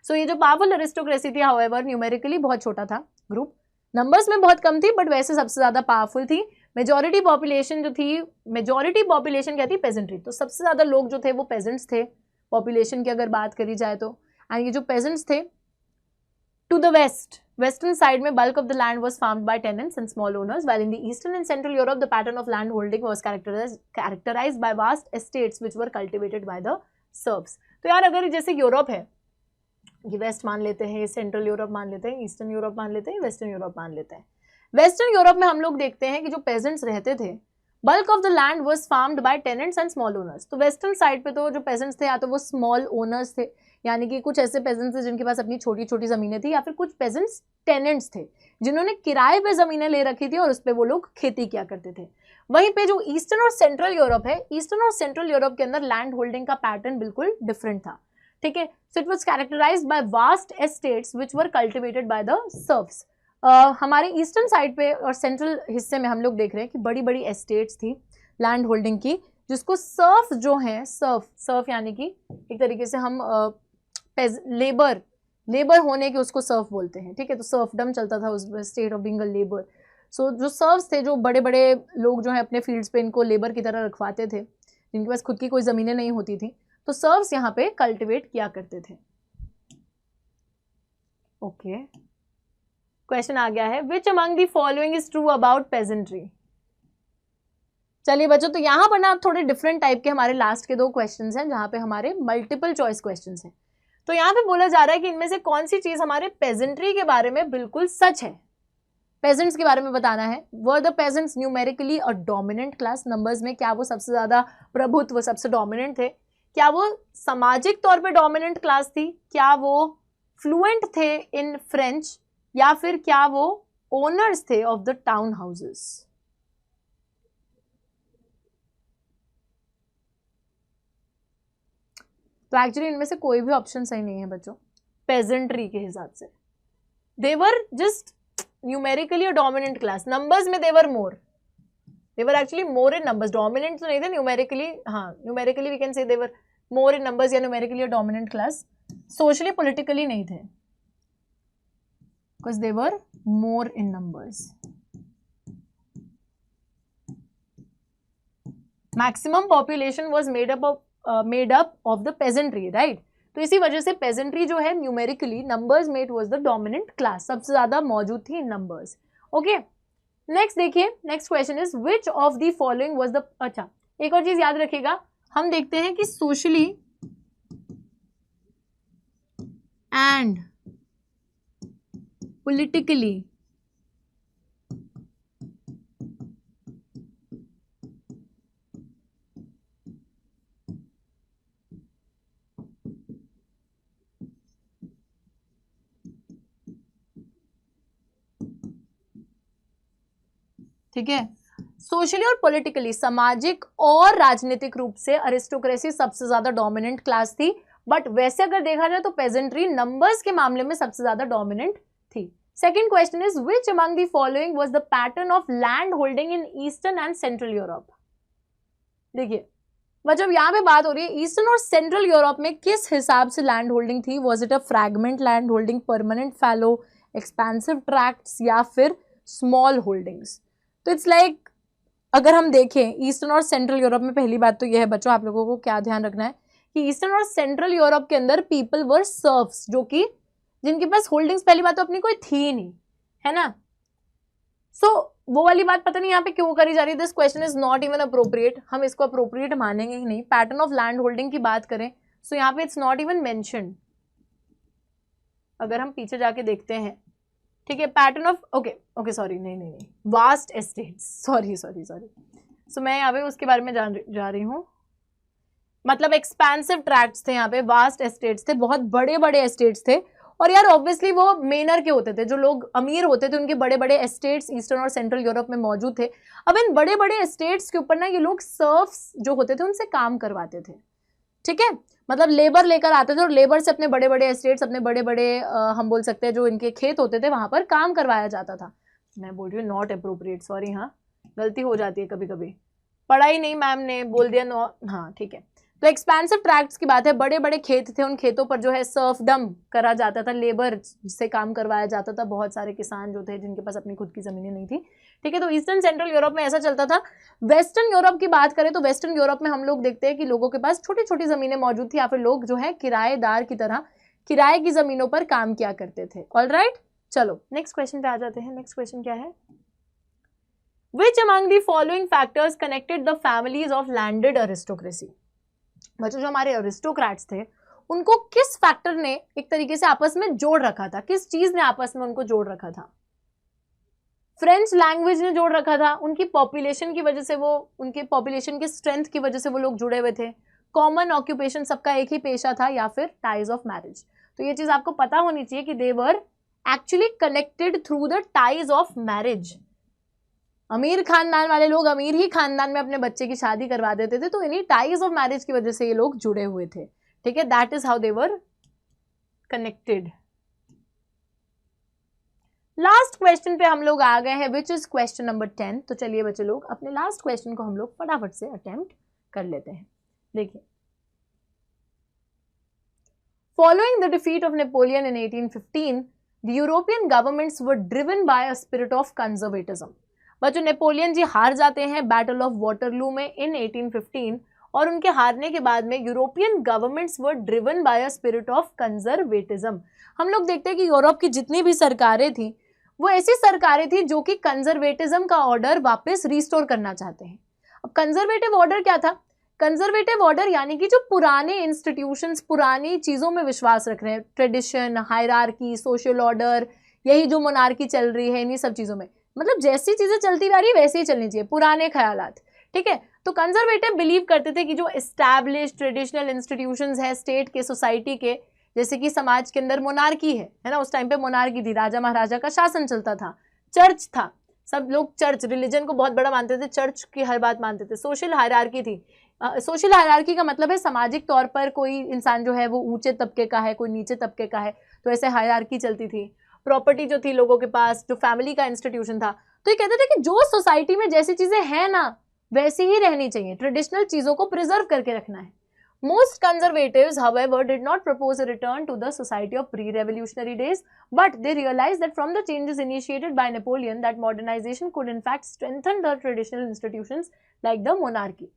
सो ये जो पावरफुल अरिस्टोक्रेसी थी हाउएवर न्यूमेरिकली बहुत छोटा था ग्रुप, नंबर्स में बहुत कम थी, बट वैसे सबसे ज़्यादा पावरफुल थी। मेजॉरिटी पॉपुलेशन जो थी, मेजॉरिटी पॉपुलेशन क्या थी, पेजेंट्री, तो सबसे ज़्यादा लोग जो थे वो पेजेंट्स थे पॉपुलेशन की अगर बात करी जाए तो। एंड ये जो पेजेंट्स थे, to the west, western side में bulk of the land was farmed by tenants and small owners, while in the eastern and central Europe the pattern of land holding was characterized by vast estates which were cultivated by the serfs। तो यार अगर जैसे Europe है, ये waste मान लेते हैं, central Europe मान लेते हैं, ईस्टर्न यूरोप मान लेते हैं, वेस्टर्न यूरोप मान लेते हैं। वेस्टर्न यूरोप में हम लोग देखते हैं कि जो पेजेंट्स रहते थे, bulk of the land was farmed by tenants and small owners. तो वेस्टर्न साइड पे तो जो पेजेंट्स थे या तो वो स्मॉल ओनर्स थे, यानी कि कुछ ऐसे पेजेंट्स थे जिनके पास अपनी छोटी छोटी ज़मीनें थी, या फिर कुछ पेजेंट्स टेनेंट्स थे जिन्होंने किराए पे ज़मीनें ले रखी थी और उस पर वो लोग खेती किया करते थे। वहीं पे जो ईस्टर्न और सेंट्रल यूरोप है, ईस्टर्न और सेंट्रल यूरोप के अंदर लैंड होल्डिंग का पैटर्न बिल्कुल डिफरेंट था, ठीक है। So it was characterised by vast estates which were cultivated by the serfs. हमारे ईस्टर्न साइड पे और सेंट्रल हिस्से में हम लोग देख रहे हैं कि बड़ी बड़ी एस्टेट्स थी लैंड होल्डिंग की, जिसको सर्फ जो है, सर्फ यानी कि एक तरीके से हम लेबर होने के उसको सर्फ बोलते हैं, ठीक है। तो सर्फडम चलता था उस state of being a labour. So जो सर्फ्स थे, जो बड़े बड़े लोग जो है अपने फील्ड्स पे इनको लेबर की तरह रखवाते थे, जिनके पास खुद की कोई ज़मीनें नहीं होती थी, तो सर्फ्स यहाँ पे कल्टिवेट किया करते थे। ओके, क्वेश्चन आ गया है, which among the following is true about pageantry. चलिए बच्चों, तो यहाँ पर ना थोड़े डिफरेंट टाइप के हमारे लास्ट के 2 क्वेश्चंस हैं, जहाँ पे हमारे मल्टीपल चॉइस क्वेश्चंस हैं। तो यहाँ पे बोला जा रहा है कि इनमें से कौन सी चीज हमारे पेजेंट्री के बारे में बिल्कुल सच है। पेजेंट्स के बारे में बताना है। Were the pageants numerically a dominant class, numbers में क्या वो सबसे ज्यादा प्रभुत्व, सबसे डोमिनेंट थे? क्या वो सामाजिक तौर पे डोमिनेंट क्लास थी? क्या वो फ्लुएंट थे इन फ्रेंच, या फिर क्या वो ओनर्स थे ऑफ द टाउन हाउसेस? तो एक्चुअली इनमें से कोई भी ऑप्शन सही नहीं है बच्चों पेजेंट्री के हिसाब से। They were just numerically a dominant class, numbers में they were more, they were actually more in numbers, dominant तो नहीं थे न्यूमेरिकली, हाँ numerically we can say they were more in numbers या numerically a dominant class. Socially politically नहीं थे, because they were more in numbers. Maximum population was made up of the peasantry, right. तो इसी वजह से peasantry जो है numerically numbers में it was the dominant class, सबसे ज्यादा मौजूद थी इन नंबर्स। ओके, नेक्स्ट देखिए, next question is which of the following was the, अच्छा एक और चीज याद रखिएगा, हम देखते हैं कि सोशली एंड पॉलिटिकली ठीक है, सोशली और पॉलिटिकली, सामाजिक और राजनीतिक रूप से अरिस्टोक्रेसी सबसे ज्यादा डोमिनेंट क्लास थी, बट वैसे अगर देखा जाए तो पेजेंट्री नंबर्स के मामले में सबसे ज्यादा डोमिनेंट थी। Second question is which among the following was the pattern of land holding in eastern and central Europe. देखिए मतलब यहाँ पे बात हो रही है ईस्टर्न और सेंट्रल यूरोप में किस हिसाब से लैंड होल्डिंग थी। Was it a fragment land holding, permanent fallow, expensive tracts, या फिर स्मॉल होल्डिंग्स। तो इट्स लाइक अगर हम देखें ईस्टर्न और सेंट्रल यूरोप में, पहली बात तो यह है बच्चों आप लोगों को क्या ध्यान रखना है कि ईस्टर्न और सेंट्रल यूरोप के अंदर पीपल वर सर्फ्स, जो कि जिनके पास होल्डिंग्स पहली बात तो अपनी कोई थी नहीं, है ना। सो वो वाली बात पता नहीं यहाँ पे क्यों करी जा रही है। This question is not even appropriate, हम इसको अप्रोप्रिएट मानेंगे ही नहीं। पैटर्न ऑफ लैंड होल्डिंग की बात करें सो यहाँ पे इट्स नॉट इवन मेंशन्ड। अगर हम पीछे जाके देखते हैं, ठीक है, पैटर्न ऑफ ओके सॉरी नहीं वास्ट एस्टेट्स, सॉरी सो मैं यहाँ पे उसके बारे में जा रही हूँ। मतलब एक्सपेंसिव ट्रैक्ट्स थे यहाँ पे, वास्ट एस्टेट्स थे, बहुत बड़े बड़े एस्टेट्स थे, और यार ऑब्वियसली वो मेनर के होते थे, जो लोग अमीर होते थे उनके बड़े बड़े एस्टेट्स ईस्टर्न और सेंट्रल यूरोप में मौजूद थे। अब इन बड़े बड़े एस्टेट्स के ऊपर ना ये लोग सर्फ्स जो होते थे उनसे काम करवाते थे, ठीक है, मतलब लेबर लेकर आते थे और लेबर से अपने बड़े बड़े एस्टेट्स, अपने बड़े बड़े हम बोल सकते हैं जो इनके खेत होते थे वहां पर काम करवाया जाता था। मैं बोल रही हूँ नॉट अप्रोप्रिएट, सॉरी, हाँ गलती हो जाती है कभी कभी, पढ़ा ही नहीं मैम ने, बोल दिया नो, हाँ ठीक है। तो एक्सपेंसिव ट्रैक्ट्स की बात है, बड़े बड़े खेत थे, उन खेतों पर जो है सर्फडम करा जाता था, लेबर से काम करवाया जाता था, बहुत सारे किसान जो थे जिनके पास अपनी खुद की जमीनें नहीं थी, ठीक है। तो ईस्टर्न सेंट्रल यूरोप में ऐसा चलता था। वेस्टर्न यूरोप की बात करें तो वेस्टर्न यूरोप में हम लोग देखते हैं कि लोगों के पास छोटी छोटी जमीनें मौजूद थी, या फिर लोग जो है किराएदार की तरह किराए की जमीनों पर काम किया करते थे। ऑलराइट, चलो नेक्स्ट क्वेश्चन पे आ जाते हैं। नेक्स्ट क्वेश्चन क्या है? Which among the following factors connected the families of landed aristocracy? बच्चों, जो हमारे अरिस्टोक्रेट्स थे उनको किस फैक्टर ने एक तरीके से आपस में जोड़ रखा था, किस चीज ने आपस में उनको जोड़ रखा था? फ्रेंच लैंग्वेज ने जोड़ रखा था, उनकी पॉपुलेशन की वजह से, वो उनके पॉपुलेशन के स्ट्रेंथ की वजह से वो लोग जुड़े हुए थे, कॉमन ऑक्यूपेशन, सबका एक ही पेशा था, या फिर टाइज ऑफ मैरिज। तो ये चीज आपको पता होनी चाहिए कि they were actually connected through the ties of marriage. अमीर खानदान वाले लोग अमीर ही खानदान में अपने बच्चे की शादी करवा देते थे, तो इन्हीं टाइज ऑफ मैरिज की वजह से ये लोग जुड़े हुए थे, ठीक है। That is how they were connected. Last question पे हम लोग आ गए हैं, विच इज क्वेश्चन नंबर 10। तो चलिए बच्चे लोग अपने लास्ट क्वेश्चन को हम लोग फटाफट से अटेम्प्ट कर लेते हैं। देखिए, following the defeat of Napoleon in 1815 the European governments were driven by a spirit of conservatism. बच्चों, नेपोलियन जी हार जाते हैं बैटल ऑफ वाटरलू में इन 1815, और उनके हारने के बाद में European governments were driven by a spirit of conservatism. हम लोग देखते हैं कि यूरोप की जितनी भी सरकारें थी वो ऐसी सरकारें थी जो कि कंजर्वेटिज्म का ऑर्डर वापस रिस्टोर करना चाहते हैं। अब कंजर्वेटिव ऑर्डर क्या था? कंजर्वेटिव ऑर्डर यानी कि जो पुराने इंस्टीट्यूशंस, पुरानी चीजों में विश्वास रख रहे हैं, ट्रेडिशन, हायरार्की, सोशल ऑर्डर, यही जो मोनार्की चल रही है, इन्हीं सब चीजों में, मतलब जैसी चीजें चलती आ रही है वैसे ही चलनी चाहिए, पुराने ख्यालात, ठीक है। तो कंजर्वेटिव बिलीव करते थे कि जो एस्टैब्लिश ट्रेडिशनल इंस्टीट्यूशंस है स्टेट के, सोसाइटी के, जैसे कि समाज के अंदर मोनार्की है ना, उस टाइम पे मोनार्की थी, राजा महाराजा का शासन चलता था, चर्च था, सब लोग चर्च रिलीजन को बहुत बड़ा मानते थे, चर्च की हर बात मानते थे, सोशल हायरार्की थी। सोशल हायरार्की का मतलब है सामाजिक तौर पर कोई इंसान जो है वो ऊंचे तबके का है, कोई नीचे तबके का है, तो ऐसे हायरार्की चलती थी। प्रॉपर्टी जो थी लोगों के पास, जो फैमिली का इंस्टीट्यूशन था, तो ये कहते थे कि जो सोसाइटी में जैसी चीजें हैं ना वैसी ही रहनी चाहिए, ट्रेडिशनल चीजों को प्रिजर्व करके रखना है। Most conservatives, however, did not propose a return to the society of pre-revolutionary days, but they realized that from the changes initiated by Napoleon, that modernization could in fact strengthen the traditional institutions like the monarchy.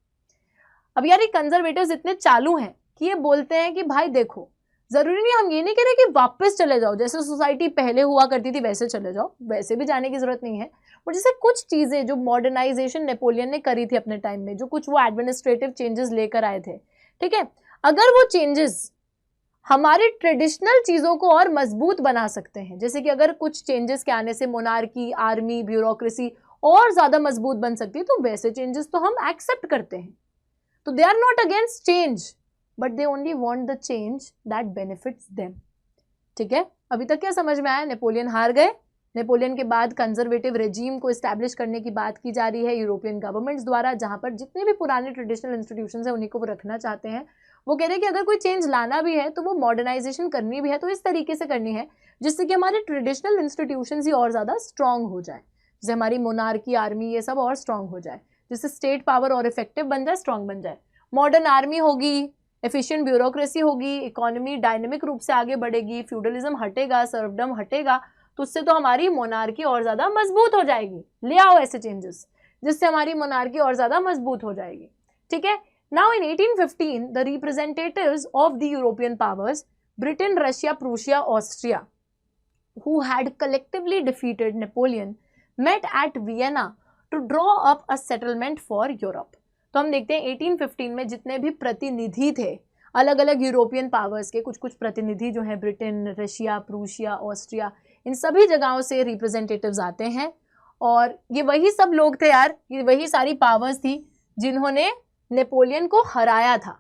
अब यार ये conservatives इतने चालू हैं कि ये बोलते हैं कि भाई देखो, जरूरी नहीं, हम ये नहीं कह रहे कि वापस चले जाओ, जैसे सोसाइटी पहले हुआ करती थी वैसे चले जाओ, वैसे भी जाने की जरूरत नहीं है, और जैसे कुछ चीजें जो मॉडर्नाइजेशन नेपोलियन ने करी थी अपने टाइम में, जो कुछ वो एडमिनिस्ट्रेटिव चेंजेस लेकर आए थे, ठीक है, अगर वो चेंजेस हमारी ट्रेडिशनल चीजों को और मजबूत बना सकते हैं, जैसे कि अगर कुछ चेंजेस के आने से मोनार्की, आर्मी, ब्यूरोक्रेसी और ज्यादा मजबूत बन सकती है, तो वैसे चेंजेस तो हम एक्सेप्ट करते हैं। तो they are not against change, but they only want the change that benefits them, ठीक है। अभी तक क्या समझ में आया? नेपोलियन हार गए, नेपोलियन के बाद कंजर्वेटिव रेजीम को एस्टैब्लिश करने की बात की जा रही है यूरोपियन गवर्नमेंट्स द्वारा, जहां पर जितने भी पुराने ट्रेडिशनल इंस्टीट्यूशंस हैं उन्हीं को वो रखना चाहते हैं। वो कह रहे हैं कि अगर कोई चेंज लाना भी है तो वो मॉडर्नाइजेशन करनी भी है तो इस तरीके से करनी है जिससे कि हमारे ट्रेडिशनल इंस्टीट्यूशंस ही और ज़्यादा स्ट्रांग हो जाए, जैसे हमारी मोनार्की, आर्मी, ये सब और स्ट्रांग हो जाए, जिससे स्टेट पावर और इफेक्टिव बन जाए, स्ट्रांग बन जाए। मॉडर्न आर्मी होगी, एफिशिएंट ब्यूरोक्रेसी होगी, इकोनॉमी डायनेमिक रूप से आगे बढ़ेगी, फ्यूडलिज्म हटेगा, सर्वडम हटेगा, तो उससे तो हमारी मोनार्की और ज्यादा मजबूत हो जाएगी। ले आओ ऐसे चेंजेस जिससे हमारी मोनार्की और ज्यादा मजबूत हो जाएगी, ठीक है। Now in 1815 the representatives of the European powers, Britain, Russia, Prussia, Austria, who had collectively defeated Napoleon, met at Vienna to draw up a settlement for Europe. तो हम देखते हैं 1815 में जितने भी प्रतिनिधि थे अलग अलग यूरोपियन पावर्स के, कुछ कुछ प्रतिनिधि जो हैं ब्रिटेन, रशिया, प्रूशिया, ऑस्ट्रिया, इन सभी जगहों से रिप्रेजेंटेटिव्स आते हैं, और ये वही सब लोग थे यार, ये वही सारी पावर्स थी जिन्होंने नेपोलियन को हराया था।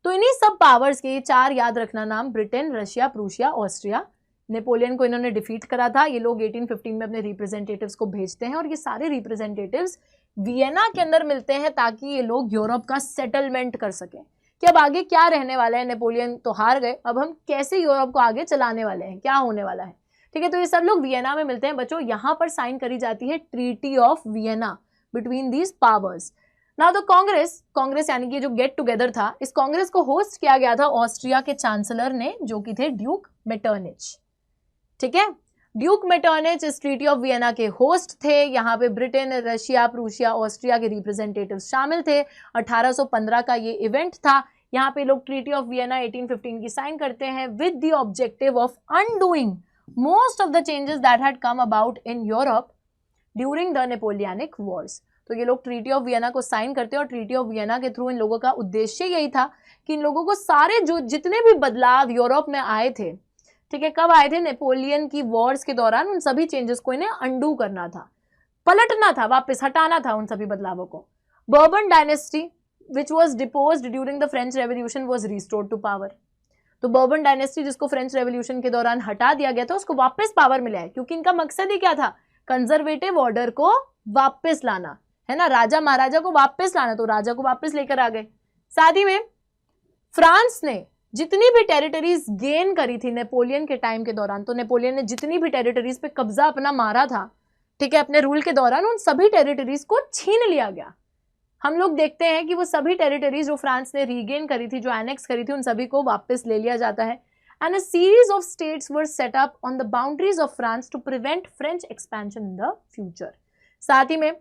तो इन्हीं सब पावर्स के, चार याद रखना नाम, Britain, Russia, Prussia, Austria, Napoleon को इन्होंने डिफीट करा था। ये लोग 1815 में अपने रिप्रेजेंटेटिव्स को भेजते हैं और ये सारे रिप्रेजेंटेटिव्स वियना के अंदर मिलते हैं ताकि ये लोग यूरोप का सेटलमेंट कर सकें कि अब आगे क्या रहने वाला है। नेपोलियन तो हार गए, अब हम कैसे यूरोप को आगे चलाने वाले हैं, क्या होने वाला है। ठीक है, तो ये सब लोग वियना में मिलते हैं बच्चों। यहाँ पर साइन करी जाती है treaty of Vienna between these powers. Now the Congress यानी कि जो गेट टुगेदर था, इस कांग्रेस को होस्ट किया गया था ऑस्ट्रिया के चांसलर ने, जो कि थे ड्यूक मेटरनिच। ठीक है, ड्यूक मेटरनिच इस ट्रीटी ऑफ वियना के होस्ट थे। यहाँ पे ब्रिटेन, रशिया, प्रूशिया, ऑस्ट्रिया के रिप्रेजेंटेटिव शामिल थे। 1815 का ये इवेंट था। यहाँ पे लोग ट्रीटी ऑफ वियना 1815 की साइन करते हैं with the objective of undoing most of the changes that had come about in Europe during the Napoleonic Wars. तो ये लोग ट्रीटी ऑफ वियना को साइन करते हैं और ट्रीटी ऑफ वियना के थ्रू इन लोगों का उद्देश्य यही था कि इन लोगों को सारे जो जितने भी बदलाव यूरोप में आए थे, ठीक है, कब आए थे, नेपोलियन की वॉर्स के दौरान, उन सभी चेंजेस को इन्हें अंडू करना था, पलटना था, वापस हटाना था उन सभी बदलावों को। Bourbon dynasty which was deposed during the French revolution was restored to power. तो बर्बन डायनेस्टी जिसको फ्रेंच रेवोल्यूशन के दौरान हटा दिया गया था, उसको वापस पावर मिला है, क्योंकि इनका मकसद ही क्या था, कंजर्वेटिव ऑर्डर को वापस लाना, है ना, राजा महाराजा को वापस लाना। तो राजा को वापस लेकर आ गए। साथ ही में फ्रांस ने जितनी भी टेरिटरीज गेन करी थी नेपोलियन के टाइम के दौरान, तो नेपोलियन ने जितनी भी टेरिटरीज पे कब्जा अपना मारा था, ठीक है, अपने रूल के दौरान, उन सभी टेरिटरीज को छीन लिया गया। हम लोग देखते हैं कि वो सभी टेरिटरीज जो फ्रांस ने रीगेन करी थी, जो एनेक्स करी थी, उन सभी को वापस ले लिया जाता है। And a series of states were set up on the boundaries of France to prevent French expansion in the future. साथ ही में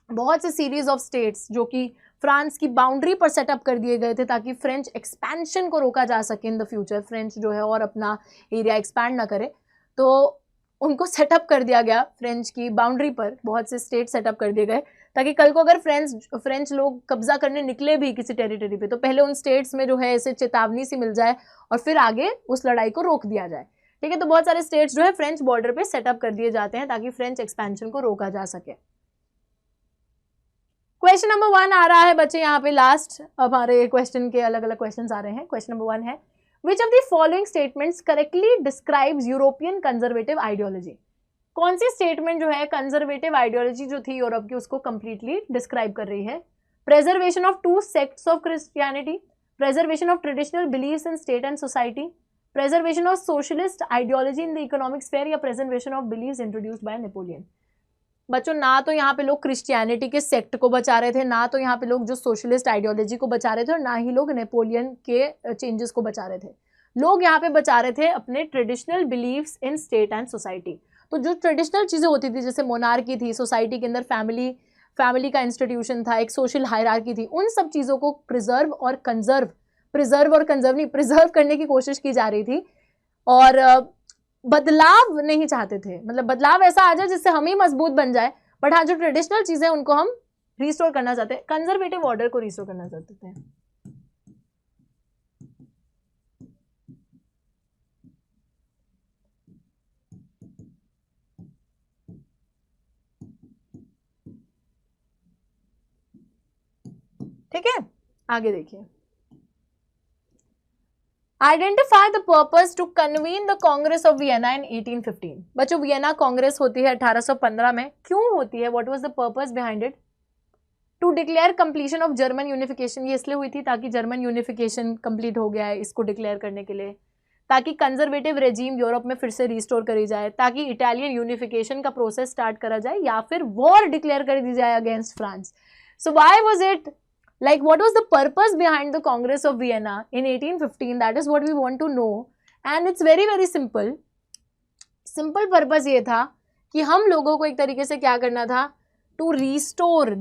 बहुत से सीरीज ऑफ स्टेट्स जो कि फ्रांस की बाउंड्री पर सेटअप कर दिए गए थे ताकि फ्रेंच एक्सपेंशन को रोका जा सके इन द फ्यूचर, फ्रेंच जो है और अपना एरिया एक्सपैंड ना करे, तो उनको सेटअप कर दिया गया। फ्रेंच की बाउंड्री पर बहुत से स्टेट सेटअप कर दिए गए ताकि कल को अगर फ्रेंच लोग कब्जा करने निकले भी किसी टेरिटरी पे, तो पहले उन स्टेट्स में जो है ऐसे चेतावनी सी मिल जाए और फिर आगे उस लड़ाई को रोक दिया जाए। ठीक है, तो बहुत सारे स्टेट्स जो है फ्रेंच बॉर्डर पे सेटअप कर दिए जाते हैं ताकि फ्रेंच एक्सपेंशन को रोका जा सके। क्वेश्चन नंबर 1 आ रहा है बच्चे यहाँ पे, लास्ट हमारे क्वेश्चन के अलग अलग क्वेश्चन आ रहे हैं। क्वेश्चन नंबर 1 है, विच of the following statements correctly describes European conservative ideology. कौन सी स्टेटमेंट जो है कंजर्वेटिव आइडियोलॉजी जो थी यूरोप की, उसको कंप्लीटली डिस्क्राइब कर रही है। Preservation of 2 sects of Christianity, preservation of traditional beliefs in state and society, preservation of socialist ideology in the economic sphere, या preservation of beliefs introduced by Napoleon. बच्चों, ना तो यहाँ पे लोग क्रिश्चियनिटी के सेक्ट को बचा रहे थे, ना तो यहाँ पे लोग जो सोशलिस्ट आइडियोलॉजी को बचा रहे थे, और ना ही लोग नेपोलियन के चेंजेस को बचा रहे थे। लोग यहाँ पे बचा रहे थे अपने traditional beliefs in state and society. तो जो ट्रेडिशनल चीज़ें होती थी, जैसे मोनार्की थी, सोसाइटी के अंदर फैमिली का इंस्टीट्यूशन था, एक सोशल हायरार्की थी, उन सब चीज़ों को प्रिजर्व करने की कोशिश की जा रही थी। और बदलाव नहीं चाहते थे, मतलब बदलाव ऐसा आ जाए जिससे हम ही मजबूत बन जाए, बट हाँ जो ट्रेडिशनल चीज़ें उनको हम रिस्टोर करना चाहते हैं, कंजर्वेटिव ऑर्डर को रिस्टोर करना चाहते थे। ठीक है, आगे देखिए। Identify the purpose to convene the Congress of Vienna in 1815। बच्चों, वियना कांग्रेस होती है 1815 में, क्यों होती है, what was the purpose behind it? To declare completion of German unification. ये इसलिए हुई थी ताकि जर्मन यूनिफिकेशन कंप्लीट हो गया है, इसको डिक्लेयर करने के लिए, ताकि कंजर्वेटिव रेजीम यूरोप में फिर से रिस्टोर करी जाए, ताकि इटालियन यूनिफिकेशन का प्रोसेस स्टार्ट करा जाए, या फिर वॉर डिक्लेयर कर दी जाए against France. So why was it, like what was the purpose behind the Congress of Vienna in 1815? That is what we want to know, and it's very very simple purpose ये था कि हम लोगों को एक तरीके से क्या करना था, to restore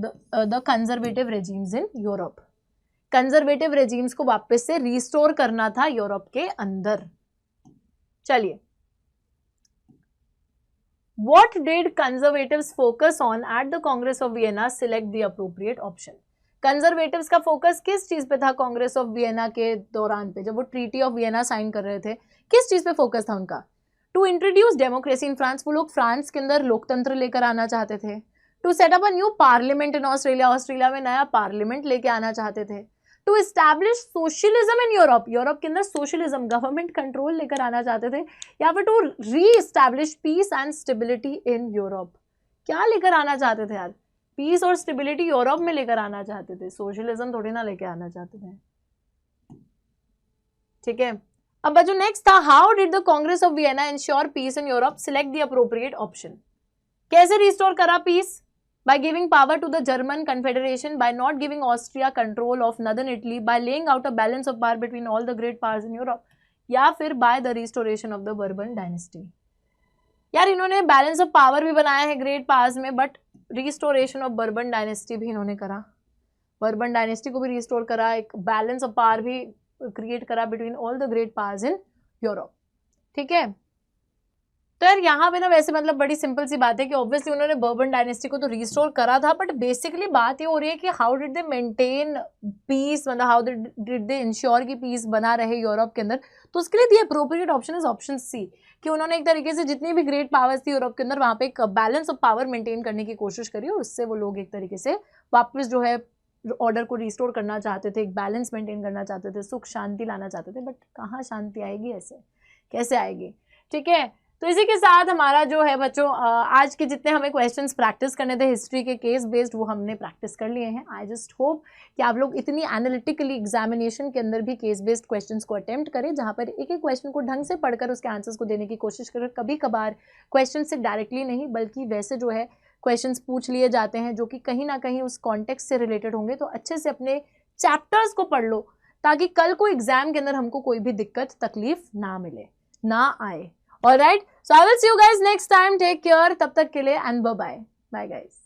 the conservative regimes in Europe। Conservative regimes को वापस से रिस्टोर करना था यूरोप के अंदर। चलिए, what did conservatives focus on at the Congress of Vienna? Select the appropriate option। Conservatives का फोकस किस चीज पे था कांग्रेस ऑफ वियना के दौरान पे, जब वो ट्रीटी ऑफ वियना साइन कर रहे थे, किस चीज पे फोकस था उनका? To introduce democracy in France, वो लोग फ्रांस के अंदर लोकतंत्र लेकर आना चाहते थे। To set up a new parliament in Australia, Australia में नया पार्लियामेंट लेके आना चाहते थे। To establish socialism in Europe, Europe के अंदर सोशलिज्म, गवर्नमेंट कंट्रोल लेकर आना चाहते थे, या फिर to reestablish peace and stability in Europe. क्या लेकर आना चाहते थे यार? पीस और स्टेबिलिटी यूरोप में लेकर आना चाहते थे, सोशलिज्म थोड़ी ना लेकर आना चाहते थे। ठीक है, अब बच्चों नेक्स्ट था, how did the Congress of Vienna ensure peace in Europe, select the appropriate option. कैसे रिस्टोर करा peace? by giving power to the German Confederation, by not giving Austria control of northern Italy, by laying out a balance of power between all the great powers in Europe, या फिर by the restoration of the Bourbon dynasty। यार इन्होंने balance of power भी बनाया है great powers में, but restoration of bourbon dynasty भी इन्होंने करा, बर्बन डायनेस्टी को भी रिस्टोर करा, एक बैलेंस ऑफ पावर भी क्रिएट करा between all the great powers in Europe. ठीक है, तो यार यहाँ पे ना वैसे मतलब बड़ी सिंपल सी बात है कि ऑब्वियसली उन्होंने बर्बन डायनेस्टी को तो रिस्टोर करा था, बट बेसिकली बात ये हो रही है कि how did they maintain peace, मतलब हाउ डिड दे इंश्योर कि पीस बना रहे यूरोप के अंदर। तो उसके लिए the appropriate option is option C, कि उन्होंने एक तरीके से जितनी भी ग्रेट पावर्स थी यूरोप के अंदर वहाँ पे एक बैलेंस ऑफ पावर मेंटेन करने की कोशिश करी, और उससे वो लोग एक तरीके से वापस जो है ऑर्डर को रिस्टोर करना चाहते थे, एक बैलेंस मेंटेन करना चाहते थे, सुख शांति लाना चाहते थे। बट कहाँ शांति आएगी, ऐसे कैसे आएगी? ठीक है, तो इसी के साथ हमारा जो है बच्चों आज के जितने हमें क्वेश्चंस प्रैक्टिस करने थे हिस्ट्री के केस बेस्ड, वो हमने प्रैक्टिस कर लिए हैं। आई जस्ट होप कि आप लोग इतनी एनालिटिकली एग्जामिनेशन के अंदर भी केस बेस्ड क्वेश्चंस को अटेम्प्ट करें, जहां पर एक एक क्वेश्चन को ढंग से पढ़कर उसके आंसर्स को देने की कोशिश करें। कभी कभार क्वेश्चन से डायरेक्टली नहीं, बल्कि वैसे जो है क्वेश्चंस पूछ लिए जाते हैं जो कि कहीं ना कहीं उस कॉन्टेक्स्ट से रिलेटेड होंगे। तो अच्छे से अपने चैप्टर्स को पढ़ लो, ताकि कल को एग्जाम के अंदर हमको कोई भी दिक्कत तकलीफ ना मिले, ना आए। All right, so I will see you guys next time. Take care. तब तक के लिए and bye bye. Bye guys.